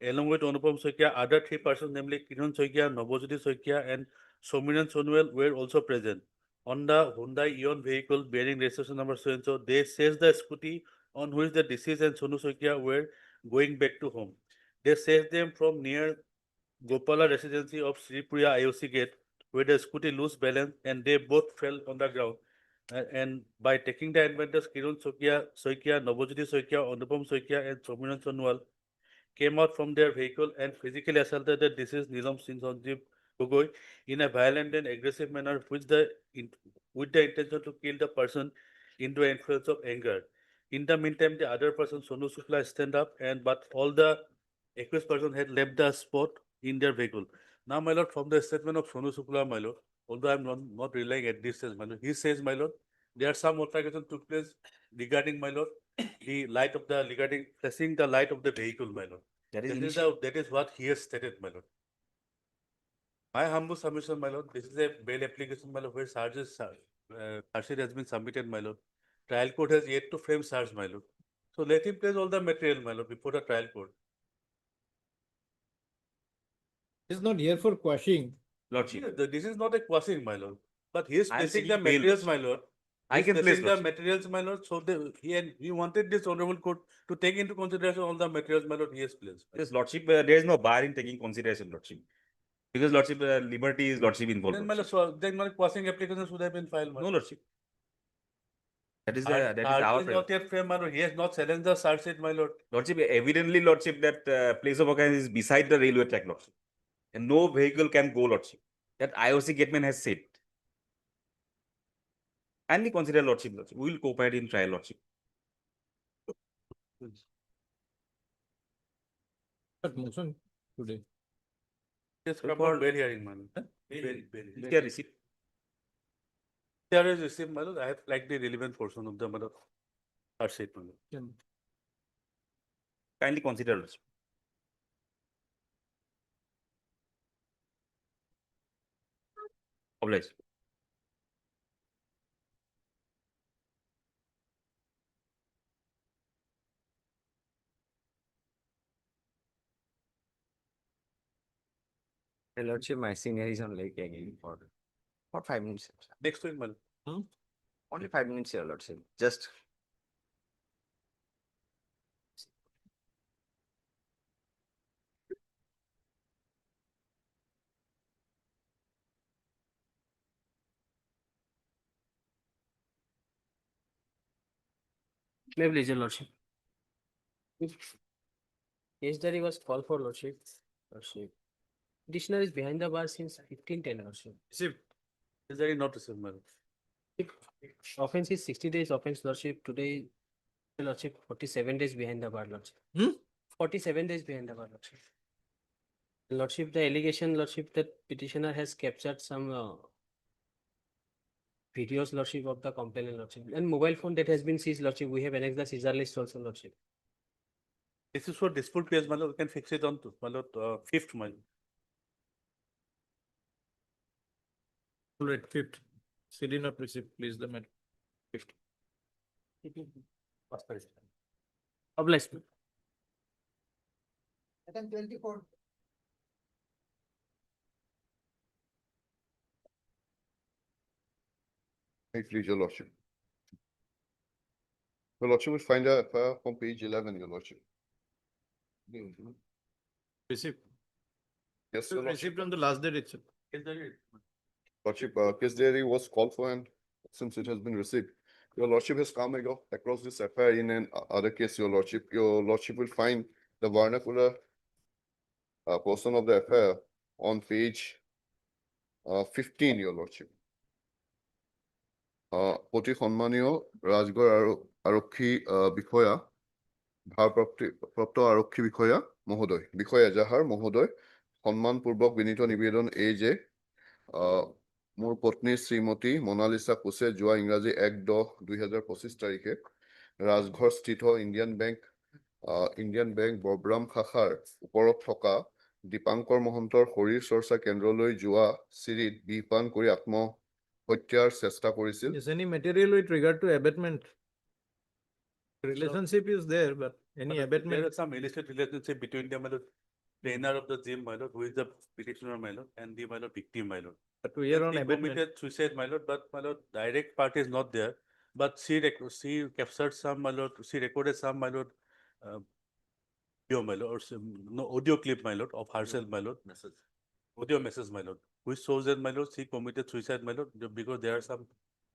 Speaker 3: along with Anupam Soikia, other 3 persons, namely Kiran Soikia, Navojyoti Soikia, and Somiran Sonuel, were also present. On the Hyundai Eon vehicle bearing registration number so and so, they seized the scooty on which the deceased and Sonu Soikia were going back to home. They seized them from near Gopala residency of Sripuria IOC gate, where the scooty lost balance and they both fell on the ground. And by taking the advantage, Kiran Soikia, Navojyoti Soikia, Anupam Soikia, and Somiran Sonwal came out from their vehicle and physically assaulted the deceased Nilam Singh Sanjeev Gogoi in a violent and aggressive manner, with the intention to kill the person into an influence of anger. In the meantime, the other person, Sonu Shukla, stand up, but all the accused person had left the spot in their vehicle. Now, my lord, from the statement of Sonu Shukla, my lord, although I'm not relying at this stage, my lord, he says, my lord, there are some altercation took place regarding, my lord, the light of the, regarding flashing the light of the vehicle, my lord. That is what he has stated, my lord. My humble submission, my lord, this is a bail application, my lord, where charges, charge has been submitted, my lord. Trial court has yet to frame charge, my lord. So let him place all the material, my lord, before the trial court.
Speaker 2: It's not here for quashing.
Speaker 10: Lordship.
Speaker 3: This is not a quashing, my lord, but he is
Speaker 10: I am
Speaker 3: placing
Speaker 10: seeking
Speaker 3: the
Speaker 10: bail,
Speaker 3: materials, my
Speaker 10: Lordship.
Speaker 3: lord.
Speaker 10: I can place,
Speaker 3: placing the
Speaker 10: Lordship.
Speaker 3: materials, my lord, so he wanted this honorable court to take into consideration all the materials, my lord, he has placed.
Speaker 10: Yes, Lordship, there is no bar in taking consideration, Lordship. Because Lordship, liberty is Lordship involved.
Speaker 3: Then, my lord, so then my quashing application should have been filed, my
Speaker 10: No,
Speaker 3: lord.
Speaker 10: Lordship. That is
Speaker 3: Charge
Speaker 10: our
Speaker 3: is not yet framed, my lord. He has not challenged the charge sheet, my lord.
Speaker 10: Lordship, evidently, Lordship, that place of occurrence is beside the railway track, Lordship. And no vehicle can go, Lordship. That IOC gateman has said. Kindly consider, Lordship, Lordship. We will cooperate in trial, Lordship.
Speaker 2: But motion today.
Speaker 3: Yes,
Speaker 10: So
Speaker 3: come
Speaker 10: for-
Speaker 3: on, bail hearing, my lord.
Speaker 10: Which are received.
Speaker 3: There is received, my lord. I have flagged the relevant portion of the, my lord, charge sheet, my lord.
Speaker 10: Kindly consider. Lordship. Oblige.
Speaker 9: Your Lordship, my senior is on lake again for 5 minutes.
Speaker 3: Next week, my lord.
Speaker 9: Only 5 minutes, Your Lordship. Just
Speaker 8: May please, your lordship. Case diary was called for lordship. Lordship. Petitioner is behind the bar since 1510 lordship.
Speaker 3: Received. Is there not received, my lord?
Speaker 8: Offense is 60 days offense lordship. Today, your lordship 47 days behind the bar lordship. 47 days behind the bar lordship. Lordship, the allegation lordship that petitioner has captured some videos lordship of the complainant lordship and mobile phone that has been seized lordship. We have annexed the seizure list also lordship.
Speaker 3: This is for dispute case, my lord. We can fix it on to, my lord, 5th, my lord.
Speaker 2: All right, 5th. CD not received, please the matter. 5th.
Speaker 8: Obliged.
Speaker 12: Item 24.
Speaker 21: Please, your lordship. Your lordship will find a FIR from page 11, your lordship.
Speaker 2: Received.
Speaker 21: Yes, your lordship.
Speaker 2: Received on the last day itself.
Speaker 3: Is there it?
Speaker 21: Lordship, case diary was called for, and since it has been received, your lordship has come across this FIR in an other case, your lordship. Your lordship will find the vernacular portion of the FIR on page 15, your lordship. অতি সন্মানীয় ৰাজগড় আৰক্ষী বিষয়া ভাৰপ্ৰাপ্ত আৰক্ষী বিষয়া এজাহাৰ মহোদয় সন্মানপূৰ্বক বিনীত নিবেদন এই যে মোৰ পত্নী শ্ৰীমতী মনালিসা কোচে যোৱা ইংৰাজী 1-10-2025 তাৰিখে ৰাজঘৰ স্থিত ইণ্ডিয়ান বেংক বৰব্ৰাম শাখাৰ ওপৰত থকা দীপাংকৰ মহন্তৰ শৰীৰ চৰ্চা কেন্দ্ৰলৈ যোৱা চিৰিত বিপান কৰি হত্যাৰ চেষ্টা কৰিছিল।
Speaker 2: Is any material with regard to abatement? Relationship is there, but any
Speaker 3: There
Speaker 2: abatement?
Speaker 3: is some illicit relationship between the, my lord, trainer of the gym, my lord, who is the petitioner, my lord, and the, my lord, victim, my lord.
Speaker 2: But we are on
Speaker 3: He
Speaker 2: abatement.
Speaker 3: committed suicide, my lord, but my lord, direct party is not there. But she captured some, my lord, she recorded some, my lord, video, my lord, or some, no audio clip, my lord, of herself, my lord. Audio message, my lord, which shows that, my lord, she committed suicide, my lord, because there are some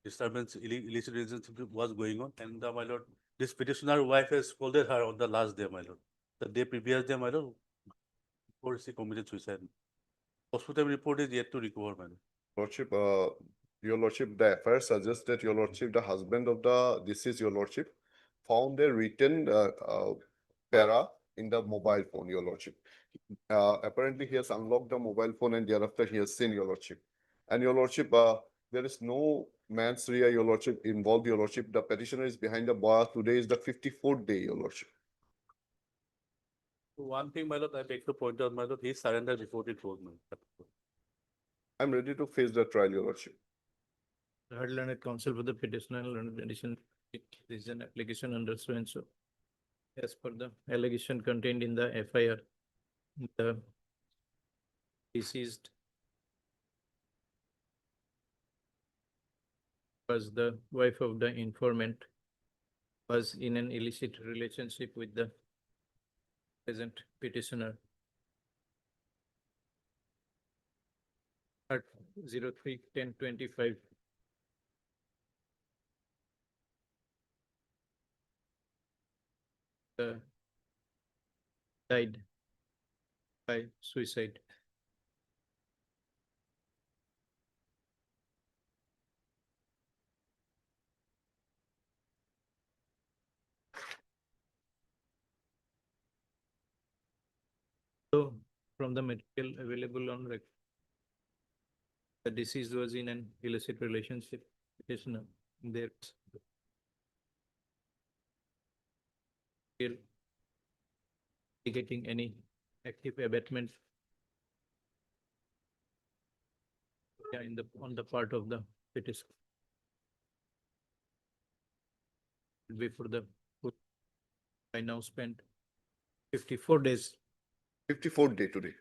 Speaker 3: disturbance, illicit relationship was going on, and my lord, this petitioner wife has scolded her on the last day, my lord. The day previous day, my lord, before she committed suicide. Hospital report is yet to recover, my lord.
Speaker 21: Lordship, your lordship, the FIR suggests that your lordship, the husband of the deceased, your lordship, found a written para in the mobile phone, your lordship. Apparently, he has unlocked the mobile phone and thereafter he has seen your lordship. And your lordship, there is no mens rea, your lordship, involved, your lordship. The petitioner is behind the bar. Today is the 54th day, your lordship.
Speaker 3: One thing, my lord, I beg to point out, my lord, he surrendered before it was, my lord.
Speaker 21: I'm ready to face the trial, your lordship.
Speaker 2: Third learned counsel for the petitioner learned addition is an application under so and so. As per the allegation contained in the FIR, the deceased was the wife of the informant, was in an illicit relationship with the present petitioner. At 03-10-25. Died by suicide. So, from the material available on record, the deceased was in an illicit relationship. Petitioner, there. indicating any active abatement. Yeah, on the part of the petition. Before the, I now spent 54 days.
Speaker 21: 54th day today.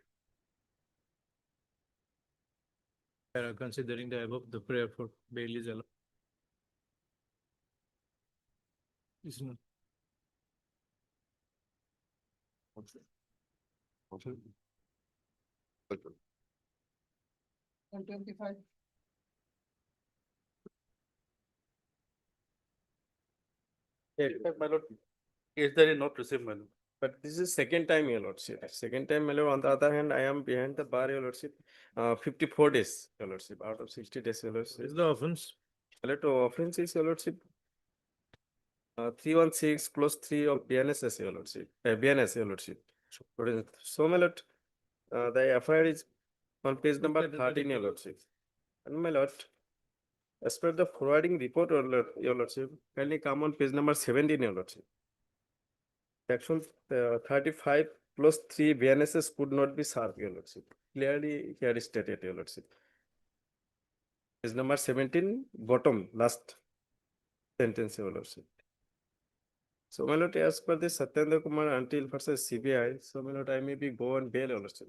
Speaker 2: Considering the above, the prayer for bail is allowed. Is not.
Speaker 21: Welcome.
Speaker 12: 125.
Speaker 3: My lord, is there a not received, my lord?
Speaker 5: But this is second time, your lordship. Second time, my lord. On the other hand, I am behind the bar, your lordship. 54 days, your lordship, out of 60 days, your lordship.
Speaker 2: Is the offense?
Speaker 5: My lord, offense is, your lordship. 316 clause 3 of BNSS, your lordship. BNS, your lordship. So, my lord, the FIR is on page number 13, your lordship. And my lord, as per the forwarding report, your lordship, kindly come on page number 17, your lordship. Section 35 plus 3 BNSS could not be served, your lordship. Clearly here is stated, your lordship. Page number 17, bottom, last sentence, your lordship. So, my lord, as per the Satyendra Kumar until versus CBI, so, my lord, I may be go on bail, your lordship.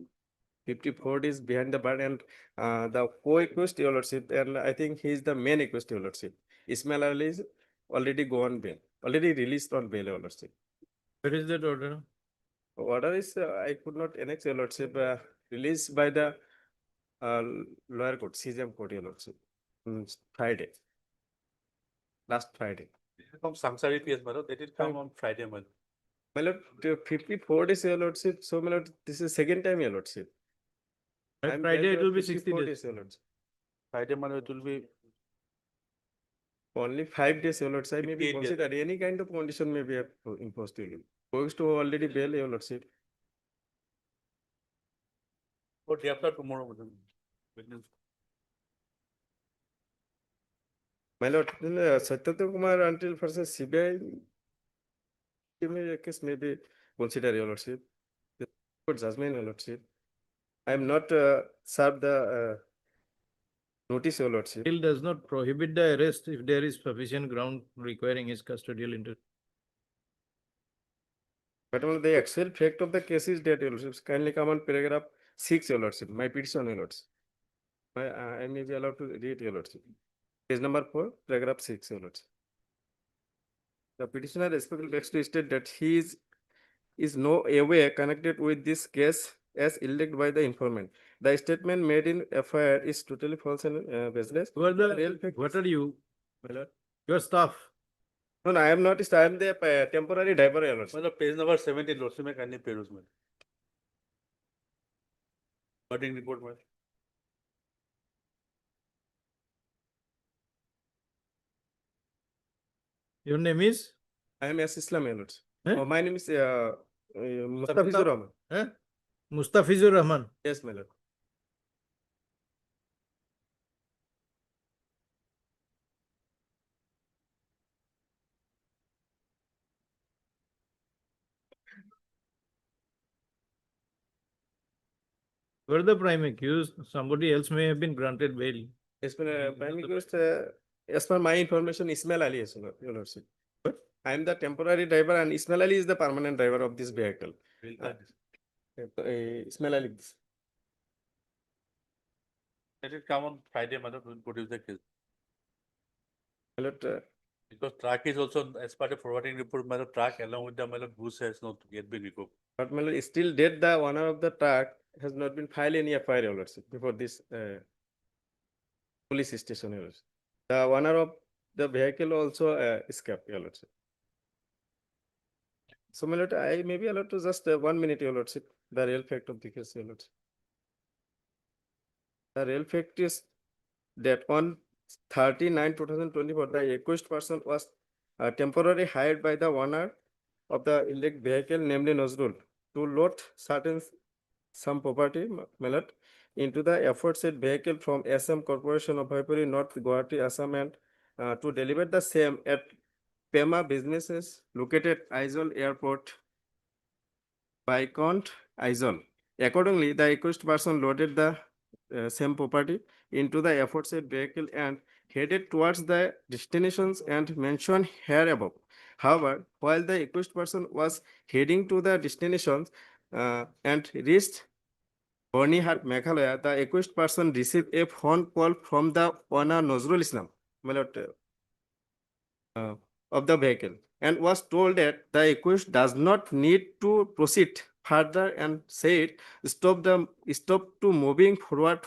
Speaker 5: 54 days behind the bar and the co-accused, your lordship, and I think he is the main accused, your lordship. Ismail Ali is already go on bail, already released on bail, your lordship.
Speaker 2: Where is that order?
Speaker 5: Order is, I could not annex, your lordship, released by the lower court, CJM court, your lordship, Friday, last Friday.
Speaker 3: From Sangsari PS, my lord, they did come on Friday, my lord.
Speaker 5: My lord, 54 days, your lordship, so my lord, this is second time, your lordship.
Speaker 2: By
Speaker 5: I'm
Speaker 2: Friday,
Speaker 5: there
Speaker 2: it
Speaker 5: for
Speaker 2: will be 60
Speaker 5: 54
Speaker 2: days.
Speaker 5: your lordship.
Speaker 3: Friday, my lord, it will be
Speaker 5: Only 5 days, your lordship. I may be
Speaker 3: 58 days.
Speaker 5: considered any kind of condition may be imposed to you. Goes to already bail, your lordship.
Speaker 3: for day after tomorrow, my lord. Wednesday.
Speaker 5: My lord, Satyendra Kumar until versus CBI, give me a case may be considered, your lordship. The court judgment, your lordship. I am not served the notice, your lordship.
Speaker 2: Bill does not prohibit the arrest if there is sufficient ground requiring his custodial interest.
Speaker 5: But only the actual fact of the case is that, your lordship. Kindly come on paragraph 6, your lordship. My petition, your lordship. I may be allowed to read, your lordship. Page number 4, paragraph 6, your lordship. The petitioner respectfully begs to state that he is no way connected with this case as alleged by the informant. The statement made in FIR is totally false and baseless.
Speaker 2: What are you?
Speaker 5: My lord.
Speaker 2: Your staff.
Speaker 5: No, I am not. I am the temporary driver, your lordship.
Speaker 3: My lord, page number 17, lordship, may kindly peruse, my lord. Wording report, my lord.
Speaker 2: Your name is?
Speaker 5: I am S. Islam, your lordship.
Speaker 2: Eh?
Speaker 5: Oh, my name is Mustafizur Rahman.
Speaker 2: Eh? Mustafizur Rahman.
Speaker 5: Yes, my lord.
Speaker 2: You are the prime accused. Somebody else may have been granted bail.
Speaker 5: Yes, prime accused, as per my information, Ismail Ali, yes, your lordship. I am the temporary driver and Ismail Ali is the permanent driver of this vehicle. Ismail Ali.
Speaker 3: Let it come on Friday, my lord, we'll produce the case.
Speaker 5: My lord,
Speaker 3: Because track is also, as part of forwarding report, my lord, track along with the, my lord, goose has not yet been recovered.
Speaker 5: but my lord, still date the owner of the truck has not been filed any FIR, your lordship, before this police station, your lordship. The owner of the vehicle also escaped, your lordship. So, my lord, I may be allowed to just 1 minute, your lordship, the real fact of the case, your lordship. The real fact is that on 30/9/2024, the accused person was temporarily hired by the owner of the elect vehicle, namely Nazrul, to load some property, my lord, into the aforesaid vehicle from Assam Corporation of Bhaipuri, North Guwahati, Assam, and to deliver the same at Pema businesses located Aizawl Airport
Speaker 1: Viscount Isol. Accordingly, the accused person loaded the same property into the aforesaid vehicle and headed towards the destinations and mentioned here above. However, while the accused person was heading to the destinations and reached Bornihar, Meghalaya, the accused person received a phone call from the owner Nazrul Islam, my lord, of the vehicle, and was told that the accused does not need to proceed further and said stop to moving forward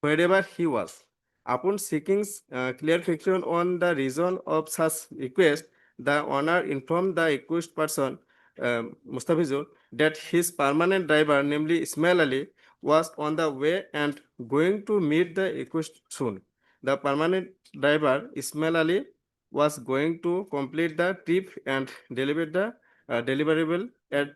Speaker 1: wherever he was. Upon seeking clarification on the reason of such request, the owner informed the accused person, Mustafizur, that his permanent driver, namely Ismail Ali, was on the way and going to meet the accused soon. The permanent driver, Ismail Ali, was going to complete the trip and deliver the deliverable at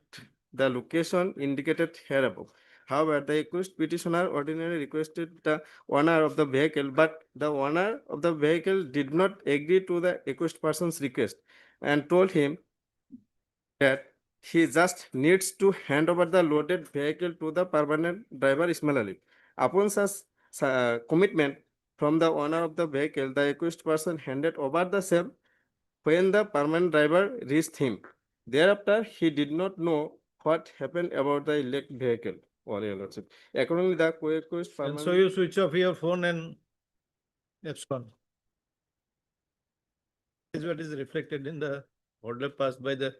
Speaker 1: the location indicated here above. However, the accused petitioner ordinarily requested the owner of the vehicle, but the owner of the vehicle did not agree to the accused person's request and told him that he just needs to hand over the loaded vehicle to the permanent driver Ismail Ali. Upon such commitment from the owner of the vehicle, the accused person handed over the same when the permanent driver reached him. Thereafter, he did not know what happened about the elect vehicle. Or Your Lordship. Accordingly, the co-accused
Speaker 2: And
Speaker 1: permanent.
Speaker 2: so you switch off your phone and abscond. This is what is reflected in the order passed by the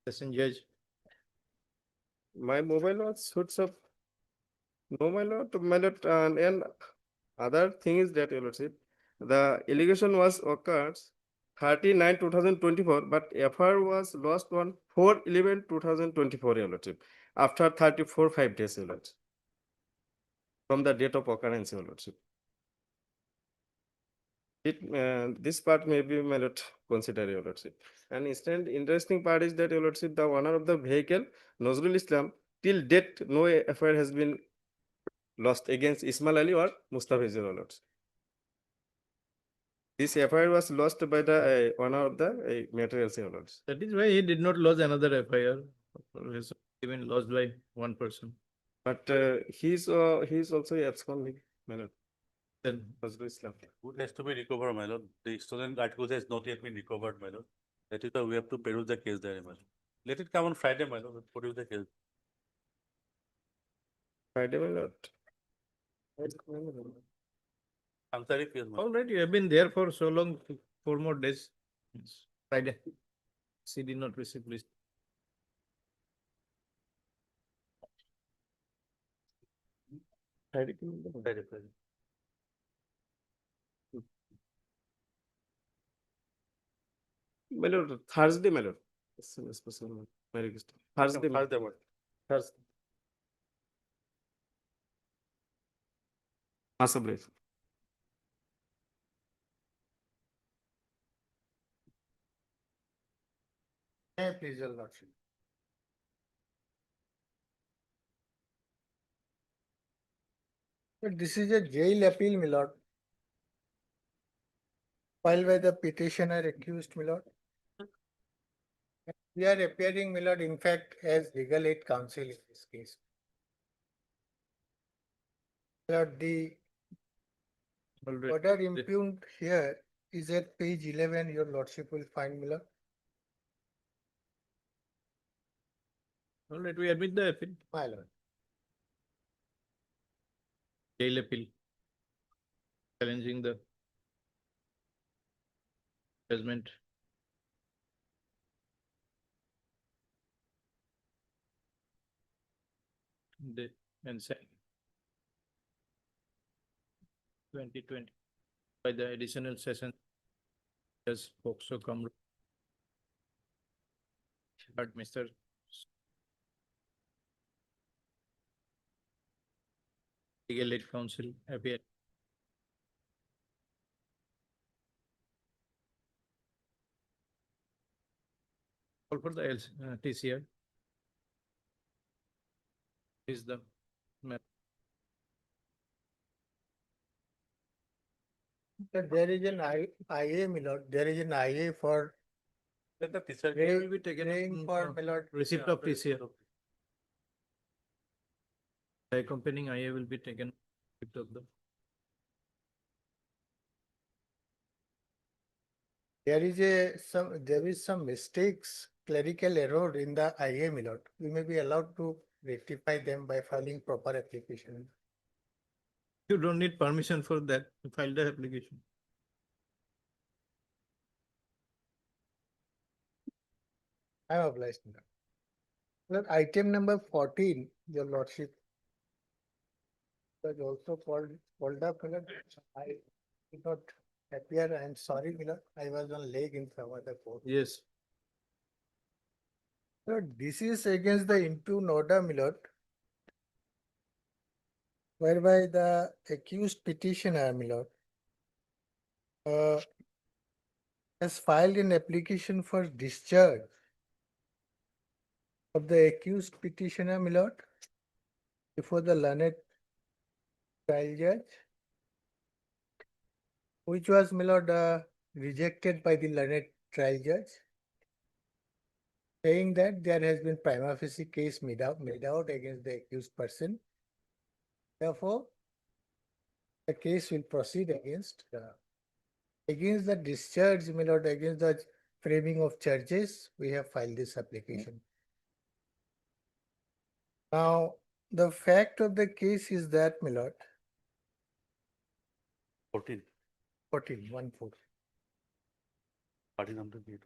Speaker 2: session judge.
Speaker 1: My mobile was switched off. No, my lord, and other thing is that, Your Lordship, the allegation was occurred 30/9/2024, but FR was lost on 4/11/2024, Your Lordship, after 34 days, Your Lordship, from the date of occurrence, Your Lordship. This part may be, my lord, consider, Your Lordship. And interesting part is that, Your Lordship, the owner of the vehicle, Nazrul Islam, till date, no FIR has been lost against Ismail Ali or Mustafa, Your Lordship. This FIR was lost by the owner of the materials, Your Lordship.
Speaker 2: That is why he did not lose another FIR. It's even lost by one person.
Speaker 1: But he's also absconding, my lord.
Speaker 2: Then
Speaker 1: Nazrul Islam.
Speaker 3: Food has to be recovered, my lord. The stolen articles has not yet been recovered, my lord. That is why we have to peruse the case there, my lord. Let it come on Friday, my lord, we'll produce the case.
Speaker 1: Friday, my lord.
Speaker 3: I'm sorry, please, my lord.
Speaker 2: all right, you have been there for so long, 4 more days. It's Friday. She did not receive list.
Speaker 1: Friday.
Speaker 3: Friday, Friday.
Speaker 1: My lord, Thursday, my lord. My request. Thursday, my lord.
Speaker 3: Thursday, my lord.
Speaker 1: Thursday. Possibly.
Speaker 14: Please, Your Lordship. But this is a jail appeal, my lord. Filed by the petitioner accused, my lord. We are appearing, my lord, in fact, as legal aid counsel in this case. My lord, the order impugned here is at page 11, your lordship will find, my lord.
Speaker 2: All right, we admit the appeal.
Speaker 14: My lord.
Speaker 2: Jail appeal. Challenging the judgment. And second. 2020 by the additional session. As Foxo come. But Mr. Legal Aid Council appear. Call for the TCR. Is the
Speaker 14: There is an IA, my lord, there is an IA for
Speaker 3: Let the teacher.
Speaker 2: They will be taken
Speaker 6: Praying for my lord.
Speaker 2: receipt of TCR. The accompanying IA will be taken. Receipt of the.
Speaker 14: There is some mistakes, clerical error in the IA, my lord. We may be allowed to rectify them by filing proper application.
Speaker 2: You don't need permission for that to file the application.
Speaker 14: I am obliged. my lord. Lord, item number 14, your lordship. Was also called up, my lord. I did not appear. I am sorry, my lord. I was on leg in some other court.
Speaker 2: Yes.
Speaker 14: Lord, this is against the impugn order, my lord, whereby the accused petitioner, my lord, has filed an application for discharge of the accused petitioner, my lord, before the learned trial judge, which was, my lord, rejected by the learned trial judge, saying that there has been prima facie case made out against the accused person. Therefore, the case will proceed against the discharge, my lord, against the framing of charges. We have filed this application. Now, the fact of the case is that, my lord,
Speaker 3: 14.
Speaker 14: 14, 1-4.
Speaker 3: Party number B2.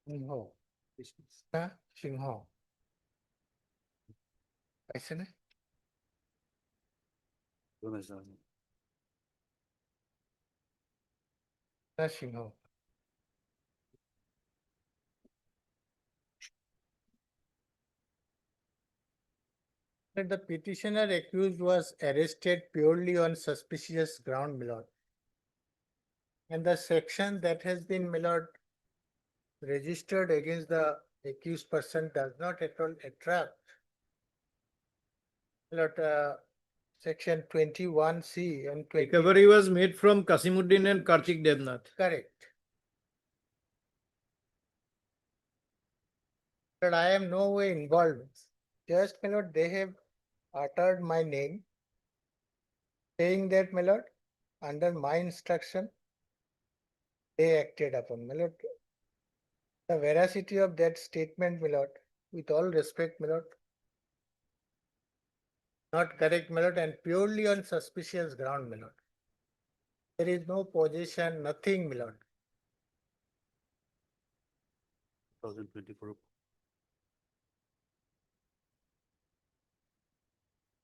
Speaker 14: Singho. Krishna Singho. পাইছে না? Krishna Singho. That the petitioner accused was arrested purely on suspicious ground, my lord. And the section that has been, my lord, registered against the accused person does not at all attract. My lord, section 21C and 20.
Speaker 2: Recovery was made from Kasimuddin and Kartik Devnath.
Speaker 14: Correct. But I am no way involved. Just, my lord, they have uttered my name, saying that, my lord, under my instruction, they acted upon. My lord, the veracity of that statement, my lord, with all respect, my lord, not correct, my lord, and purely on suspicious ground, my lord. There is no possession, nothing, my lord.
Speaker 3: 2024.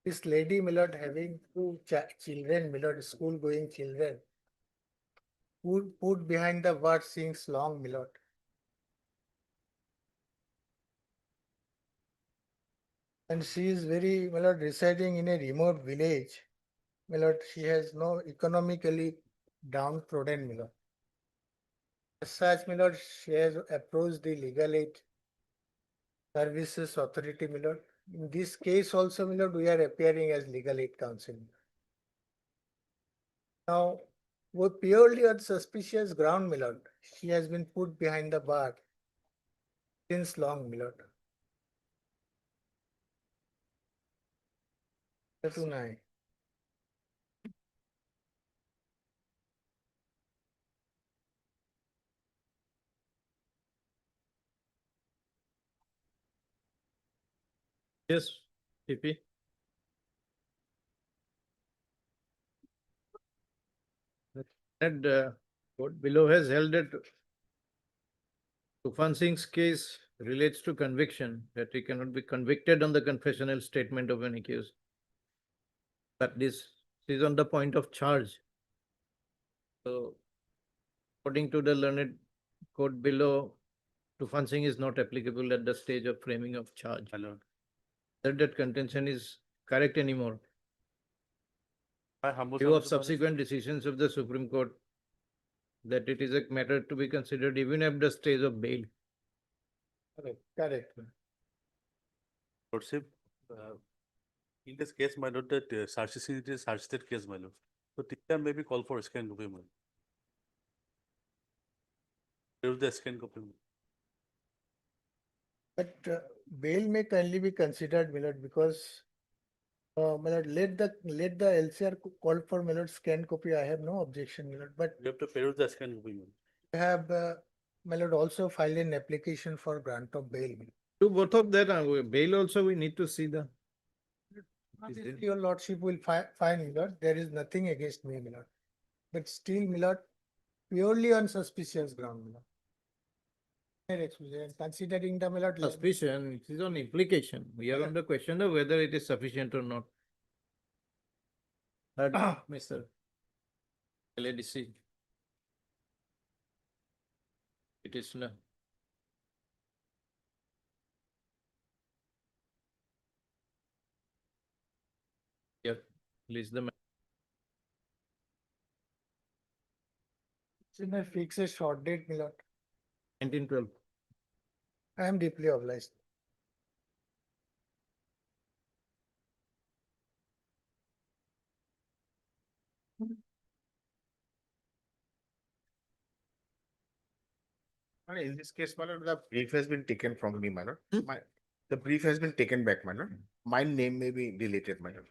Speaker 14: This lady, my lord, having two children, my lord, school-going children, put behind the word since long, my lord. And she is very, my lord, residing in a remote village. My lord, she has no economically downtrodden, my lord. As such, my lord, she has approached the legal aid services authority, my lord. In this case also, my lord, we are appearing as legal aid counsel. Now, purely on suspicious ground, my lord, she has been put behind the bar since long, my lord. Tonight.
Speaker 2: Yes, PP. And what below has held that Tufan Singh's case relates to conviction, that he cannot be convicted on the confessional statement of an accused. But this is on the point of charge. So, according to the learned court below, Tufan Singh is not applicable at the stage of framing of charge. That contention is correct anymore. View of subsequent decisions of the Supreme Court that it is a matter to be considered even at the stage of bail.
Speaker 14: Correct.
Speaker 3: Lordship, in this case, my lord, that search sheet is search state case, my lord. So teacher may be called for scan copy, my lord. peruse the scan copy.
Speaker 4: But bail may kindly be considered, my lord, because my lord, let the LCR call for my lord scan copy. I have no objection, my lord, but
Speaker 3: You have to peruse the scan copy.
Speaker 4: I have my lord also filed an application for grant of bail.
Speaker 2: Do both of that, bail also, we need to see the.
Speaker 4: If your lordship will find, my lord, there is nothing against me, my lord. But still, my lord, purely on suspicious ground, my lord. Fair explanation, considering the, my lord,
Speaker 2: Suspicion, it is on implication. We are on the question of whether it is sufficient or not. Mr. LADC. Petitioner. Yeah, please the.
Speaker 4: Since I fix a short date, my lord,
Speaker 2: 1912.
Speaker 4: I am deeply obliged.
Speaker 22: In this case, my lord, the brief has been taken from me, my lord. The brief has been taken back, my lord. My name may be deleted, my lord.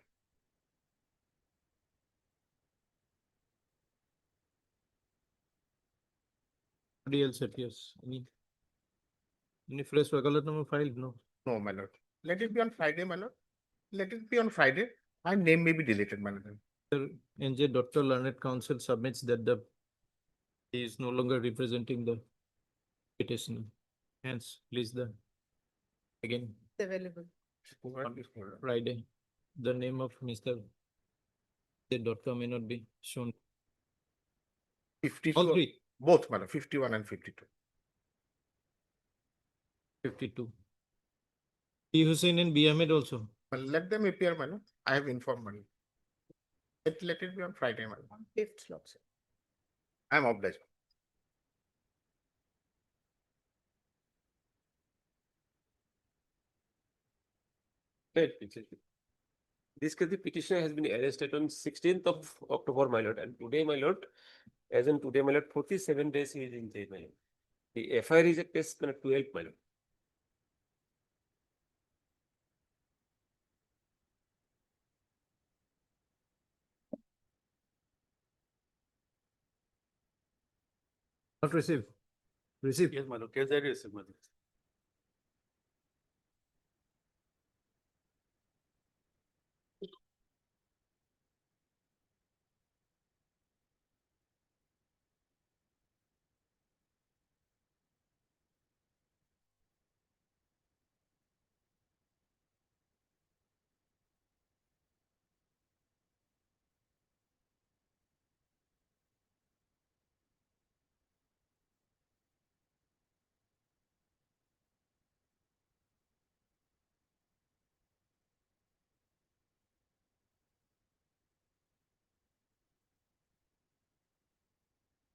Speaker 2: Somebody else appears. Any fresh Vakalatnama filed? No.
Speaker 22: No, my lord. Let it be on Friday, my lord. Let it be on Friday. My name may be deleted, my lord.
Speaker 2: Sir, NJ Dr. Learned Counsel submits that he is no longer representing the petitioner. Hence, please again,
Speaker 12: Available.
Speaker 2: Friday, the name of Mr. Doctor may not be shown.
Speaker 22: 52.
Speaker 2: All three.
Speaker 22: Both, my lord, 51 and 52.
Speaker 2: 52. P. Hussain and B. Ahmed also.
Speaker 22: Well, let them appear, my lord. I have informed, my lord. Let it be on Friday, my lord.
Speaker 12: 5th slot, sir.
Speaker 22: I am obliged.
Speaker 23: This case, the petitioner has been arrested on 16th of October, my lord, and today, my lord, as in today, my lord, 47 days he is in jail, my lord. The FIR is a case, 12, my lord.
Speaker 2: Not received. Received.
Speaker 3: Yes, my lord. Case diary received, my lord.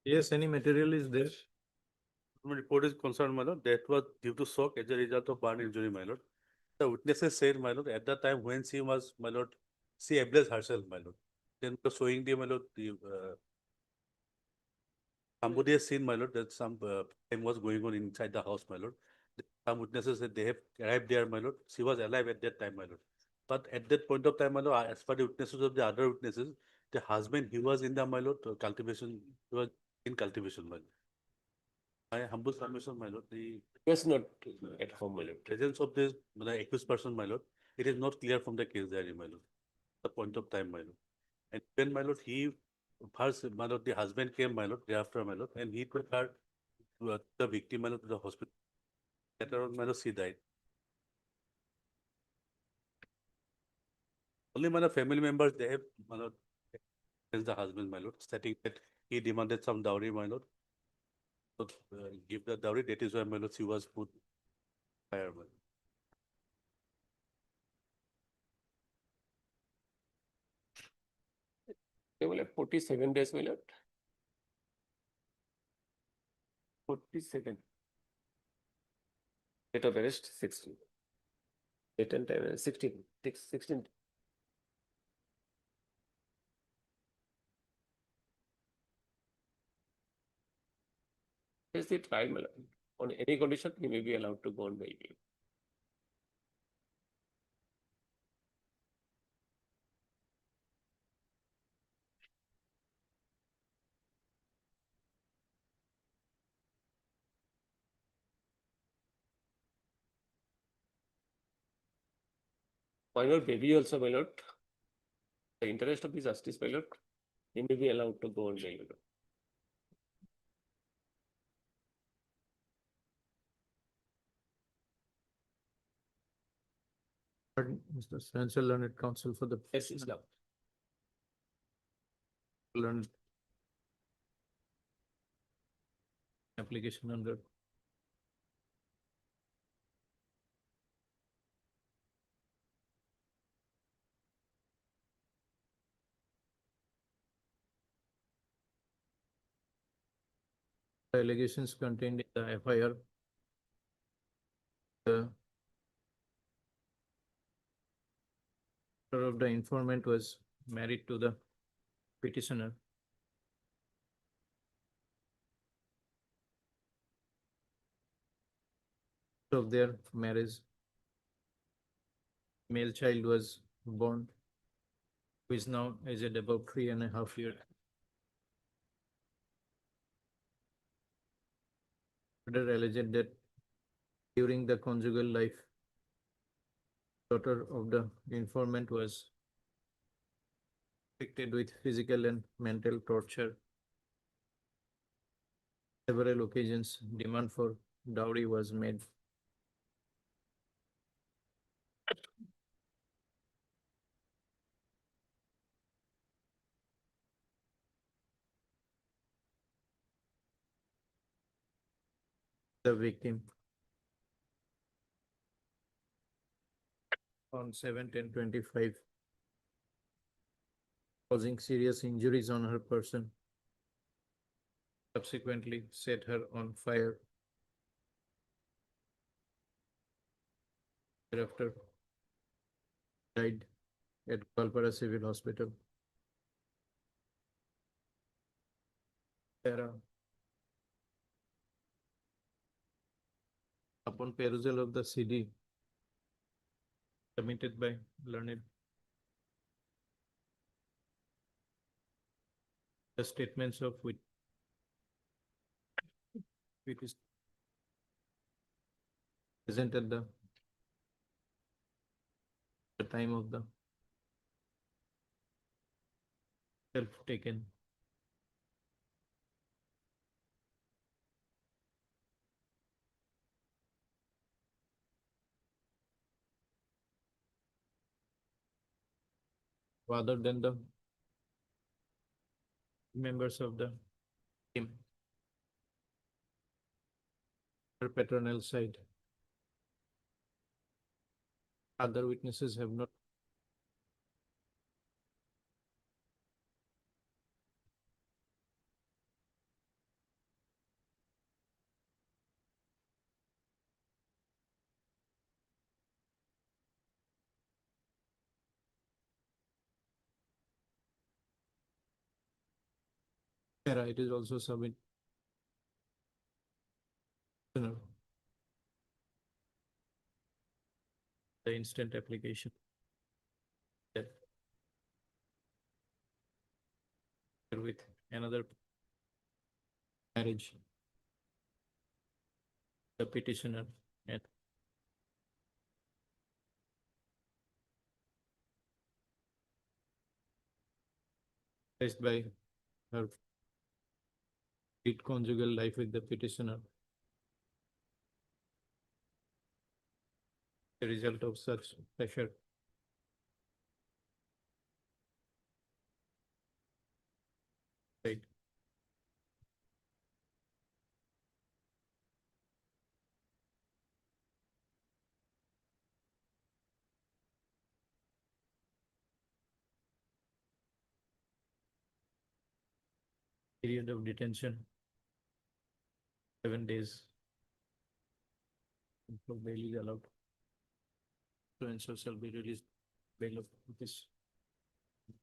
Speaker 2: Yes, any material is there.
Speaker 3: My report is concerned, my lord, that was due to shock as a result of burn injury, my lord. The witnesses said, my lord, at that time when she was, my lord, she ablaze herself, my lord. Then showing the, my lord, somebody has seen, my lord, that some thing was going on inside the house, my lord. Some witnesses said they have arrived there, my lord. She was alive at that time, my lord. But at that point of time, my lord, as per the witnesses of the other witnesses, the husband, he was in the, my lord, cultivation, he was in cultivation, my lord. My humble submission, my lord, the
Speaker 23: was not at home, my lord.
Speaker 3: presence of this accused person, my lord, it is not clear from the case diary, my lord. The point of time, my lord. And when, my lord, he first, my lord, the husband came, my lord, thereafter, my lord, and he took her to the victim, my lord, to the hospital. Later on, my lord, she died. Only my lord, family members, they have, my lord, against the husband, my lord, stating that he demanded some dowry, my lord. So give the dowry, that is why, my lord, she was put fire, my lord.
Speaker 23: 47 days, my lord. 47. Date of arrest 16. Date and time 16. 16. Is the trial, my lord. On any condition, he may be allowed to go on bail. My lord, baby also, my lord. The interest of the justice, my lord, he may be allowed to go on bail. My lord.
Speaker 2: Pardon, Mr. Spencer, learned counsel for the
Speaker 23: Yes, Islam.
Speaker 2: learned application under the allegations contained in the FIR. The daughter of the informant was married to the petitioner. Of their marriage, male child was born, who is now aged about 3.5 years. Further alleged that during the conjugal life, daughter of the informant was afflicted with physical and mental torture. Several occasions, demand for dowry was made. The victim on 7/10/25, causing serious injuries on her person, subsequently set her on fire. Thereafter, died at Palpara Civil Hospital. Sarah, upon perusal of the CD submitted by learned, the statements of which is present at the time of the self taken. Rather than the members of the team, her paternal side. Other witnesses have not. Sarah, it is also submitted. The instant application. That with another marriage, the petitioner and placed by her conjugal life with the petitioner. The result of such pressure. Right. Period of detention, 7 days. For bail is allowed. So and so shall be released bail of this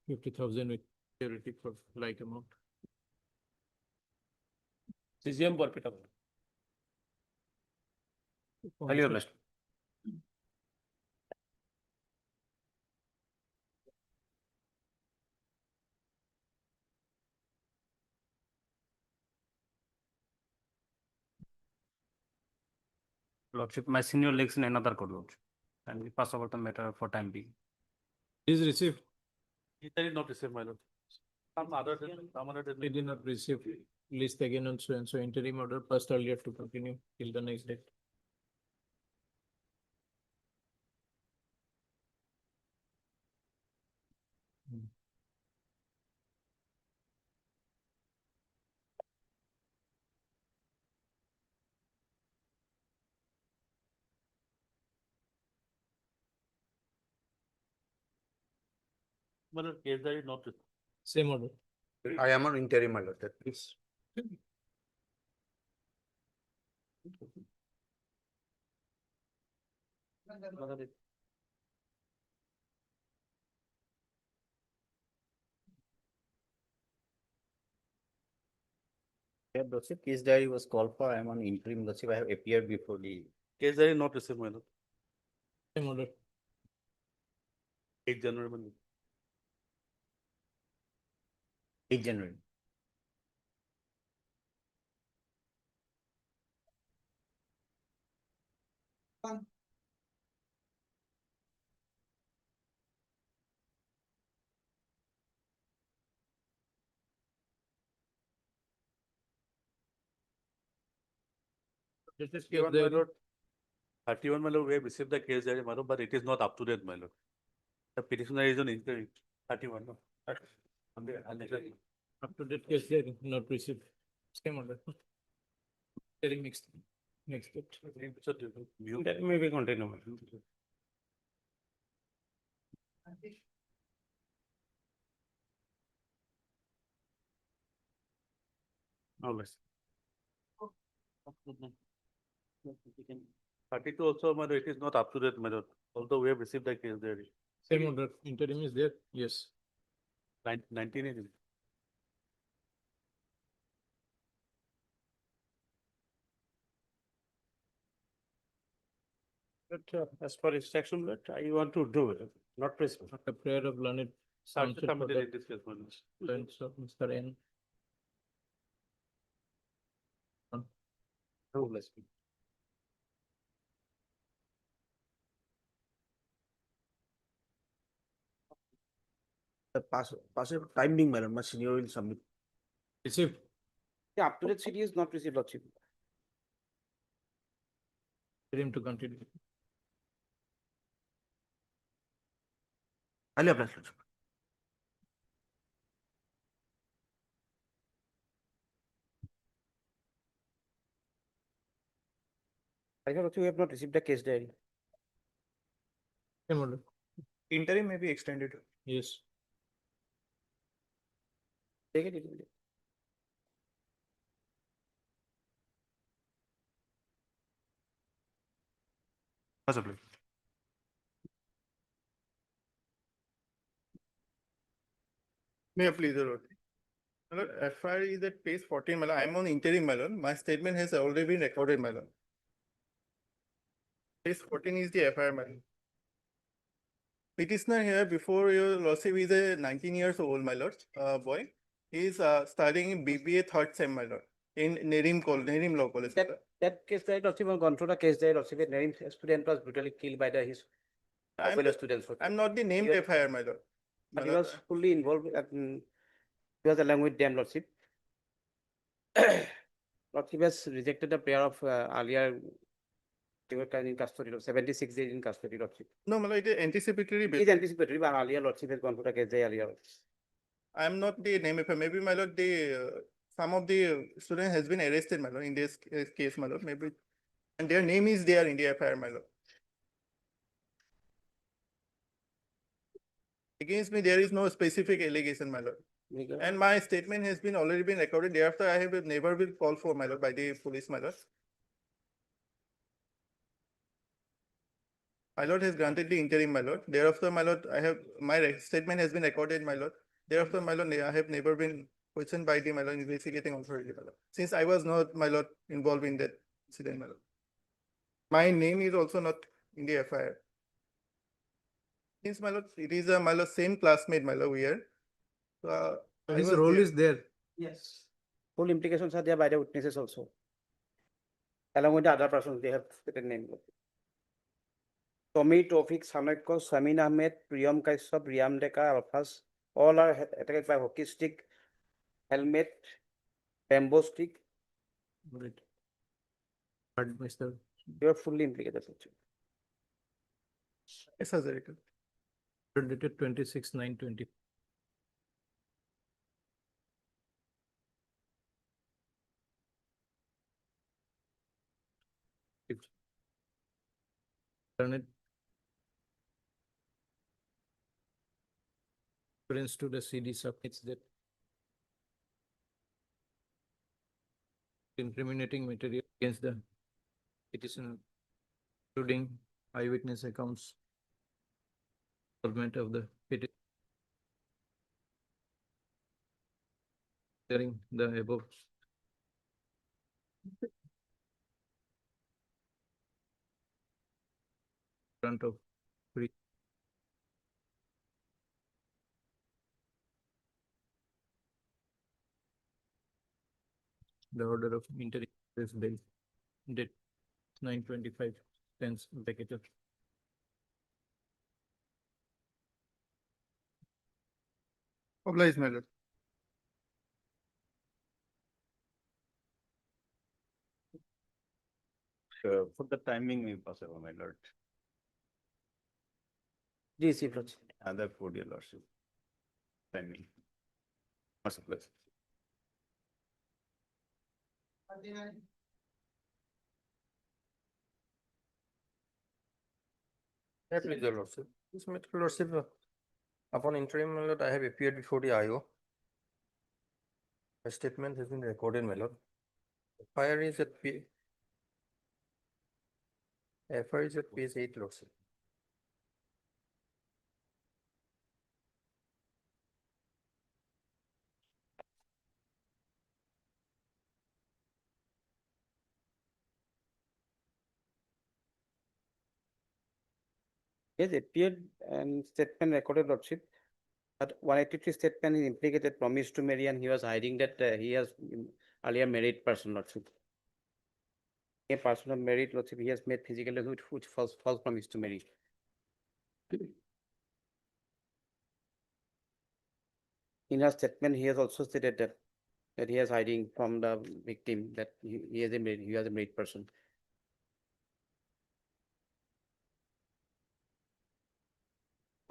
Speaker 2: 50,000 with security for like amount.
Speaker 23: CGM Borpita.
Speaker 14: Highly your list. Lordship, my senior legs in another court, Lordship. And we pass over the matter for time being.
Speaker 2: Please receive.
Speaker 3: He did not receive, my lord. Some other,
Speaker 2: They did not receive list again on so and so interim order passed earlier to continue till the next date.
Speaker 3: my lord, case diary not received.
Speaker 2: Same order.
Speaker 22: I am on interim, my lord, that please.
Speaker 14: Yeah, Lordship, case diary was called for. I am on interim, Lordship. I have appeared before the.
Speaker 3: Case diary not received, my lord.
Speaker 2: Same order.
Speaker 3: 8 January, my lord.
Speaker 14: 8 January.
Speaker 2: This is
Speaker 3: 31, my lord. 31, my lord, we have received the case diary, my lord, but it is not up to date, my lord. The petitioner is on interim. 31, no.
Speaker 2: Up to date case there, not received. Same order. Hearing next date.
Speaker 14: That may be continue.
Speaker 3: No less. 32 also, my lord, it is not up to date, my lord, although we have received the case diary.
Speaker 2: Same order. Interim is there. Yes.
Speaker 3: 19 is.
Speaker 14: But as per instruction, that I want to do it, not present.
Speaker 2: A prayer of learned
Speaker 3: Search
Speaker 2: counsel for
Speaker 3: committee
Speaker 2: the
Speaker 3: in this case, my lord.
Speaker 2: defense of Mr. N.
Speaker 5: The pass time being, madam, my senior will submit.
Speaker 2: Received.
Speaker 5: Yeah, up to date CD is not received, Lordship.
Speaker 2: Tell him to continue.
Speaker 5: Highly obliged, Lordship. I thought you have not received the case diary.
Speaker 2: Same order.
Speaker 5: Interim may be extended.
Speaker 2: Yes.
Speaker 5: Take it immediately. Possibly.
Speaker 7: May I please, Lord? My lord, FIR is at page 14, my lord. I am on interim, my lord. My statement has already been recorded, my lord. Page 14 is the FIR, my lord. Petitioner here before your lordship is a 19 years old, my lord, boy. He is studying in BBA third sem, my lord, in Nerim Law College.
Speaker 5: That case diary, Lordship, I've gone through the case diary, Lordship. A named student was brutally killed by his fellow students.
Speaker 7: I'm not the named FIR, my lord.
Speaker 5: But he was fully involved, he was along with them, Lordship. Lordship has rejected the prayer of earlier, they were in custody, 76 days in custody, Lordship.
Speaker 7: No, my lord, it is anticipatory.
Speaker 5: It is anticipatory, but earlier, Lordship has gone through the case diary earlier.
Speaker 7: I'm not the name FIR. Maybe, my lord, some of the student has been arrested, my lord, in this case, my lord, maybe. And their name is there in the FIR, my lord. Against me, there is no specific allegation, my lord. And my statement has been already been recorded. Thereafter, I have never been called for, my lord, by the police, my lord. My lord has granted the interim, my lord. Thereafter, my lord, my statement has been recorded, my lord. Thereafter, my lord, I have never been questioned by the, my lord, investigating authority, my lord. Since I was not, my lord, involved in that incident, my lord. My name is also not in the FIR. Since my lord, it is a my lord same classmate, my lord, we are. I
Speaker 2: His
Speaker 7: was
Speaker 2: role
Speaker 7: there.
Speaker 2: is there.
Speaker 14: Yes. Full implications are there by the witnesses also. Along with the other persons, they have stated name. Tommy, Tofik, Sanakko, Samin Ahmed, Priyam Kaisap, Riyam Deka, Alphas, all are attacked by hockey stick, helmet, bamboo stick.
Speaker 2: Right. But Mr.
Speaker 14: They are fully implicated. Actually.
Speaker 7: Yes, sir, Director.
Speaker 2: Dated 26/9/20. Turn it. Reference to the CD submits that incriminating material against the petitioner, including eyewitness accounts, involvement of the petitioner during the above. Front of three. The order of interim is bill date 9/25 stands vacated.
Speaker 7: Obliged, my lord.
Speaker 22: For the timing may possible, my lord.
Speaker 14: Yes, Chief Lordship.
Speaker 22: Other for your lordship. Timing. Much obliged.
Speaker 6: Please, your lordship. This matter, lordship, upon interim, my lord, I have appeared before the IO. A statement has been recorded, my lord. FIR is at FIR is at page 8, lordship.
Speaker 14: Yes, appeared and statement recorded, Lordship. But 183 statement is implicated promise to marry, and he was hiding that he has earlier married person, Lordship. A person of married, Lordship, he has made physically with false promise to marry. In her statement, he has also stated that he is hiding from the victim, that he is a married person.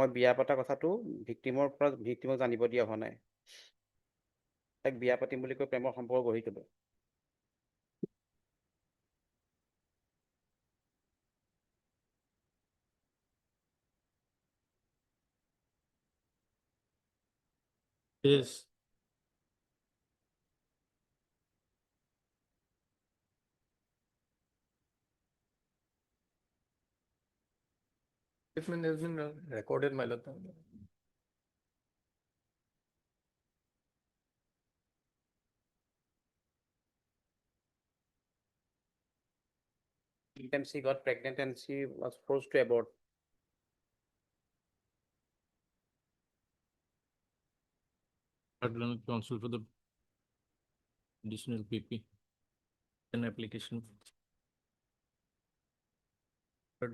Speaker 14: মই বিয়া পতা কথাটো ভিক্টিমৰ পৰা ভিক্টিমক জানিব দিয়া হোৱা নাই। তাক বিয়া পাতিম বুলি কৈ প্ৰেমৰ সম্পৰ্ক গঢ়ি তোলে।
Speaker 2: Yes. Statement has been recorded, my lord.
Speaker 14: Then she got pregnant and she was forced to abort.
Speaker 2: Learned counsel for the additional PP. An application.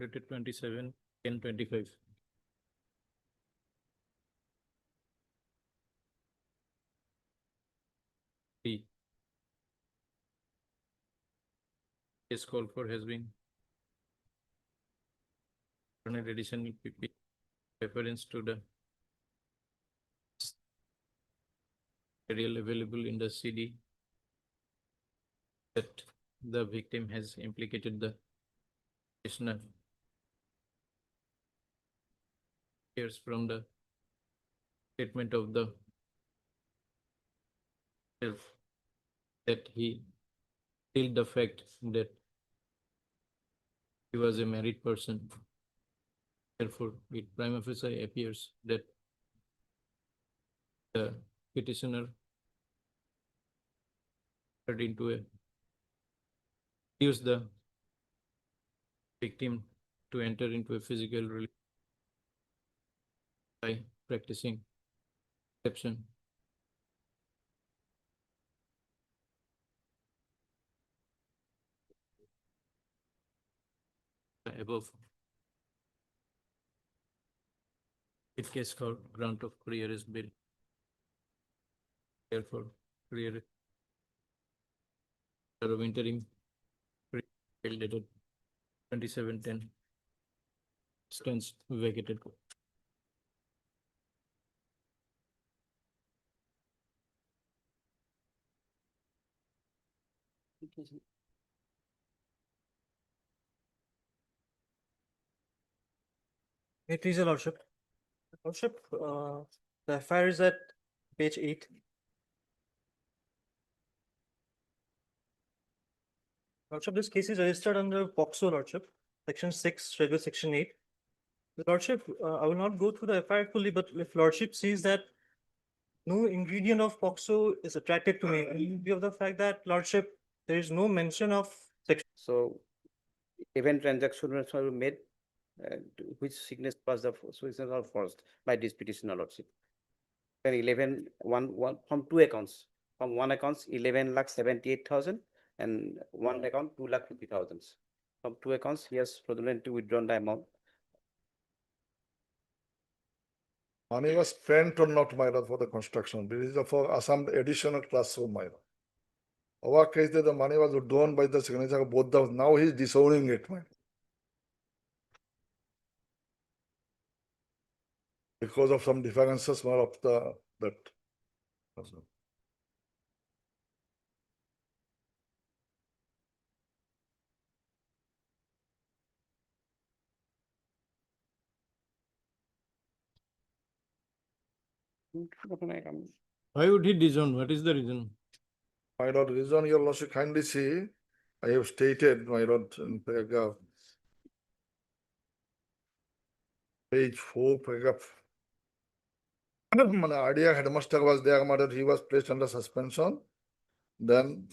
Speaker 2: Dated 27/10/25. B. Case called for has been an additional PP reference to the material available in the CD that the victim has implicated the petitioner. Here's from the statement of the self that he felt the fact that he was a married person. Therefore, it prima facie appears that the petitioner entered into a use the victim to enter into a physical relationship by practicing deception. The above. In case for grant of career is bill. Therefore, career of interim bill dated 27/10 stands vacated.
Speaker 5: It is your lordship. Lordship, the FIR is at page 8. Lordship, this case is registered under POXO, Lordship, section 6, schedule section 8. Lordship, I will not go through the FIR fully, but if Lordship sees that no ingredient of POXO is attracted to me, in view of the fact that Lordship, there is no mention of section.
Speaker 14: So event transaction were made, which sickness was the signature or forced by this petitioner lordship. Then 11 from two accounts. From one accounts 11,78,000 and one account 2,50,000. From two accounts he has fraudulently withdrawn the amount.
Speaker 11: Money was spent or not, my lord, for the construction. This is for some additional classroom, my lord. Our case that the money was withdrawn by the signature of both the, now he is disowning it, my lord. Because of some differences, my lord, of the, that.
Speaker 2: Why would he disown? What is the reason?
Speaker 11: My lord, reason your lordship kindly see, I have stated, my lord, in paragraph page 4, paragraph. My idea headmaster was there, my lord, he was placed under suspension. Then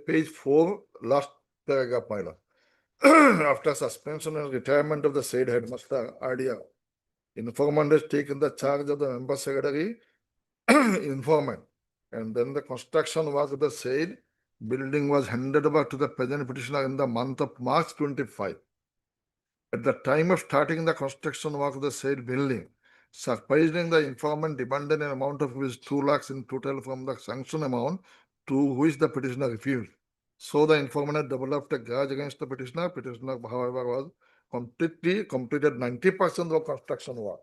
Speaker 11: page 4, last paragraph, my lord. After suspension and retirement of the said headmaster, idea, informant has taken the charge of the member secretary, informant, and then the construction work of the said building was handed over to the present petitioner in the month of March 25. At the time of starting the construction work of the said building, surprising the informant demanded an amount of which 2 lakhs in total from the sanction amount, to which the petitioner refused. So the informant had developed a grudge against the petitioner. Petitioner, however, was completed 90% of construction work.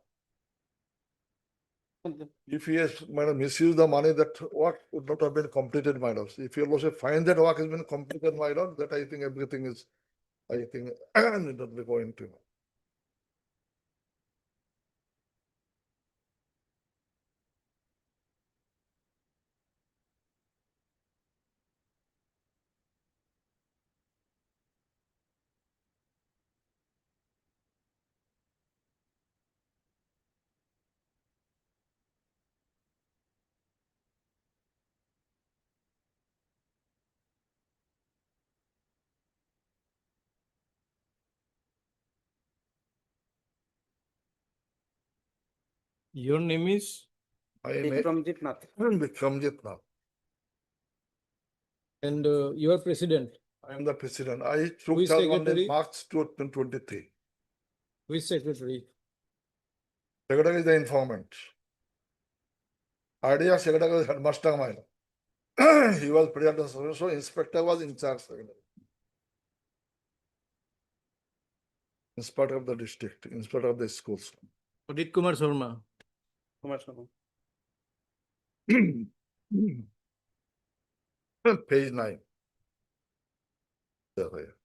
Speaker 11: If he has misused the money, that work would not have been completed, my lord. If you also find that work has been completed, my lord, that I think everything is, I think, need not be going to.
Speaker 2: Your name is?
Speaker 11: Vikramjit Nath. Vikramjit Nath.
Speaker 2: And you are president?
Speaker 11: I am the president. I
Speaker 2: Who
Speaker 11: took
Speaker 2: is
Speaker 11: charge on
Speaker 2: secretary?
Speaker 11: March 2023.
Speaker 2: Who is secretary?
Speaker 11: Secretary is the informant. Idea secretary was headmaster, my lord. He was president, so inspector was in charge. Inspector of the district, inspector of the schools.
Speaker 2: Udit Kumar Sharma.
Speaker 11: Page 9. There.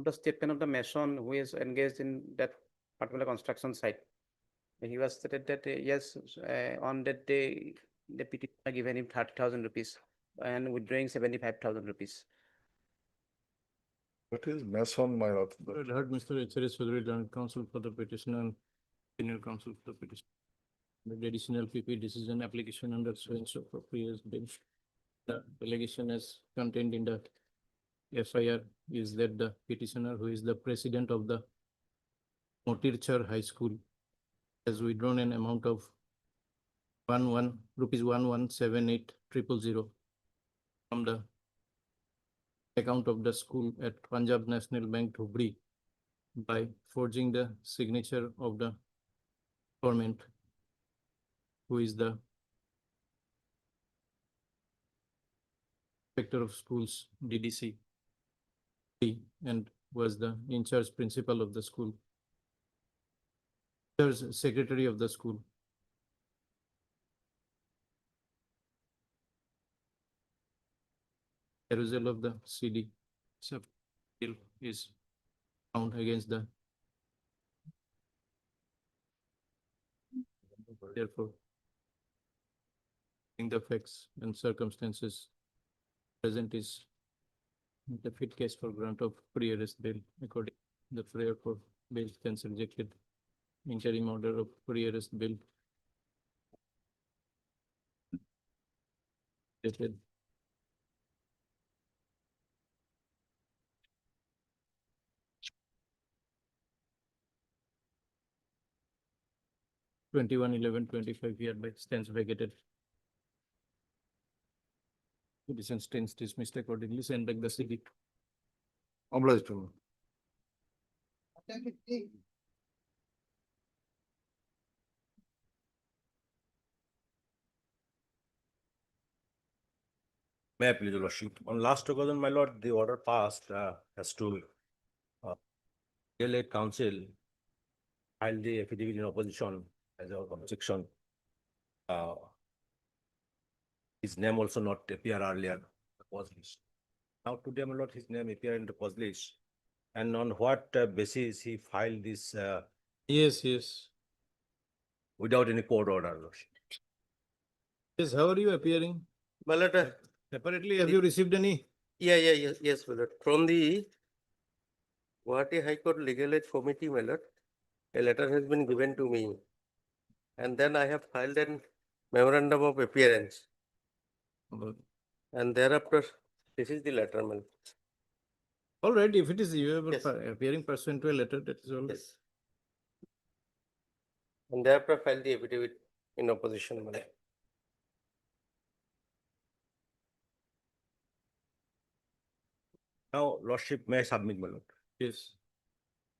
Speaker 6: of the statement of the mason who is engaged in that particular construction site. He was stated that, yes, on that day, the petitioner given him 30,000 rupees and withdrawing 75,000 rupees.
Speaker 11: What is Mason, my lord?
Speaker 2: I heard Mr. HRS Chaudhary, Learned Counsel for the petitioner and senior counsel for the petitioner. The additional PP decision application under so and so for previous bench. The allegation as contained in the FIR is that the petitioner, who is the president of the Motirchar High School, has withdrawn an amount of rupees 1178,000 from the account of the school at Punjab National Bank, Dhubri, by forging the signature of the government, who is the inspector of schools, DDC, and was the in-charge principal of the school, secretary of the school. Perusal of the CD sub is found against the. Therefore, in the facts and circumstances present is the fit case for grant of pre-arrest bail. According to the prayer for bail stands rejected. Interim order of pre-arrest bail. Dated 21/11/25 hereby stands vacated. Petition stands dismissed accordingly. Send back the CD.
Speaker 11: Obliged to.
Speaker 13: May I please, your lordship? On last occasion, my lord, the order passed as to late council file the affidavit in opposition as our objection. His name also not appear earlier in the cause list. Now today, my lord, his name appear in the cause list. And on what basis he filed this
Speaker 2: Yes.
Speaker 13: without any court order, lordship?
Speaker 2: Yes, how are you appearing?
Speaker 16: My lord,
Speaker 2: Separately, have you received any?
Speaker 16: yes, my lord. From the Guwahati High Court Legal Aid Committee, my lord, a letter has been given to me. And then I have filed an memorandum of appearance. And thereafter, this is the letter, my lord.
Speaker 2: All right, if it is you are
Speaker 16: Yes.
Speaker 2: appearing pursuant to a letter, that is all.
Speaker 16: Yes. And thereafter filed the affidavit in opposition, my lord.
Speaker 13: Now, lordship, may I submit, my lord?
Speaker 2: Yes.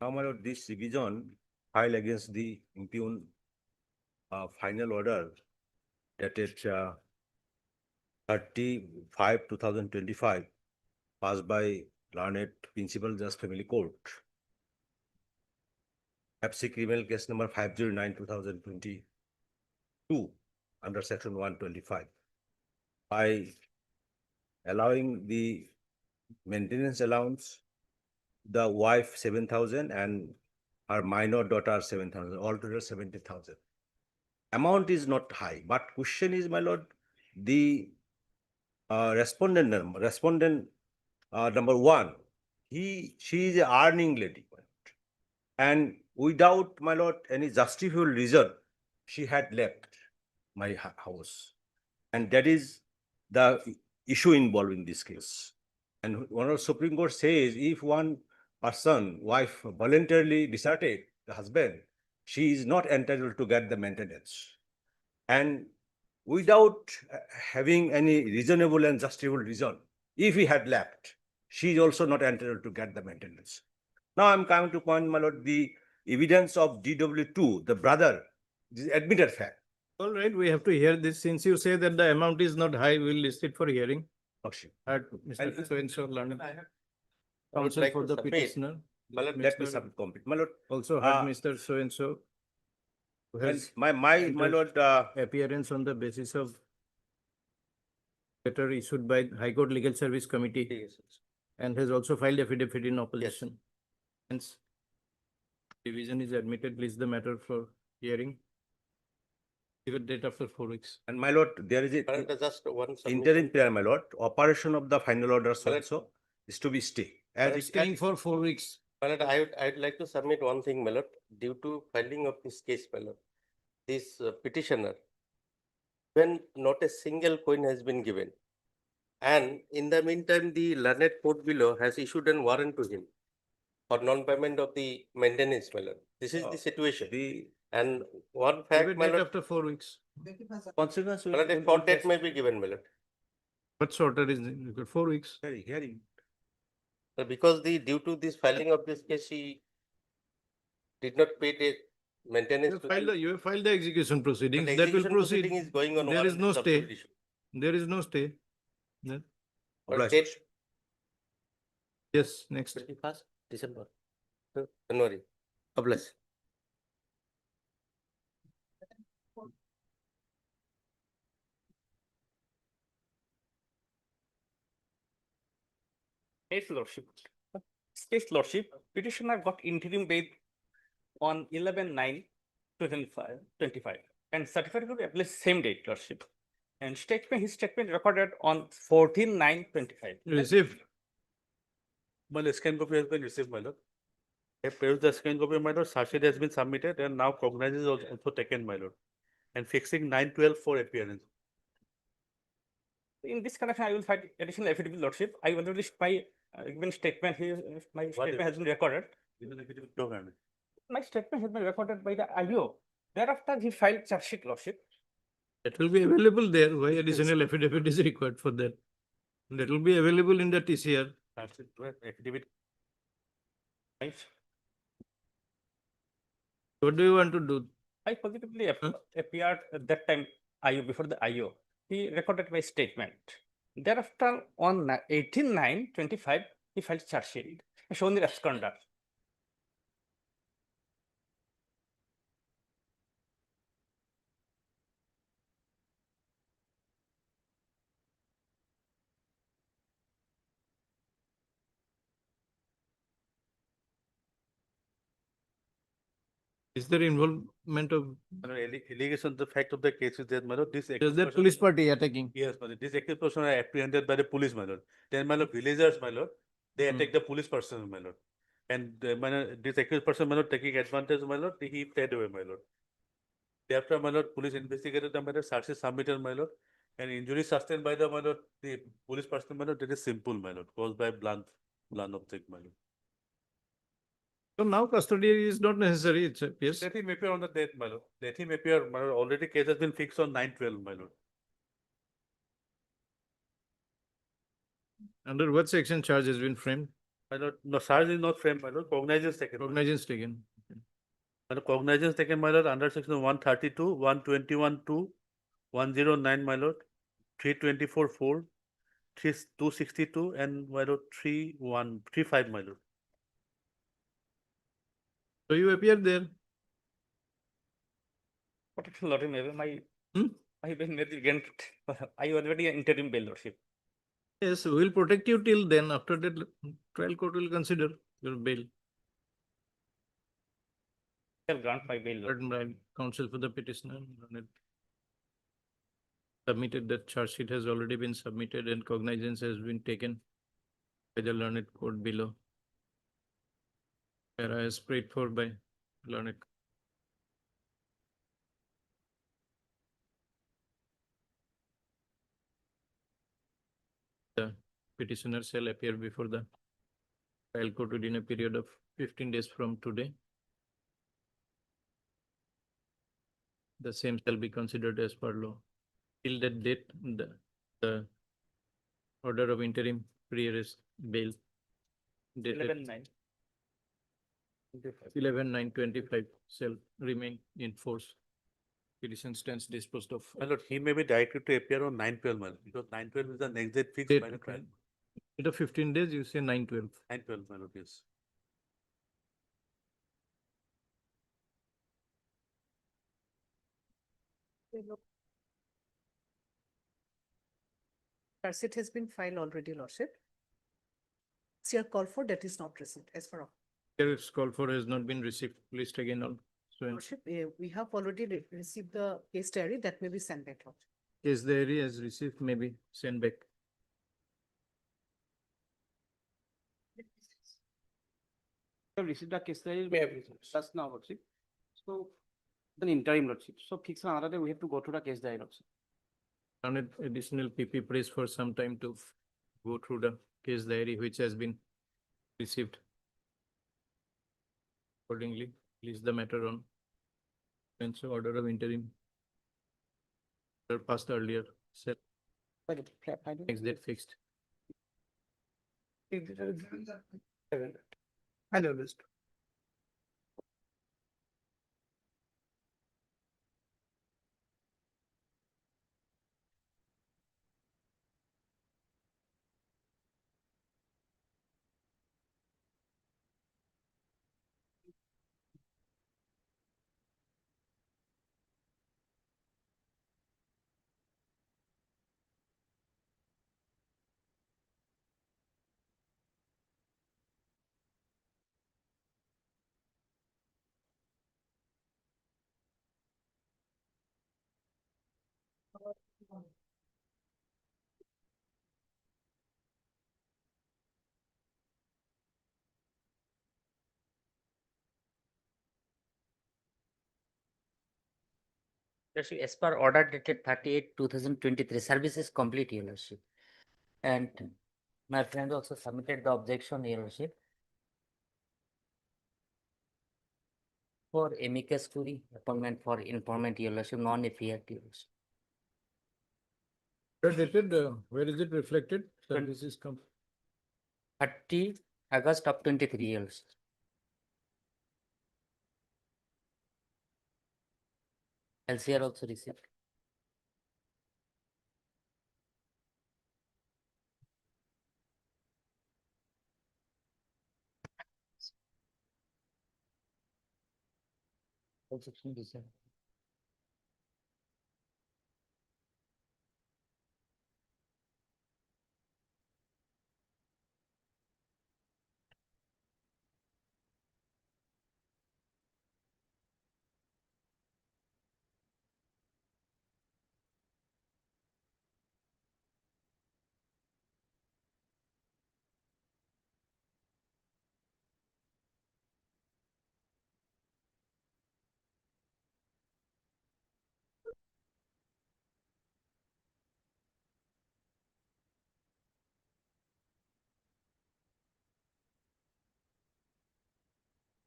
Speaker 13: Now, my lord, this revision filed against the impugn final order dated 30/5/2025 passed by learned Principal Judge Family Court. FC criminal case number 509/2022 under section 125 by allowing the maintenance allowance, the wife 7,000 and her minor daughter 7,000, altogether 70,000. Amount is not high, but question is, my lord, the respondent number one, she is a earning lady, my lord. And without, my lord, any justifiable reason, she had left my house. And that is the issue involved in this case. And Honorable Supreme Court says if one person, wife, voluntarily deserted the husband, she is not entitled to get the maintenance. And without having any reasonable and justifiable reason, if he had left, she is also not entitled to get the maintenance. Now I'm coming to point, my lord, the evidence of DW2, the brother, this is admitted fact.
Speaker 2: All right, we have to hear this. Since you say that the amount is not high, we'll list it for hearing.
Speaker 13: Lordship.
Speaker 2: Mr. So-and-so learned.
Speaker 16: I would
Speaker 2: Counsel
Speaker 16: like
Speaker 2: for
Speaker 16: to
Speaker 2: the
Speaker 16: submit.
Speaker 2: petitioner.
Speaker 16: My lord,
Speaker 13: Let me submit complete. My lord,
Speaker 2: Also heard Mr. So-and-so. Who
Speaker 13: well,
Speaker 2: has
Speaker 13: my lord,
Speaker 2: appearance on the basis of letter issued by High Court Legal Service Committee
Speaker 16: yes.
Speaker 2: and has also filed affidavit in opposition. Hence, division is admitted, please the matter for hearing. Give a date after 4 weeks.
Speaker 13: And my lord, there is
Speaker 16: My lord, just one
Speaker 13: interim
Speaker 16: submission.
Speaker 13: prayer, my lord. Operation of the final order
Speaker 16: My lord,
Speaker 13: also is to be stay.
Speaker 16: Correct.
Speaker 13: As
Speaker 2: Staying for 4 weeks.
Speaker 16: My lord, I'd like to submit one thing, my lord, due to filing of this case, my lord. This petitioner, when not a single coin has been given. And in the meantime, the learned court below has issued an warrant to him for non-payment of the maintenance, my lord. This is the situation. And one
Speaker 2: Give a
Speaker 16: fact, my
Speaker 2: date
Speaker 16: lord,
Speaker 2: after 4 weeks.
Speaker 3: Consequence.
Speaker 16: my lord, a court date may be given, my lord.
Speaker 2: What shorter is it? 4 weeks.
Speaker 13: hearing.
Speaker 16: Because due to this filing of this case, he did not pay the maintenance.
Speaker 2: You have filed the execution proceedings.
Speaker 16: the
Speaker 2: That will
Speaker 16: execution
Speaker 2: proceed.
Speaker 16: proceeding is going on.
Speaker 2: There is
Speaker 16: warrant
Speaker 2: no
Speaker 16: is
Speaker 2: stay.
Speaker 16: absolute issue.
Speaker 2: There is no stay. Yeah.
Speaker 16: Or date
Speaker 2: Yes, next.
Speaker 16: 21st December, January. God bless.
Speaker 5: Case lordship. Case lordship, petitioner got interim bail on 11/9/2025 and certificate to apply same date, lordship. And his statement recorded on 14/9/25.
Speaker 2: Received.
Speaker 3: My lord, scan copy has been received, my lord. I produced the scan copy, my lord. Charge sheet has been submitted and now cognizance is also taken, my lord. And fixing 9/12 for appearance.
Speaker 5: In this connection, I will file additional affidavit, lordship. I already given statement here, my statement has been recorded. My statement has been recorded by the IO. Thereafter, he filed charge sheet, lordship.
Speaker 2: That will be available there. Why additional affidavit is required for that? That will be available in the TCR.
Speaker 3: Affidavit.
Speaker 5: Right.
Speaker 2: What do you want to do?
Speaker 5: I positively appeared at that time IO before the IO. He recorded my statement. Thereafter, on 18/9/25, he filed charge sheet showing the absconder.
Speaker 2: Is there involvement of?
Speaker 3: Allegation, the fact of the case is that, my lord, this.
Speaker 2: Is that police party attacking?
Speaker 3: Yes, my lord. This accused person are apprehended by the police, my lord. Then, my lord, villagers, my lord, they attack the police person, my lord. And my lord, this accused person, my lord, taking advantage, my lord, he fled away, my lord. Thereafter, my lord, police investigated the matter, charges submitted, my lord, and injury sustained by the, my lord, the police person, my lord, that is simple, my lord, caused by blunt object, my lord.
Speaker 2: So now custody is not necessary, it appears.
Speaker 3: Let him appear on the date, my lord. Let him appear, my lord. Already case has been fixed on 9/12, my lord.
Speaker 2: Under what section charge has been framed?
Speaker 3: My lord, no, charge is not framed, my lord. Cognizance taken.
Speaker 2: Cognizance taken.
Speaker 3: My lord, cognizance taken, my lord, under section 132, 121(2), 109, my lord, 324(4), 262, and my lord, 3135, my lord.
Speaker 2: So you appear there.
Speaker 5: Protection lordship, maybe my
Speaker 2: Hmm?
Speaker 5: I maybe again I already interim bail, lordship.
Speaker 2: Yes, we will protect you till then. After that, trial court will consider your bail.
Speaker 5: Shall grant my bail, lord.
Speaker 2: Pardon by counsel for the petitioner. Submitted that charge sheet has already been submitted and cognizance has been taken by the learned court below. Para is prayed for by learned. The petitioner shall appear before the trial court within a period of 15 days from today. The same shall be considered as per law. Till that date, the order of interim pre-arrest bail dated 11/9/25 shall remain in force. Petition stands disposed of.
Speaker 3: My lord, he may be directed to appear on 9/12, my lord, because 9/12 is the next date fixed by the trial.
Speaker 2: Instead of 15 days, you say 9/12.
Speaker 3: 9/12, my lord, yes.
Speaker 12: Charge sheet has been filed already, lordship. See a call for that is not received as for
Speaker 2: Sheriff's call for has not been received. List again on. So in
Speaker 12: Lordship, we have already received the case diary that may be sent back. Lordship.
Speaker 2: case the area has received, maybe send back.
Speaker 6: Have received the case diary, we have received, just now, Lordship. So, an interim, Lordship. So, fix another day, we have to go through the case diary, Lordship.
Speaker 2: An additional PP prays for some time to go through the case diary which has been received. Accordingly, list the matter on. And so order of interim. Passed earlier, set next date fixed.
Speaker 5: I know this.
Speaker 17: Lordship, as per order dated 38/2023, service is complete, Your Lordship. And my friend also submitted the objection, Your Lordship. For amicus curiae, appointment for informant, Your Lordship, non-appear, Your Lordship.
Speaker 2: Dated, where is it reflected? Service is
Speaker 17: 30 August of 23, Your Lordship. LCR also received. Objection received.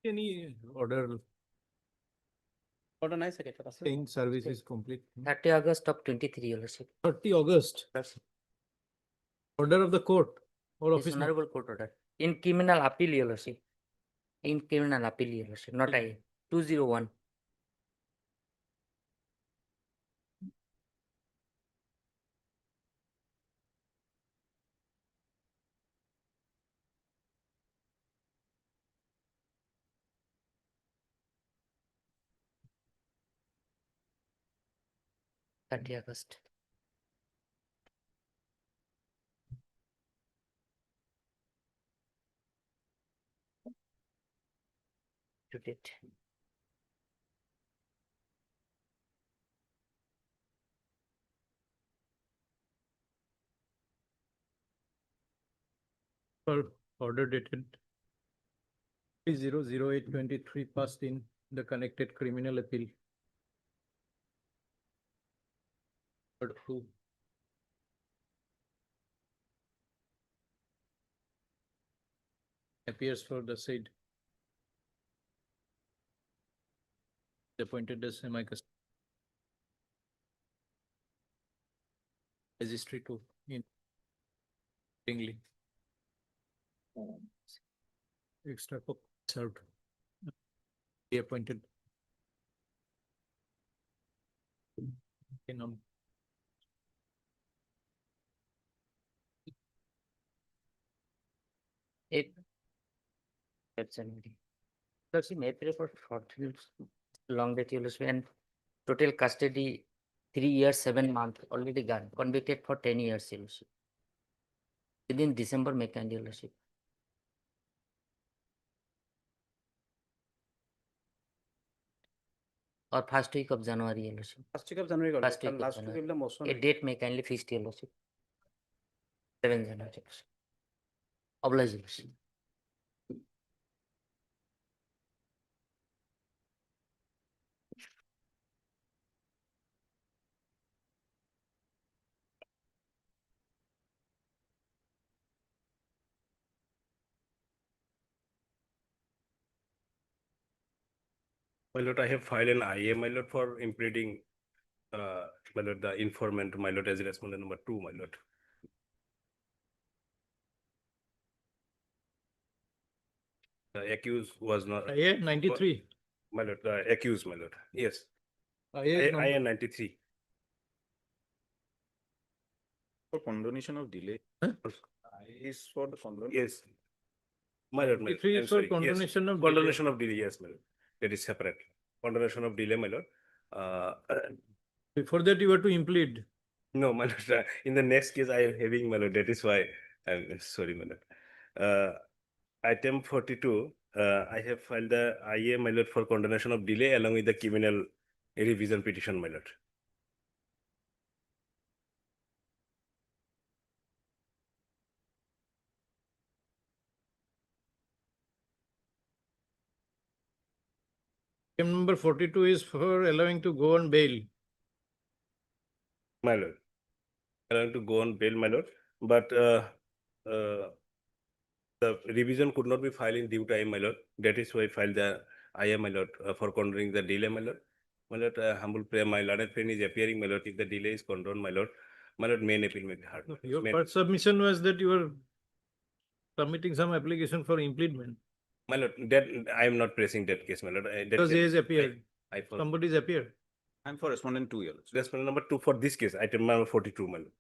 Speaker 2: Any order
Speaker 6: Order nice, okay,
Speaker 2: saying service is complete.
Speaker 17: 30 August of 23, Your Lordship.
Speaker 2: 30 August. Order of the court or
Speaker 17: Yes,
Speaker 2: office.
Speaker 17: honorable court order. In criminal appeal, Your Lordship. In criminal appeal, Your Lordship, not I. 201. August. To date.
Speaker 2: For order dated 30/08/23 passed in the connected criminal appeal. Order who? Appears for the said. Appointed as amicus. Registry to in. Bingley. Extra cook served. Be appointed. In
Speaker 17: It. That's an. Lordship, may pray for short, long date, Your Lordship, and total custody 3 years, 7 months already gone, convicted for 10 years, Your Lordship. Within December, may kind, Your Lordship. or first week of January, Your Lordship.
Speaker 5: First week of January, got
Speaker 17: First
Speaker 5: it.
Speaker 17: week of
Speaker 5: Last week
Speaker 17: January.
Speaker 5: of the motion.
Speaker 17: A date may kindly fixed, Your Lordship. 7 January. Your Lordship. Oblige, Your Lordship.
Speaker 13: My lord, I have filed an IA, my lord, for impleading, my lord, the informant, my lord, as respondent number 2, my lord. The accused was not.
Speaker 2: IA 93.
Speaker 13: My lord, the accused, my lord, yes.
Speaker 2: IA number.
Speaker 13: IA 93.
Speaker 10: For condonation of delay.
Speaker 2: Huh?
Speaker 10: Is for the condonation.
Speaker 13: Yes. My lord,
Speaker 2: 93
Speaker 13: I'm
Speaker 2: is for
Speaker 13: sorry, yes.
Speaker 2: condonation of delay.
Speaker 13: Condonation of delay, yes, my lord. That is separate. Condonation of delay, my lord.
Speaker 2: Before that, you were to implead.
Speaker 13: No, my lord, in the next case, I am having, my lord, that is why I'm sorry, my lord. Item 42, I have filed the IA, my lord, for condonation of delay along with the criminal revision petition, my lord.
Speaker 2: Item number 42 is for allowing to go on bail.
Speaker 13: My lord, allowing to go on bail, my lord, but the revision could not be filed in due time, my lord. That is why I filed the IA, my lord, for condoning the delay, my lord. My lord, humble prayer, my learned friend is appearing, my lord. If the delay is condoned, my lord, main appeal may be heard.
Speaker 2: Your
Speaker 13: Main-
Speaker 2: first submission was that you were submitting some application for impleadment.
Speaker 13: My lord, that I am not pressing that case, my lord. That
Speaker 2: Because he
Speaker 13: case-
Speaker 2: has appeared.
Speaker 13: I for
Speaker 2: Somebody's appeared.
Speaker 10: I'm for respondent 2, Your Lordship.
Speaker 13: respondent number 2 for this case, item number 42, my lord.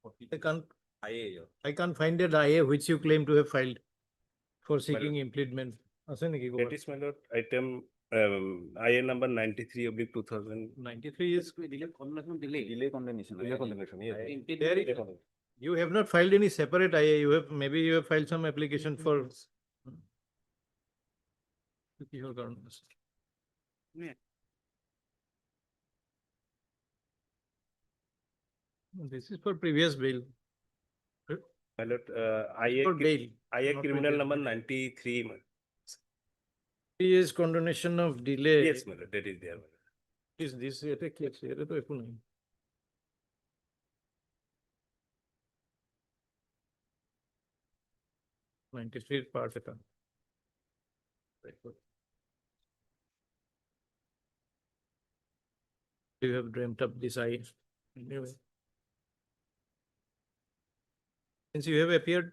Speaker 2: I can't find that IA which you claim to have filed for seeking impleadment. আছে নেকি
Speaker 13: That
Speaker 2: ক'ৰবাত?
Speaker 13: is, my lord, item IA number 93/2000.
Speaker 2: 93 is
Speaker 10: Delay condemnation.
Speaker 13: Delay condemnation, yes.
Speaker 2: There
Speaker 13: Delay condemnation.
Speaker 2: you have not filed any separate IA. You have maybe you have filed some application for. কিহৰ কাৰণে আছে? This is for previous bail.
Speaker 13: My lord, IA,
Speaker 2: For bail.
Speaker 13: IA
Speaker 2: not
Speaker 13: criminal
Speaker 2: previous
Speaker 13: number
Speaker 2: bail.
Speaker 13: 93.
Speaker 2: Is condonation of delay.
Speaker 13: Yes, my lord, that is there. My lord.
Speaker 2: Is this এটা কি আছে? এটা তো একো নাই। Ninety-three part এটা। You have dreamt up this eye. Anyway. Since you have appeared,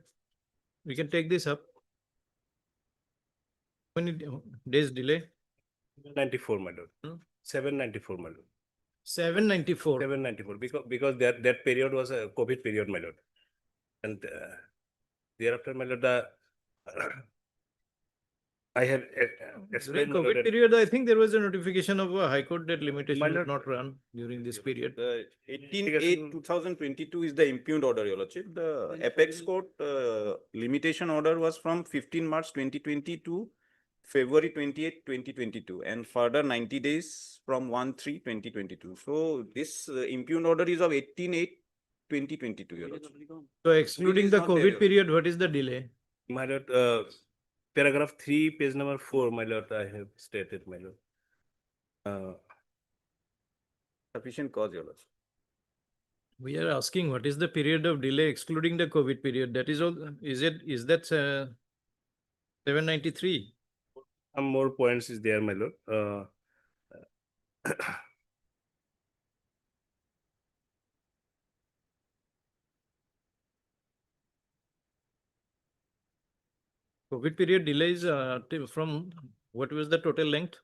Speaker 2: we can take this up. How many days delay?
Speaker 13: 94, my lord. 794, my lord.
Speaker 2: 794.
Speaker 13: 794, because that period was a COVID period, my lord. And thereafter, my lord, I have
Speaker 2: During
Speaker 13: explained, my lord,
Speaker 2: COVID
Speaker 13: that-
Speaker 2: period, I think there was a notification of a High Court that limitation
Speaker 10: My
Speaker 2: would
Speaker 10: lord,
Speaker 2: not run during this period.
Speaker 10: The 18/8/2022 is the impugned order, Your Lordship. The apex court limitation order was from 15 March 2020 to February 28, 2022, and further 90 days from 1/3/2022. So this impugned order is of 18/8/2022, Your Lordship.
Speaker 2: So excluding
Speaker 10: is
Speaker 2: the
Speaker 10: not there,
Speaker 2: COVID
Speaker 10: Your
Speaker 2: period, what is the delay?
Speaker 13: my lord, paragraph 3, page number 4, my lord, I have stated, my lord.
Speaker 10: Sufficient cause, Your Lordship.
Speaker 2: We are asking what is the period of delay excluding the COVID period? That is all, is that 793?
Speaker 13: Some more points is there, my lord.
Speaker 2: COVID period delays from, what was the total length?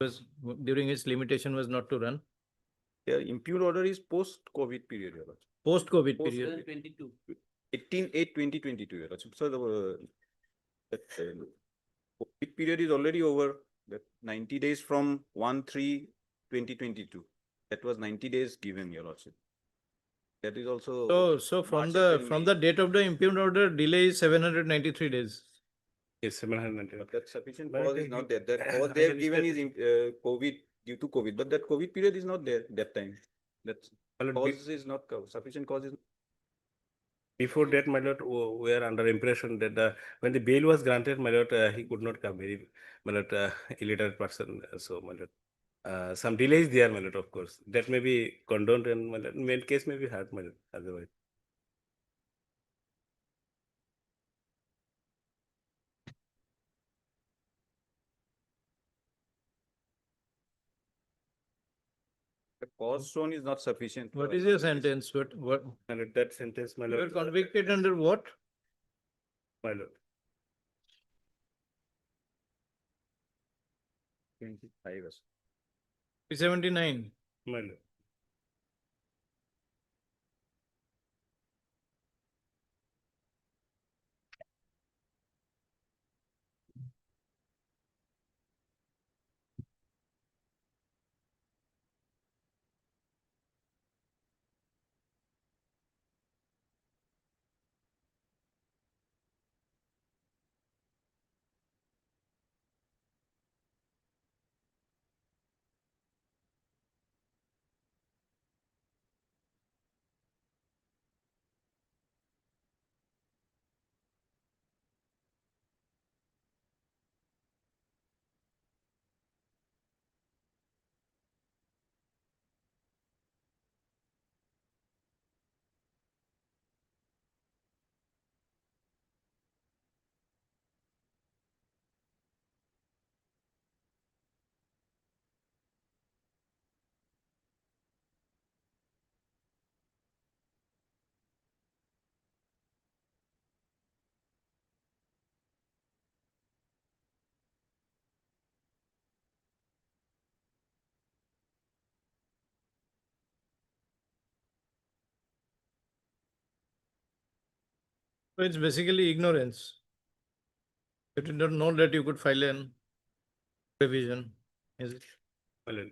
Speaker 2: Was during its limitation was not to run.
Speaker 10: Yeah, impugned order is post-COVID period, Your Lordship.
Speaker 2: Post-COVID period.
Speaker 10: 18/8/2022, Your Lordship. So that COVID period is already over. That 90 days from 1/3/2022. That was 90 days given, Your Lordship. That is also.
Speaker 2: So from
Speaker 10: March, April,
Speaker 2: the date of the impugned order, delay is 793 days.
Speaker 13: Yes, 790.
Speaker 10: That sufficient
Speaker 13: But
Speaker 10: cause
Speaker 13: I
Speaker 10: is not
Speaker 13: think-
Speaker 10: there. That cause
Speaker 13: I
Speaker 10: they have
Speaker 13: can
Speaker 10: given is
Speaker 13: state-
Speaker 10: COVID
Speaker 18: due to COVID, but that COVID period is not there that time. That
Speaker 3: Well,
Speaker 18: cause is not sufficient cause is.
Speaker 3: Before that, my lord, we are under impression that when the bail was granted, my lord, he could not come. Very, my lord, illiterate person. So, my lord, some delays there, my lord, of course. That may be condoned and my lord, main case may be hard, my lord, otherwise.
Speaker 18: The cause shown is not sufficient.
Speaker 2: What is your sentence? What?
Speaker 3: My lord, that sentence, my
Speaker 2: You
Speaker 3: lord.
Speaker 2: were convicted under what?
Speaker 3: My lord.
Speaker 18: 25 as.
Speaker 2: 379.
Speaker 3: My lord.
Speaker 2: So it's basically ignorance. You did not know that you could file an revision. Is it?
Speaker 3: My lord.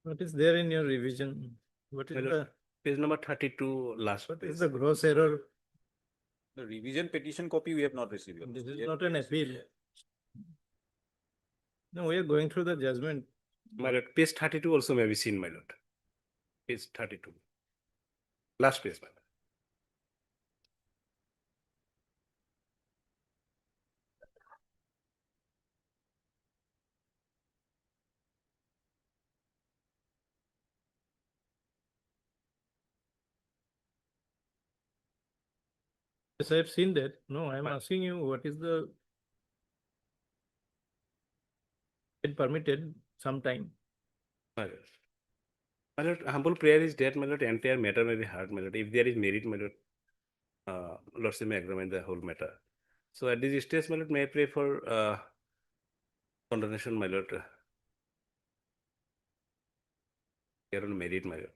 Speaker 2: What is there in your revision? What is
Speaker 23: My lord,
Speaker 2: the,
Speaker 23: page number 32, last
Speaker 2: what
Speaker 23: page.
Speaker 2: is the gross error?
Speaker 18: The revision petition copy we have not received.
Speaker 2: This is
Speaker 18: We have
Speaker 2: not an
Speaker 18: received-
Speaker 2: appeal. No, we are going through the judgment.
Speaker 23: My lord, page 32 also may be seen, my lord. Page 32. Last page, my lord.
Speaker 2: Yes, I have seen that. No, I'm
Speaker 23: Fine.
Speaker 2: asking you, what is the it permitted sometime?
Speaker 23: My lord. My lord, humble prayer is that, my lord, entire matter may be heard, my lord. If there is merit, my lord, lordship may examine the whole matter. So at this stage, my lord, may I pray for condemnation, my lord. Here on merit, my lord.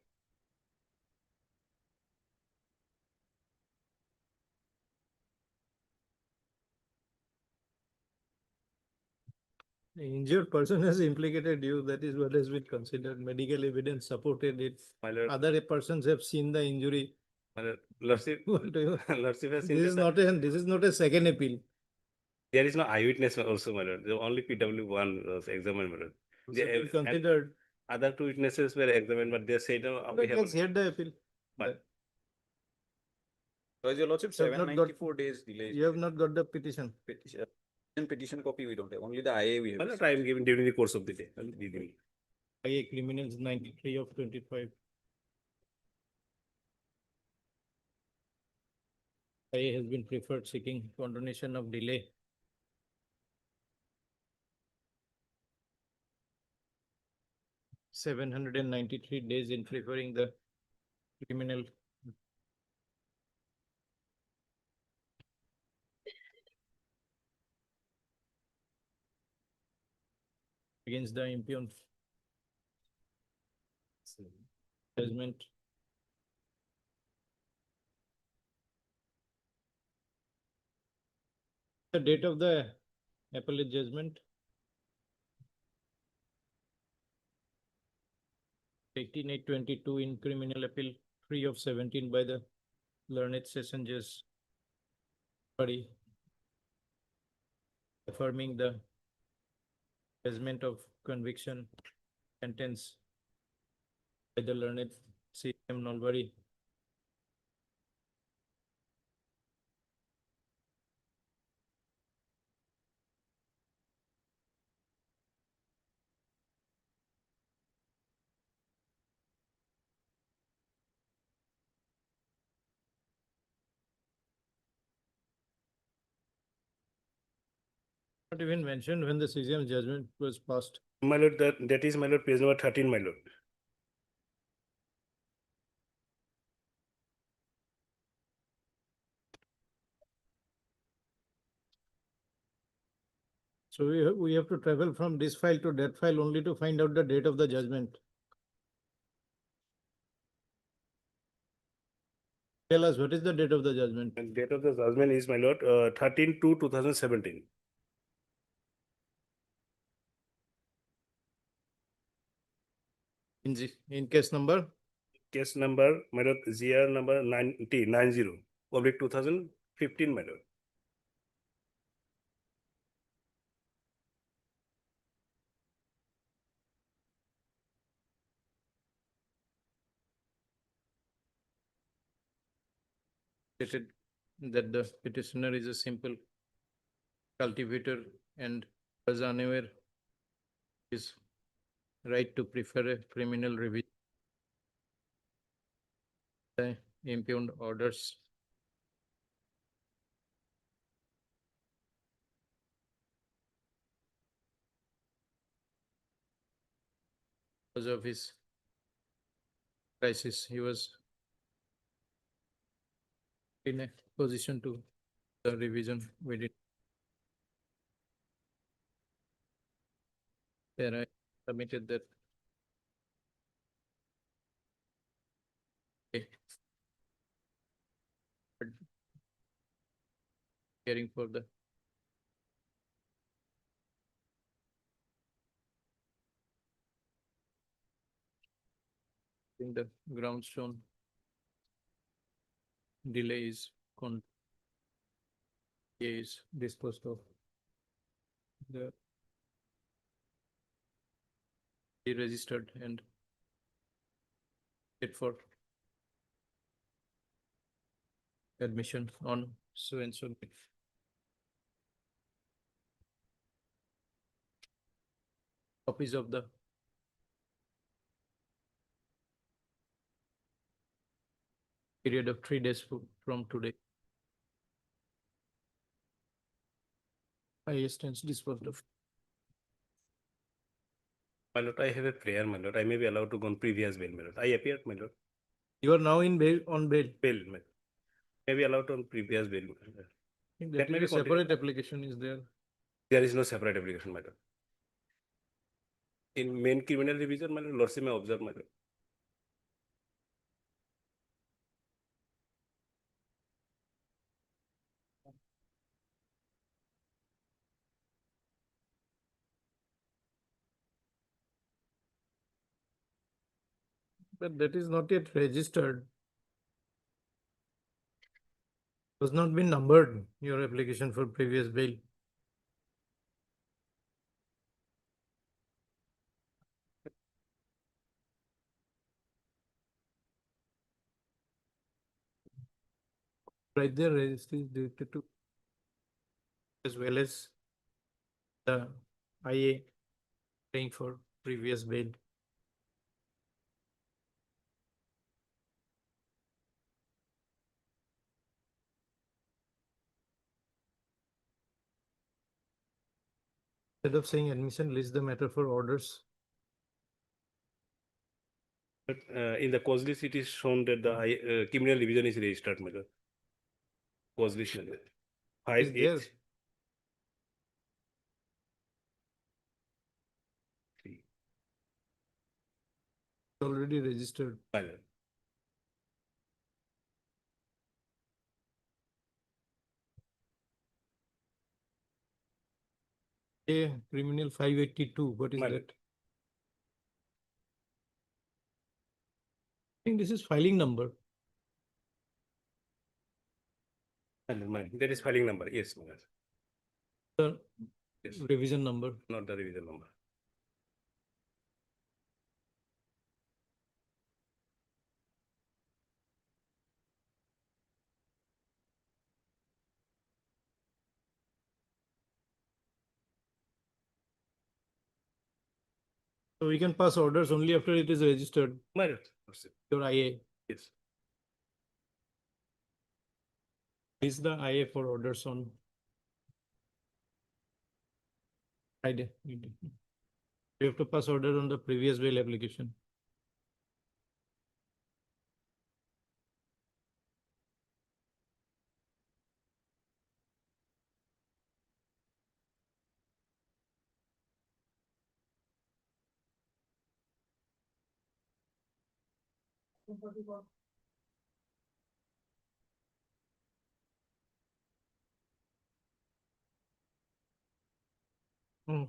Speaker 2: The injured person has implicated you. That is what has been considered. Medical evidence supported it.
Speaker 23: My lord,
Speaker 2: Other persons have seen the injury.
Speaker 23: my lord, lordship,
Speaker 2: What do you?
Speaker 23: lordship has seen
Speaker 2: This is
Speaker 23: that
Speaker 2: not a, this is not a second appeal.
Speaker 23: there is no eyewitness also, my lord. The only PW1 was examined, my lord.
Speaker 2: This
Speaker 23: The-
Speaker 2: has been
Speaker 23: and
Speaker 2: considered.
Speaker 23: other two witnesses were examined, but they said, no, we
Speaker 2: But
Speaker 23: have.
Speaker 2: let's hear the appeal.
Speaker 23: Fine.
Speaker 18: So, your lordship,
Speaker 2: You have not got-
Speaker 18: 794 days delay.
Speaker 2: You have not got the petition.
Speaker 18: Petition copy we don't have, only the IA we have.
Speaker 23: My lord, I am giving during the course of the day. I'll be giving.
Speaker 2: IA criminals 93 of 25. IA has been preferred seeking condonation of delay. $793 days in preferring the criminal. Against the impugned judgment. The date of the appellate judgment. 18/8/22 in criminal appeal 3 of 17 by the learned session judge body affirming the judgment of conviction sentence by the learned C.M. Nolbari. Not even mentioned when the CJM judgment was passed.
Speaker 23: My lord, that is, my lord, page number 13, my lord.
Speaker 2: So we have to travel from this file to that file only to find out the date of the judgment. Tell us, what is the date of the judgment?
Speaker 23: And date of the judgment is, my lord, 13/2/2017.
Speaker 2: In case number?
Speaker 23: Case number, my lord, ZR number 90/2015, my lord.
Speaker 2: Stated that the petitioner is a simple cultivator and was unaware his right to prefer a criminal revision. The impugned orders because of his crisis, he was in a position to the revision we did. There I submitted that. Okay. Hearing for the think the ground stone delay is is disposed of. The he registered and it for admission on so and so. Copies of the period of 3 days from today. Highest tense disposed of.
Speaker 23: My lord, I have a prayer, my lord. I may be allowed to go on previous bail, my lord. I appeared, my lord.
Speaker 2: You are now in bail on bail.
Speaker 23: Bail, my lord. May be allowed on previous bail, my lord.
Speaker 2: That
Speaker 23: may
Speaker 2: is
Speaker 23: be
Speaker 2: a separate application is there.
Speaker 23: There is no separate application, my lord. In main criminal division, my lord, lordship may observe, my lord.
Speaker 2: But that is not yet registered. Was not been numbered, your application for previous bail. Right there, registry is directed to as well as the IA paying for previous bail. Instead of saying admission, list the matter for orders.
Speaker 23: But in the cause list, it is shown that the criminal division is registered, my lord. Cause list, my lord.
Speaker 2: Is there?
Speaker 23: 5H.
Speaker 2: Already registered.
Speaker 23: My lord.
Speaker 2: A criminal 582. What is
Speaker 23: My
Speaker 2: that?
Speaker 23: lord.
Speaker 2: I think this is filing number.
Speaker 23: My lord, my lord. That is filing number. Yes, my lord.
Speaker 2: The
Speaker 23: Yes.
Speaker 2: revision number.
Speaker 23: Not the revision number.
Speaker 2: So we can pass orders only after it is registered.
Speaker 23: My lord.
Speaker 2: Your IA.
Speaker 23: Yes.
Speaker 2: Is the IA for orders on Friday? You have to pass order on the previous bail application.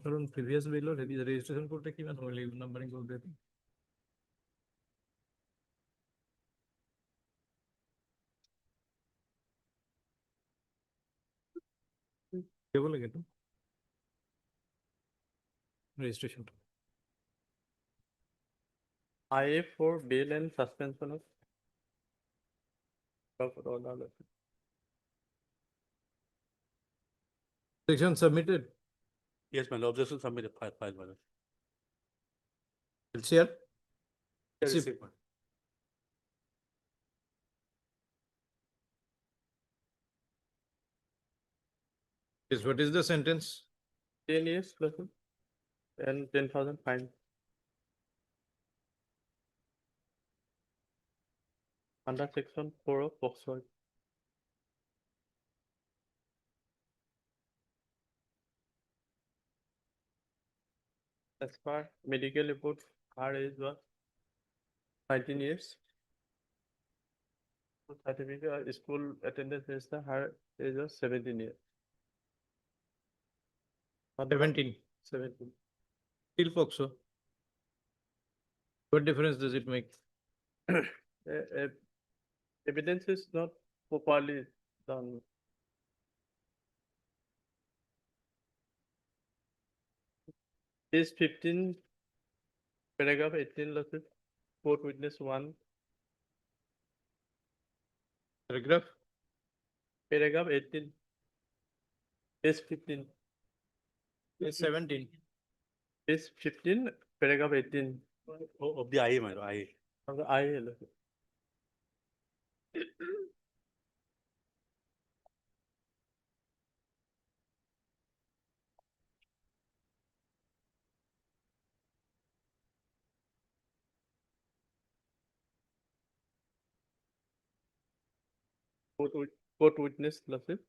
Speaker 2: কারণ previous bail or registration করতে কিমান হইল numbering করতে দেব লাগে তো registration
Speaker 1: IA for bail and suspension of order.
Speaker 2: section submitted.
Speaker 3: Yes, my lord. Objection submitted. File, my lord.
Speaker 2: LCR.
Speaker 3: Receive, my lord.
Speaker 2: Yes, what is the sentence?
Speaker 1: 10 years plus and 10,000 fine. Under section 4 of POCSO. As per medical report, her age was 19 years. Certificate school attendance is the her age was 17 years.
Speaker 2: 17.
Speaker 1: 17.
Speaker 2: Still POCSO. What difference does it make?
Speaker 3: Evidence is not properly done. Is 15, paragraph 18, Lordship, court witness 1.
Speaker 2: Paragraph?
Speaker 3: Paragraph 18. Is 15.
Speaker 2: Page 17.
Speaker 3: Is 15, paragraph 18. Of the I, my I. Of the I, Lordship. Court witness, Lordship.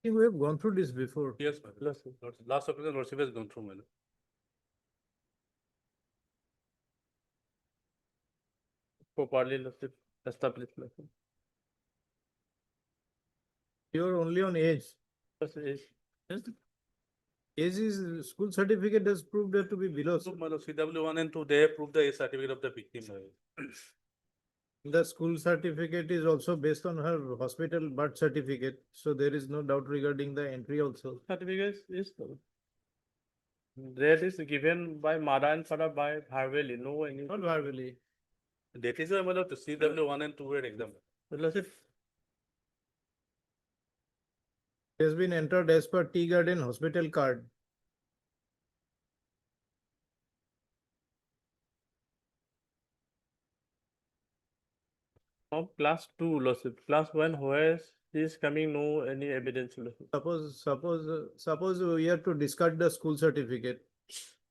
Speaker 2: I think we have gone through this before.
Speaker 3: Yes, my Lordship. Last occasion, Lordship has gone through, my Lord. Properly, Lordship, established, Lordship.
Speaker 2: You're only on age.
Speaker 3: Yes, is.
Speaker 2: Yes. Age is, school certificate has proved that to be below.
Speaker 3: So, my Lord, CW 1 and 2, they have proved the age certificate of the victim, my Lord.
Speaker 2: The school certificate is also based on her hospital birth certificate, so there is no doubt regarding the entry also.
Speaker 3: Certificate is that is given by mother and father by verbally, no any.
Speaker 2: Not verbally.
Speaker 3: That is why, my Lord, the CW 1 and 2 were exam. Lordship,
Speaker 2: It has been entered as per Tea Garden hospital card.
Speaker 3: of class 2, Lordship, class 1, where he is coming, no any evidence, Lordship.
Speaker 2: Suppose we are to discard the school certificate.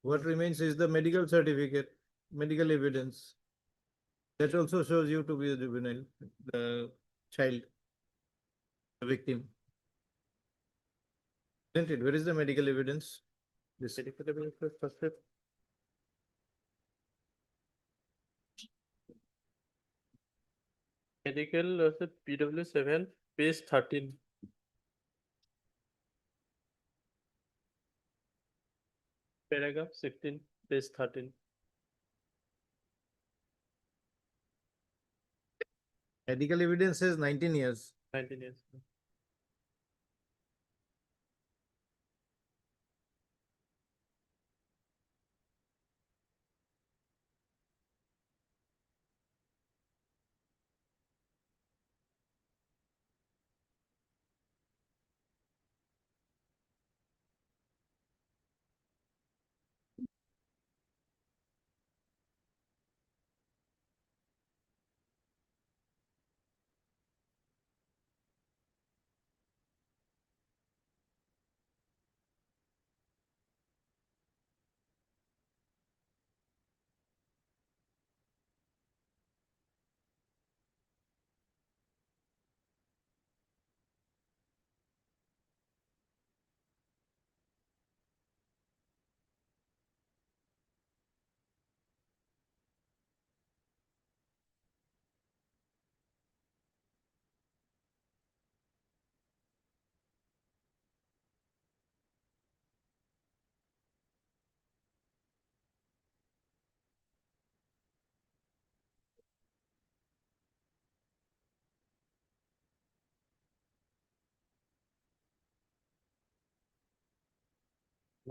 Speaker 2: What remains is the medical certificate, medical evidence. That also shows you to be a juvenile, the child, the victim. Isn't it? Where is the medical evidence? This
Speaker 3: Medical evidence, Lordship. Medical, Lordship, PW 7, page 13. Paragraph 16, page 13.
Speaker 2: medical evidence says 19 years.
Speaker 3: 19 years.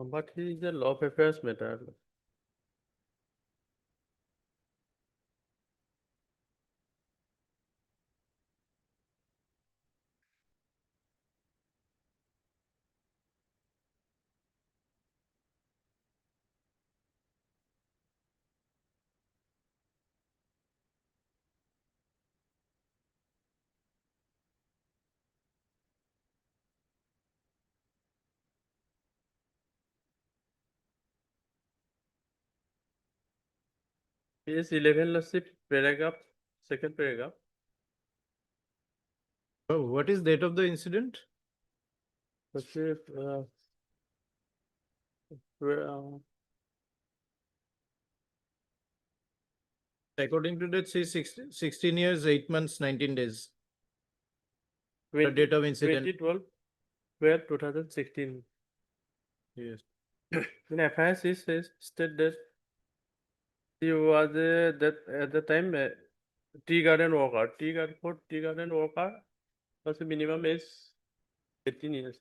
Speaker 3: But he is a law of affairs matter. Case 11 Lordship, paragraph, second paragraph.
Speaker 2: Oh, what is date of the incident?
Speaker 3: Lordship, where,
Speaker 2: According to that, say 16 years, 8 months, 19 days. The
Speaker 3: 20
Speaker 2: date of incident.
Speaker 3: 2012, 12, 2016.
Speaker 2: Yes.
Speaker 3: In FIS, it says state that he was that at the time tea garden worker. Tea garden worker was the minimum age 18 years.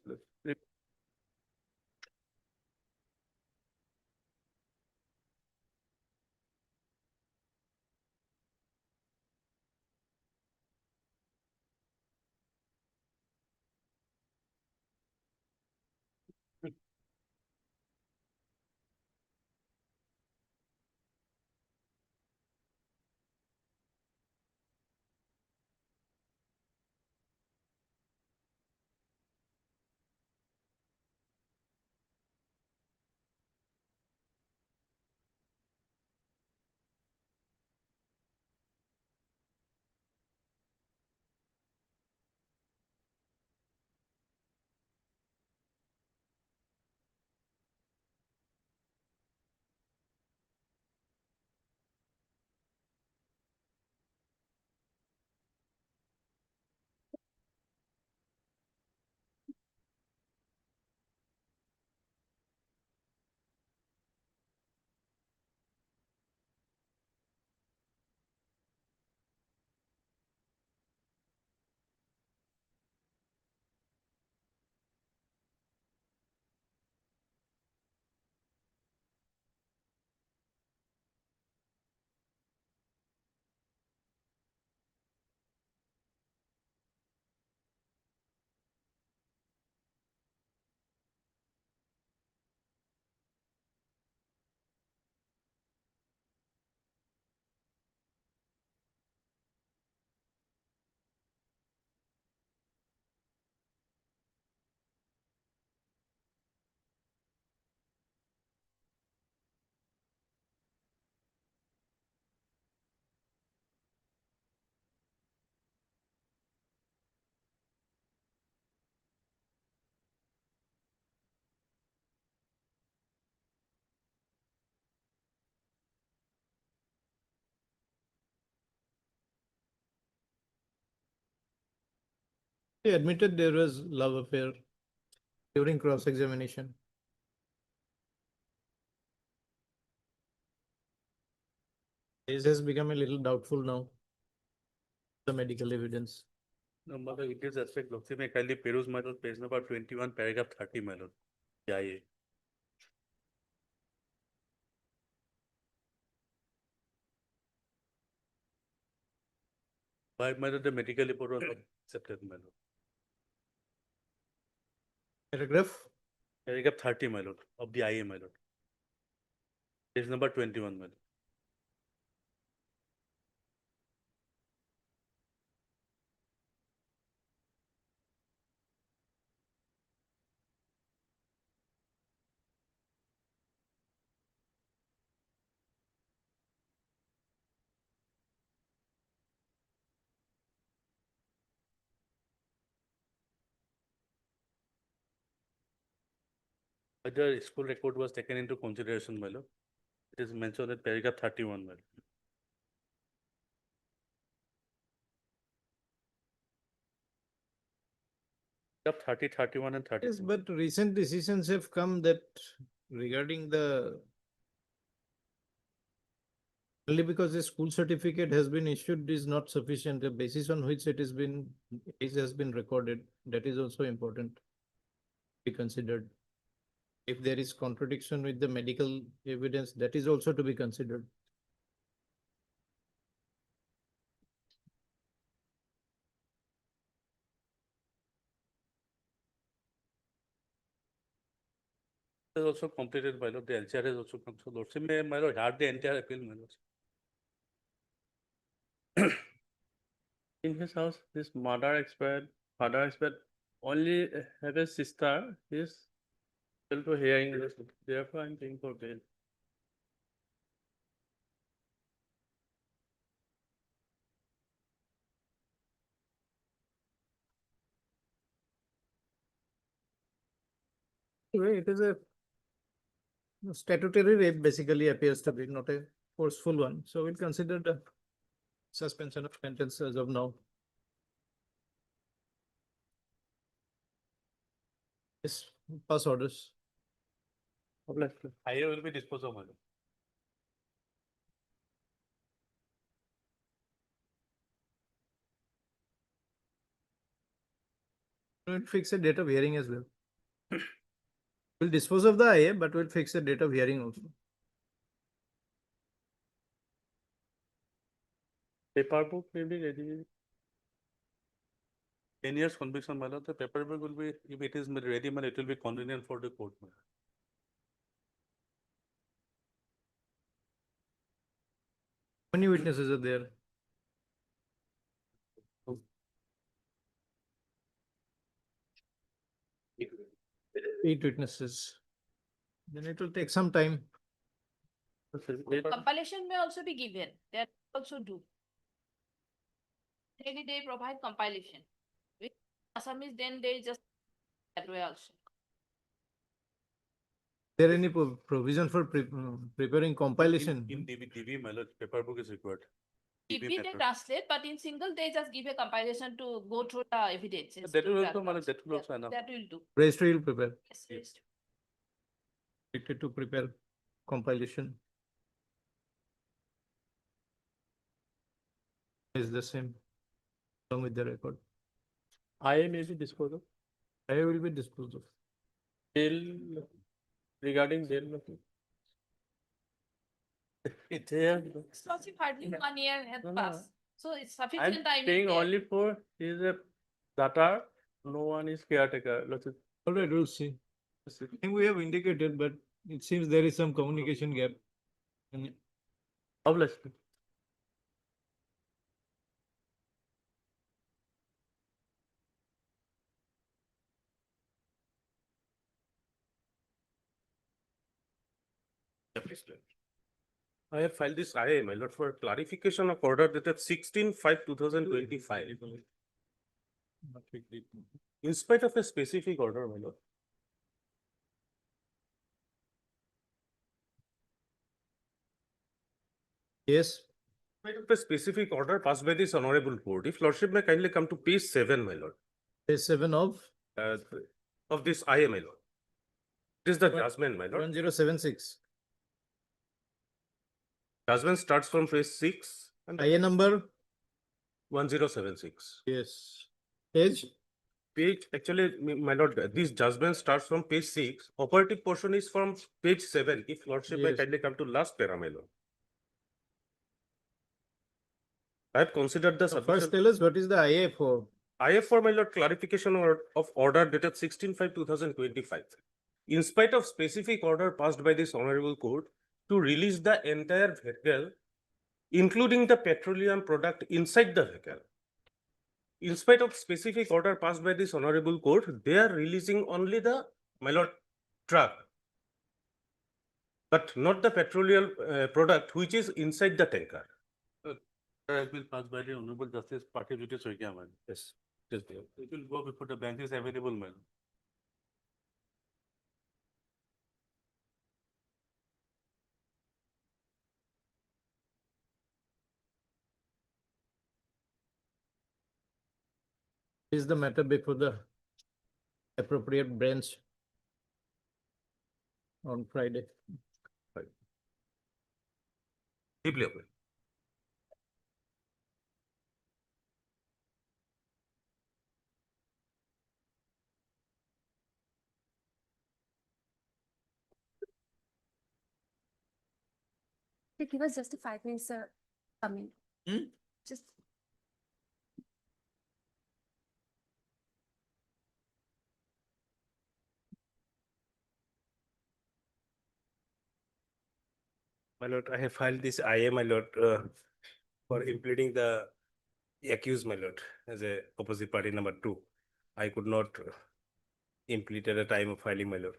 Speaker 2: He admitted there was love affair during cross-examination. This has become a little doubtful now. The medical evidence.
Speaker 3: Number of details aspect Lordship may kindly peruse my lord, page number 21, paragraph 30, my lord. Yeah. Why, my lord, the medical report was not accepted, my lord.
Speaker 2: Paragraph?
Speaker 3: Paragraph 30, my lord, of the IA, my lord. Page number 21, my lord. Whether school record was taken into consideration, my lord. It is mentioned in paragraph 31, my lord. Paragraph 30, 31 and 32.
Speaker 2: Yes, but recent decisions have come that regarding the only because the school certificate has been issued is not sufficient. The basis on which it has been recorded, that is also important to be considered. If there is contradiction with the medical evidence, that is also to be considered.
Speaker 3: Is also completed, my lord. The LCR is also come. So Lordship may, my lord, heard the entire appeal, my lord. In his house, his mother expired, father expired, only have a sister. He is still to hearing this. Therefore, I'm paying for bail.
Speaker 2: Anyway, it is a statutory rape basically appears to be not a forceful one. So we'll consider the suspension of sentence as of now. Yes, pass orders.
Speaker 3: Higher will be disposed of, my lord.
Speaker 2: We'll fix a date of hearing as well. We'll dispose of the IA, but we'll fix a date of hearing also.
Speaker 3: Paper book may be ready. 10 years conviction, my lord. The paper book will be, if it is ready, man, it will be convenient for the court, my lord.
Speaker 2: How many witnesses are there? Eight witnesses. Then it will take some time.
Speaker 15: Compilation may also be given, that also do. Maybe they provide compilation. With Assamese, then they just that way also.
Speaker 2: Is there any provision for preparing compilation?
Speaker 3: In DB, my lord, paper book is required.
Speaker 15: If they
Speaker 3: method.
Speaker 15: translate, but in single, they just give a compilation to go through the evidences.
Speaker 3: That
Speaker 15: to
Speaker 3: will
Speaker 15: track
Speaker 3: also, my lord,
Speaker 15: out.
Speaker 3: that will also enough.
Speaker 15: That will do.
Speaker 2: Registry will prepare.
Speaker 15: Yes, registry.
Speaker 2: Restricted to prepare compilation. Is the same along with the record.
Speaker 3: IA may be disposed of.
Speaker 2: IA will be disposed of.
Speaker 3: Bail, regarding bail, nothing. It's here.
Speaker 15: It's also hardly 1 year has
Speaker 3: No, no.
Speaker 15: passed. So it's
Speaker 3: I'm
Speaker 15: sufficient time. is
Speaker 3: paying
Speaker 15: there.
Speaker 3: only for his data. No one is caretaker.
Speaker 2: All right, we'll see. I think we have indicated, but it seems there is some communication gap.
Speaker 3: Obviously. I have filed this IA, my lord, for clarification of order dated 16/5/2025. In spite of a specific order, my lord.
Speaker 2: Yes.
Speaker 3: In spite of a specific order passed by this honorable court, if lordship may kindly come to page 7, my lord.
Speaker 2: Page 7
Speaker 3: Of this IA, my lord. It is the judgment, my lord.
Speaker 2: 1076.
Speaker 3: Judgment starts from page 6 and
Speaker 2: IA number
Speaker 3: 1076.
Speaker 2: Yes. Page.
Speaker 3: Actually, my lord, this judgment starts from page 6. Operative portion is from page 7. If lordship may
Speaker 2: Yes.
Speaker 3: kindly come to last para, my lord. I have considered the
Speaker 2: So first
Speaker 3: sufficient.
Speaker 2: tell us what is the IA for?
Speaker 3: IA for, my lord, clarification of order dated 16/5/2025. In spite of specific order passed by this honorable court to release the entire vehicle, including the petroleum product inside the vehicle. In spite of specific order passed by this honorable court, they are releasing only the, my lord, truck, but not the petroleum product which is inside the tanker. Has been passed by the Honorable Justice Party Judicial Soikia, man. Yes. Yes, dear. It will go before the bench is available, man.
Speaker 2: Is the matter before the appropriate branch on Friday?
Speaker 3: Deeply aware.
Speaker 9: Give us just 5 minutes, sir. Coming. Just.
Speaker 23: My lord, I have filed this IA, my lord, for impleading the accused, my lord, as a opposite party number 2. I could not implead at the time of filing, my lord.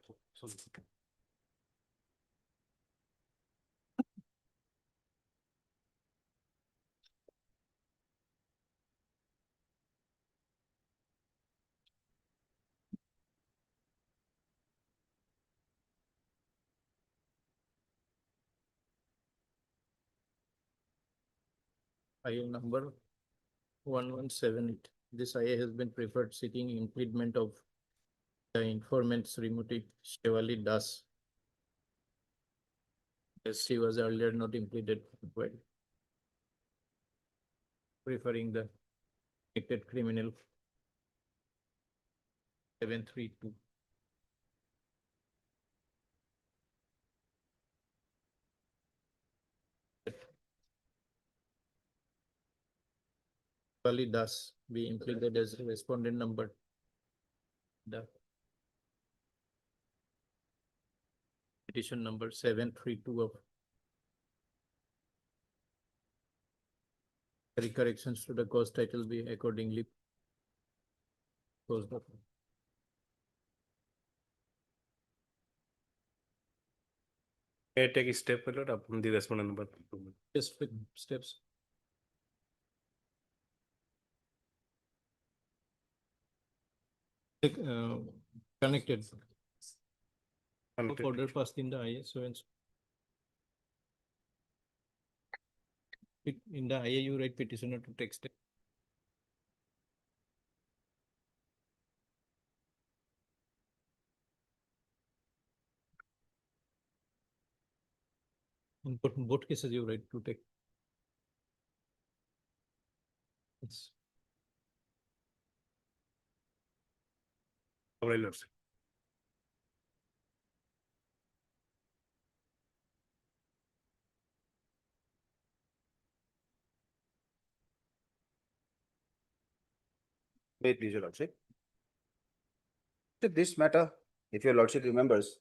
Speaker 2: IA number 1178. This IA has been preferred seeking impleadment of the informant Srimati Shevali Das, as she was earlier not impleaded while preferring the convicted criminal 732. Shevali Das be impleaded as respondent number. The petition number 732 of corrections to the cause title be accordingly closed up.
Speaker 23: May I take a step, my lord, upon the respondent number 2?
Speaker 2: Yes, with steps. Connected.
Speaker 23: Connected.
Speaker 2: Order passed in the IA, so and so. In the IA, you write petitioner to text. In both cases, you write to text. Yes.
Speaker 23: My lord.
Speaker 19: Wait, please, your lordship. So this matter, if your lordship remembers,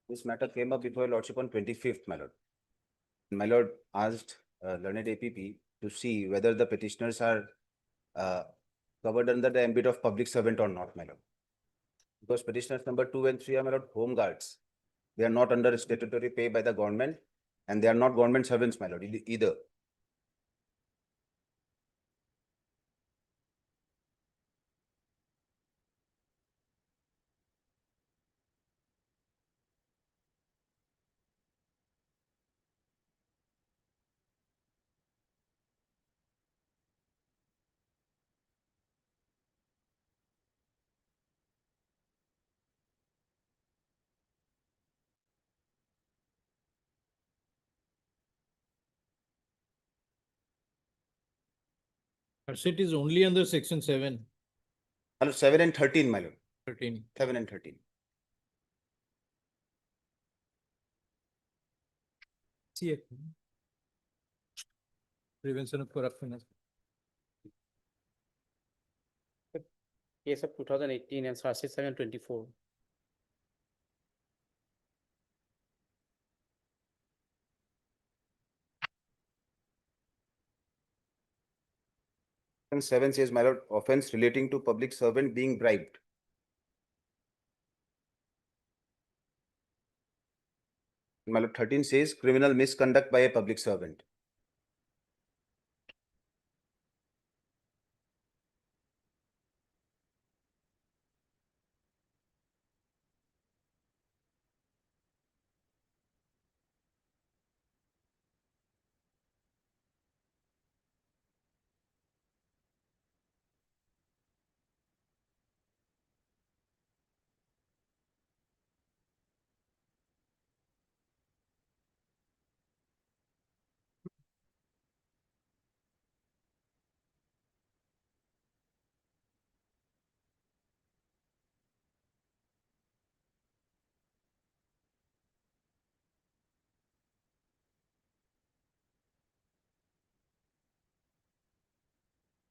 Speaker 19: this matter came up before your lordship on 25th, my lord. My lord asked learned APP to see whether the petitioners are covered under the ambit of public servant or not, my lord. Because petitioners number 2 and 3 are, my lord, home guards. They are not under statutory pay by the government, and they are not government servants, my lord, either.
Speaker 2: Her seat is only under section 7.
Speaker 19: My lord, 7 and 13, my lord.
Speaker 2: 13.
Speaker 19: 7 and 13.
Speaker 2: See, prevention of corruption.
Speaker 6: Case of 2018 and charge sheet 724.
Speaker 19: And 7 says, my lord, offense relating to public servant being bribed. My lord, 13 says criminal misconduct by a public servant.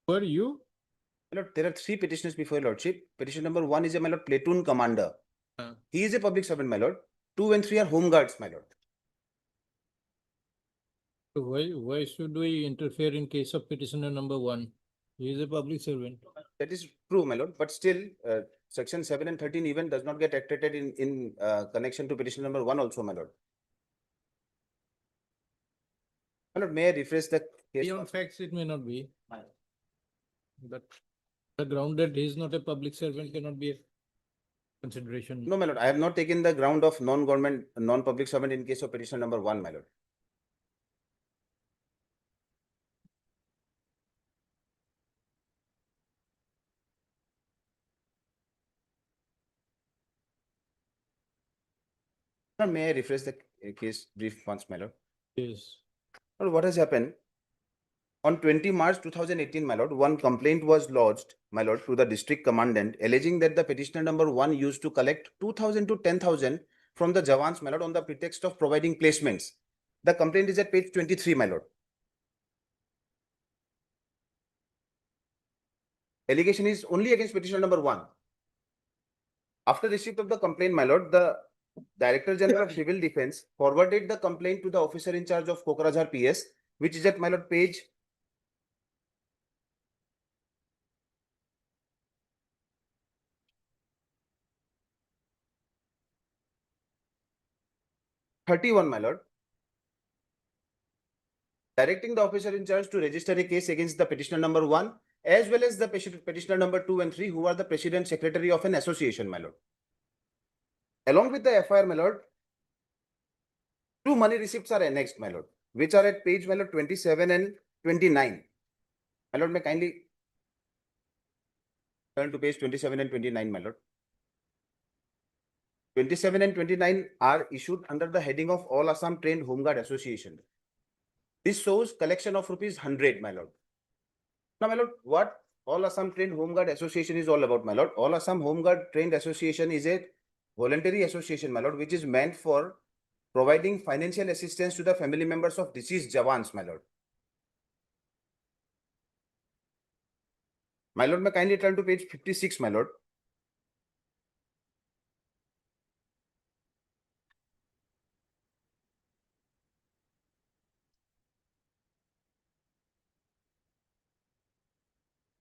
Speaker 2: Who are you?
Speaker 19: My lord, there are three petitioners before your lordship. Petition number one is a my lord platoon commander. He is a public servant, my lord. 2 and 3 are home guards, my lord.
Speaker 2: So why should we interfere in case of petitioner number 1? He is a public servant.
Speaker 19: That is true, my lord, but still, section 7 and 13 even does not get acted in connection to petition number 1 also, my lord. My lord, may I rephrase the case?
Speaker 2: Beyond facts, it may not be. But the ground that he is not a public servant cannot be a consideration.
Speaker 19: No, my lord, I have not taken the ground of non-government, non-public servant in case of petition number 1, my lord. Now, may I rephrase the case brief once, my lord?
Speaker 2: Yes.
Speaker 19: Well, what has happened? On 20 March 2018, my lord, one complaint was lodged, my lord, to the district commandant alleging that the petitioner number 1 used to collect 2,000 to 10,000 from the Jawans, my lord, on the pretext of providing placements. The complaint is at page 23, my lord. Allegation is only against petitioner number 1. After receipt of the complaint, my lord, the Director General of Civil Defense forwarded the complaint to the officer in charge of Kokrajhar PS, which is at, my lord, page 31, my lord, directing the officer in charge to register a case against the petitioner number 1 as well as the petitioner number 2 and 3, who are the president secretary of an association, my lord. Along with the FIR, my lord, 2 money receipts are annexed, my lord, which are at page, my lord, 27 and 29. My lord, may kindly turn to page 27 and 29, my lord. 27 and 29 are issued under the heading of All Assam Trained Home Guard Association. This shows collection of rupees 100, my lord. Now, my lord, what All Assam Trained Home Guard Association is all about, my lord? All Assam Home Guard Trained Association is a voluntary association, my lord, which is meant for providing financial assistance to the family members of deceased Jawans, my lord. My lord, may kindly turn to page 56, my lord.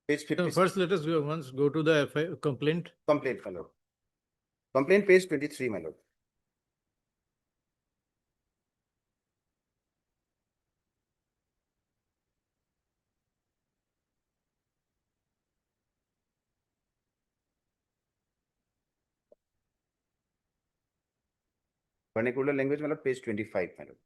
Speaker 19: Page
Speaker 2: So
Speaker 19: 56.
Speaker 2: first, let us go to the FI complaint.
Speaker 19: Complaint, my lord. Complaint page 23, my lord. Vernacular language, my lord, page 25, my lord.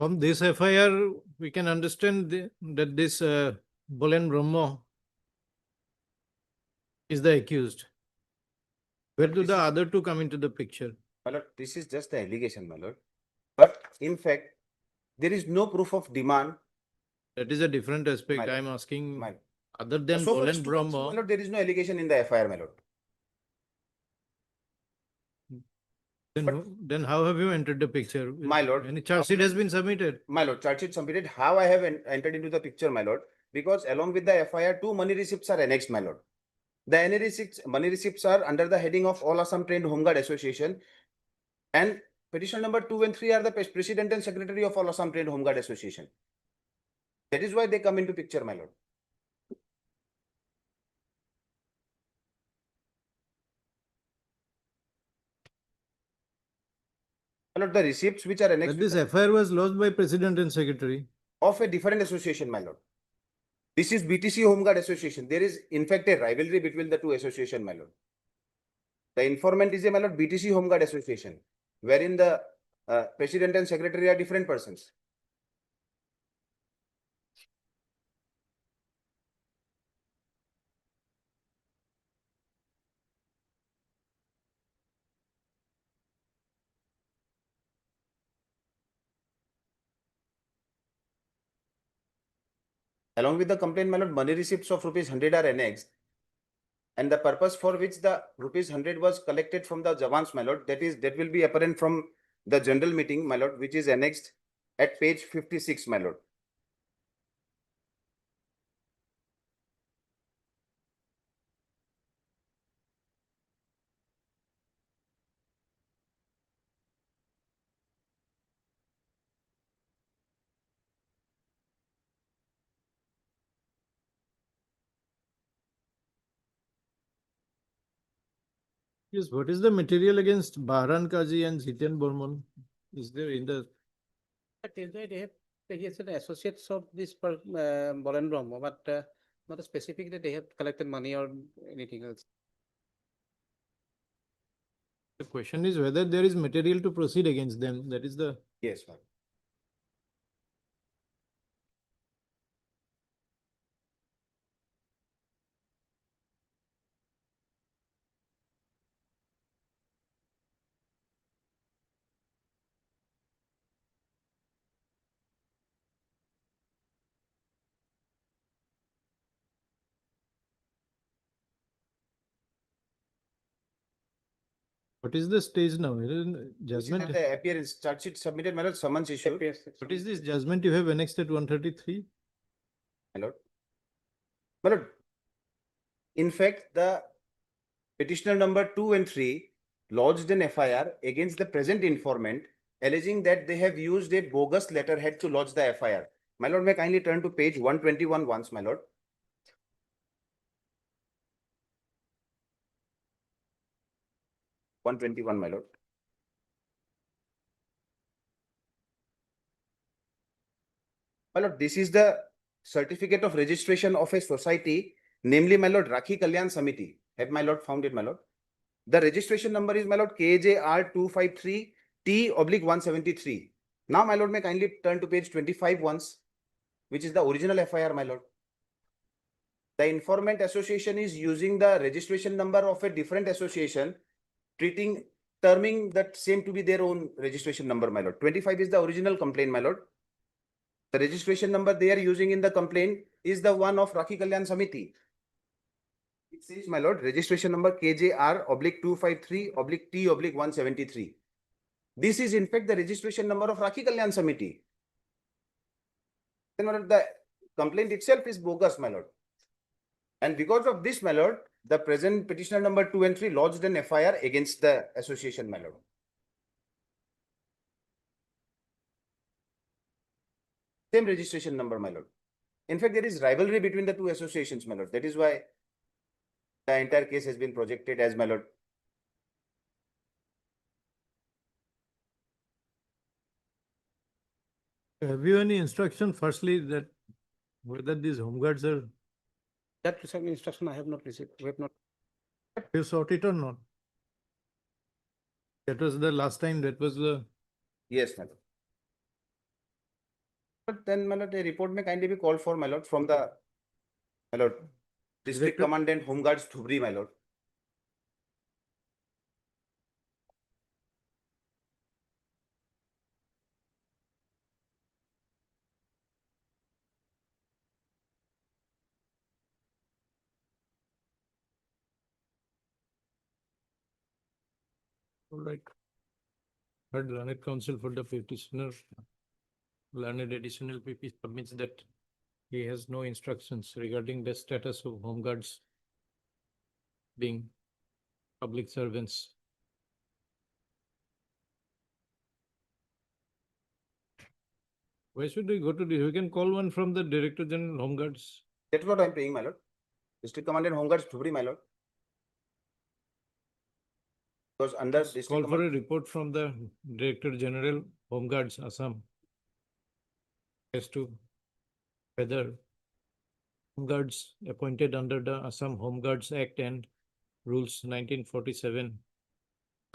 Speaker 2: From this FIR, we can understand that this Bolen Brahmo is the accused. Where do the other two come into the picture?
Speaker 19: My lord, this is just the allegation, my lord. But in fact, there is no proof of demand.
Speaker 2: That is a different aspect.
Speaker 19: My lord,
Speaker 2: I'm asking,
Speaker 19: my-
Speaker 2: other than
Speaker 19: So far as
Speaker 2: Bolen
Speaker 19: to concern, my
Speaker 2: Brahmo,
Speaker 19: lord, there is no allegation in the FIR, my lord.
Speaker 2: then how have you entered the picture?
Speaker 19: My lord,
Speaker 2: Any charge sheet has been submitted?
Speaker 19: My lord, charge sheet submitted. How I have entered into the picture, my lord? Because along with the FIR, 2 money receipts are annexed, my lord. The money receipts are under the heading of All Assam Trained Home Guard Association, and petition number 2 and 3 are the president and secretary of All Assam Trained Home Guard Association. That is why they come into picture, my lord. My lord, the receipts which are annexed
Speaker 2: But this FIR was lodged by president and secretary.
Speaker 19: of a different association, my lord. This is BTC Home Guard Association. There is in fact a rivalry between the two associations, my lord. The informant is a, my lord, BTC Home Guard Association, wherein the president and secretary are different persons. Along with the complaint, my lord, money receipts of rupees 100 are annexed. And the purpose for which the rupees 100 was collected from the Jawans, my lord, that will be apparent from the general meeting, my lord, which is annexed at page 56, my lord.
Speaker 2: Yes, what is the material against Bahran Kazi and Jiten Bormon? Is there in the
Speaker 6: But he is an associates of this Bolen Brahmo, but not specific that they have collected money or anything else.
Speaker 2: the question is whether there is material to proceed against them? That is the
Speaker 19: Yes, my lord.
Speaker 2: what is the stage now? It is
Speaker 19: This is
Speaker 2: Judgment.
Speaker 19: at the appearance, charge sheet submitted, my lord, summons issued,
Speaker 2: What is this judgment you have annexed at 133?
Speaker 19: my lord. My lord, in fact, the petitioner number 2 and 3 lodged an FIR against the present informant, alleging that they have used a bogus letterhead to lodge the FIR. My lord, may I kindly turn to page 121 once, my lord. One 21, my lord. My lord, this is the certificate of registration of a society, namely, my lord, Rakhi Kalyan Samiti. Have my lord found it, my lord? The registration number is, my lord, KJR 253 T/173. Now, my lord, may I kindly turn to page 25 once, which is the original FIR, my lord. The informant association is using the registration number of a different association, terming that same to be their own registration number, my lord. 25 is the original complaint, my lord. The registration number they are using in the complaint is the one of Rakhi Kalyan Samiti. It says, my lord, registration number KJR/253/T/173. This is in fact the registration number of Rakhi Kalyan Samiti. Then, my lord, the complaint itself is bogus, my lord. And because of this, my lord, the present petitioner number 2 and 3 lodged an FIR against the association, my lord. Same registration number, my lord. In fact, there is rivalry between the two associations, my lord. That is why the entire case has been projected as, my lord.
Speaker 2: Have you any instruction firstly that whether these homeguards are,
Speaker 6: That instruction I have not received. We have not.
Speaker 2: you sought it or not? That was the last time, that was the,
Speaker 19: Yes, my lord. But then, my lord, a report may kindly be called for, my lord, from the, my lord, District
Speaker 2: Director-
Speaker 19: Commandant Home Guards Dhubri, my lord.
Speaker 2: all right. Heard learned counsel for the petitioner. Learned additional PP submits that he has no instructions regarding the status of homeguards being public servants. Why should we go to this? We can call one from the Director General Home Guards.
Speaker 19: That's what I'm paying, my lord. District Commandant Home Guards Dhubri, my lord. Because under District
Speaker 2: Call for a
Speaker 19: Command-
Speaker 2: report from the Director General Home Guards, Assam. As to whether Home Guards appointed under the Assam Home Guards Act and Rules 1947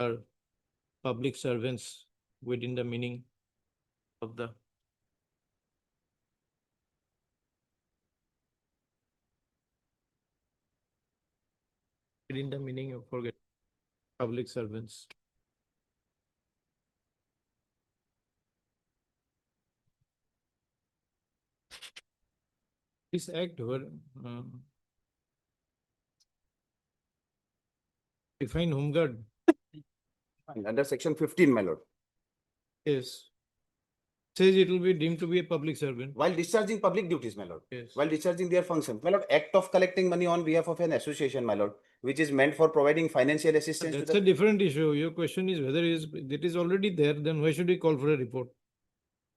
Speaker 2: are public servants within the meaning of the forget public servants. This act were define home guard.
Speaker 19: Under section 15, my lord.
Speaker 2: Yes. Says it will be deemed to be a public servant.
Speaker 19: While discharging public duties, my lord.
Speaker 2: Yes.
Speaker 19: While discharging their functions, my lord, act of collecting money on behalf of an association, my lord, which is meant for providing financial assistance to
Speaker 2: That's
Speaker 19: the.
Speaker 2: a different issue. Your question is whether it is already there, then why should we call for a report?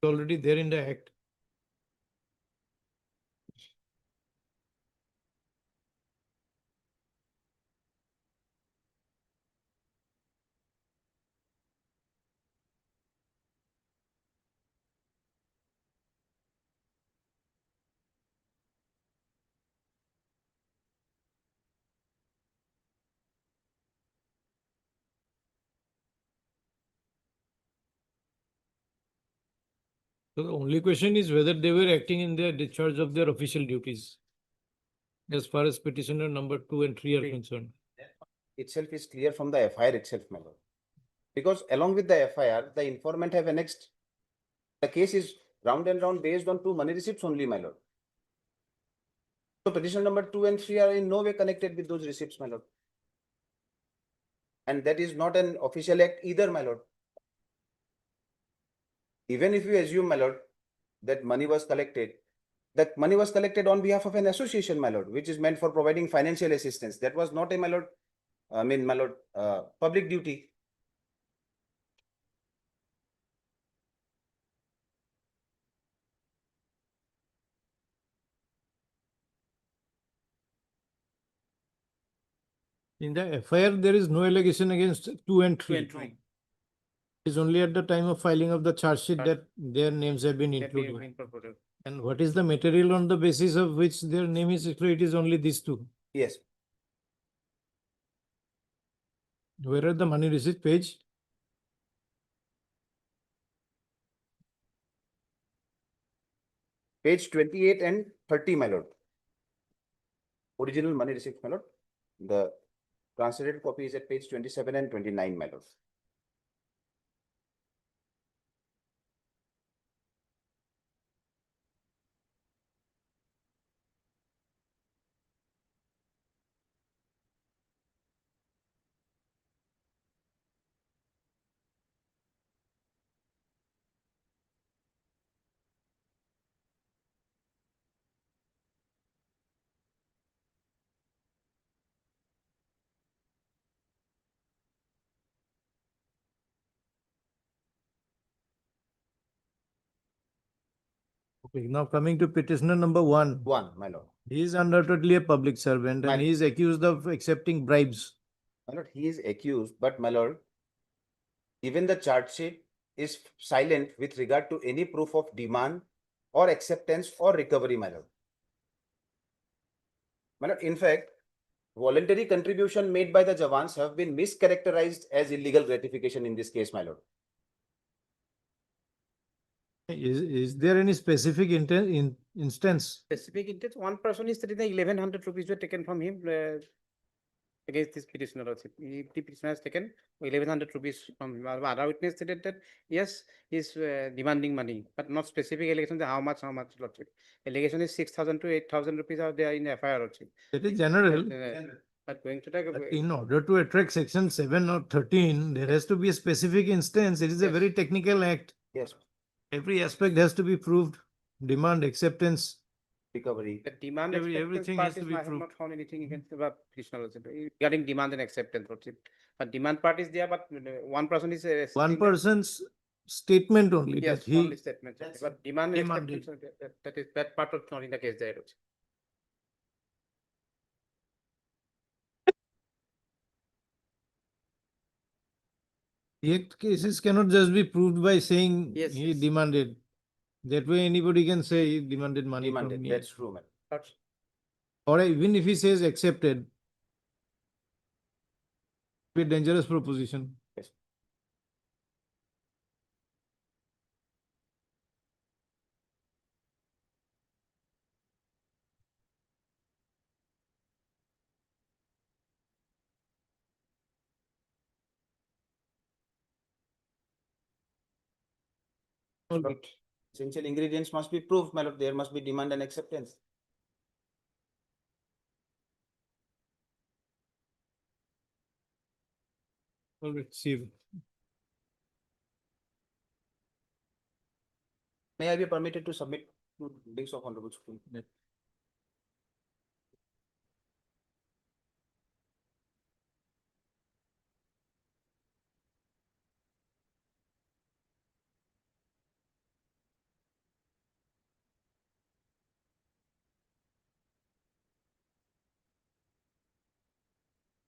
Speaker 2: It's already there in the act. So the only question is whether they were acting in their discharge of their official duties. As far as petitioner number 2 and 3 are concerned.
Speaker 19: Itself is clear from the FIR itself, my lord. Because along with the FIR, the informant have annexed. The case is round and round based on 2 money receipts only, my lord. So petition number 2 and 3 are in no way connected with those receipts, my lord. And that is not an official act either, my lord. Even if you assume, my lord, that money was collected, that money was collected on behalf of an association, my lord, which is meant for providing financial assistance. That was not a, my lord, my lord, public duty.
Speaker 2: In the FIR, there is no allegation against 2 and 3. It is only at the time of filing of the charge sheet that their names have been included. And what is the material on the basis of which their name is included? It is only these 2.
Speaker 19: Yes.
Speaker 2: Where are the money receipt page?
Speaker 19: Page 28 and 30, my lord. Original money receipt, my lord. The translated copy is at page 27 and 29, my lord.
Speaker 2: Okay, now coming to petitioner number 1.
Speaker 19: 1, my lord.
Speaker 2: He is undoubtedly a public servant and he is accused of accepting bribes.
Speaker 19: My lord, he is accused, but my lord, even the charge sheet is silent with regard to any proof of demand or acceptance or recovery, my lord. My lord, in fact, voluntary contribution made by the Jawans have been mischaracterized as illegal gratification in this case, my lord.
Speaker 2: Is there any specific instance?
Speaker 6: Specific intent, one person is stating that 1100 rupees were taken from him against this petitioner. If the petitioner has taken 1100 rupees from him, other witness stated that yes, he is demanding money, but not specific allegation that how much, lordship. Allegation is 6,000 to 8,000 rupees are there in FIR, lordship.
Speaker 2: That is general.
Speaker 6: But going to the.
Speaker 2: But in order to attract section 7 or 13, there has to be a specific instance. It is a very technical act.
Speaker 19: Yes.
Speaker 2: Every aspect has to be proved. Demand, acceptance.
Speaker 19: Recovery.
Speaker 6: The demand
Speaker 2: everything has to be
Speaker 6: I have
Speaker 2: proved.
Speaker 6: not found anything against the petitioner regarding demand and acceptance. But demand part is there, but one person is.
Speaker 2: One person's statement only
Speaker 6: Yes,
Speaker 2: that he
Speaker 6: only statement. But demand and
Speaker 2: demanded.
Speaker 6: acceptance, that part of not in the case there.
Speaker 2: Act cases cannot just be proved by saying
Speaker 6: Yes,
Speaker 2: he
Speaker 6: yes.
Speaker 2: demanded. That way anybody can say he demanded money from
Speaker 19: Demanded,
Speaker 2: me.
Speaker 19: that's true, man.
Speaker 2: Or even if he says accepted, be a dangerous proposition.
Speaker 19: Yes.
Speaker 2: All right.
Speaker 19: Essential ingredients must be proved, my lord. There must be demand and acceptance.
Speaker 2: All right, see you.
Speaker 19: May I be permitted to submit to this of Honorable Supreme?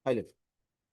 Speaker 19: Hi,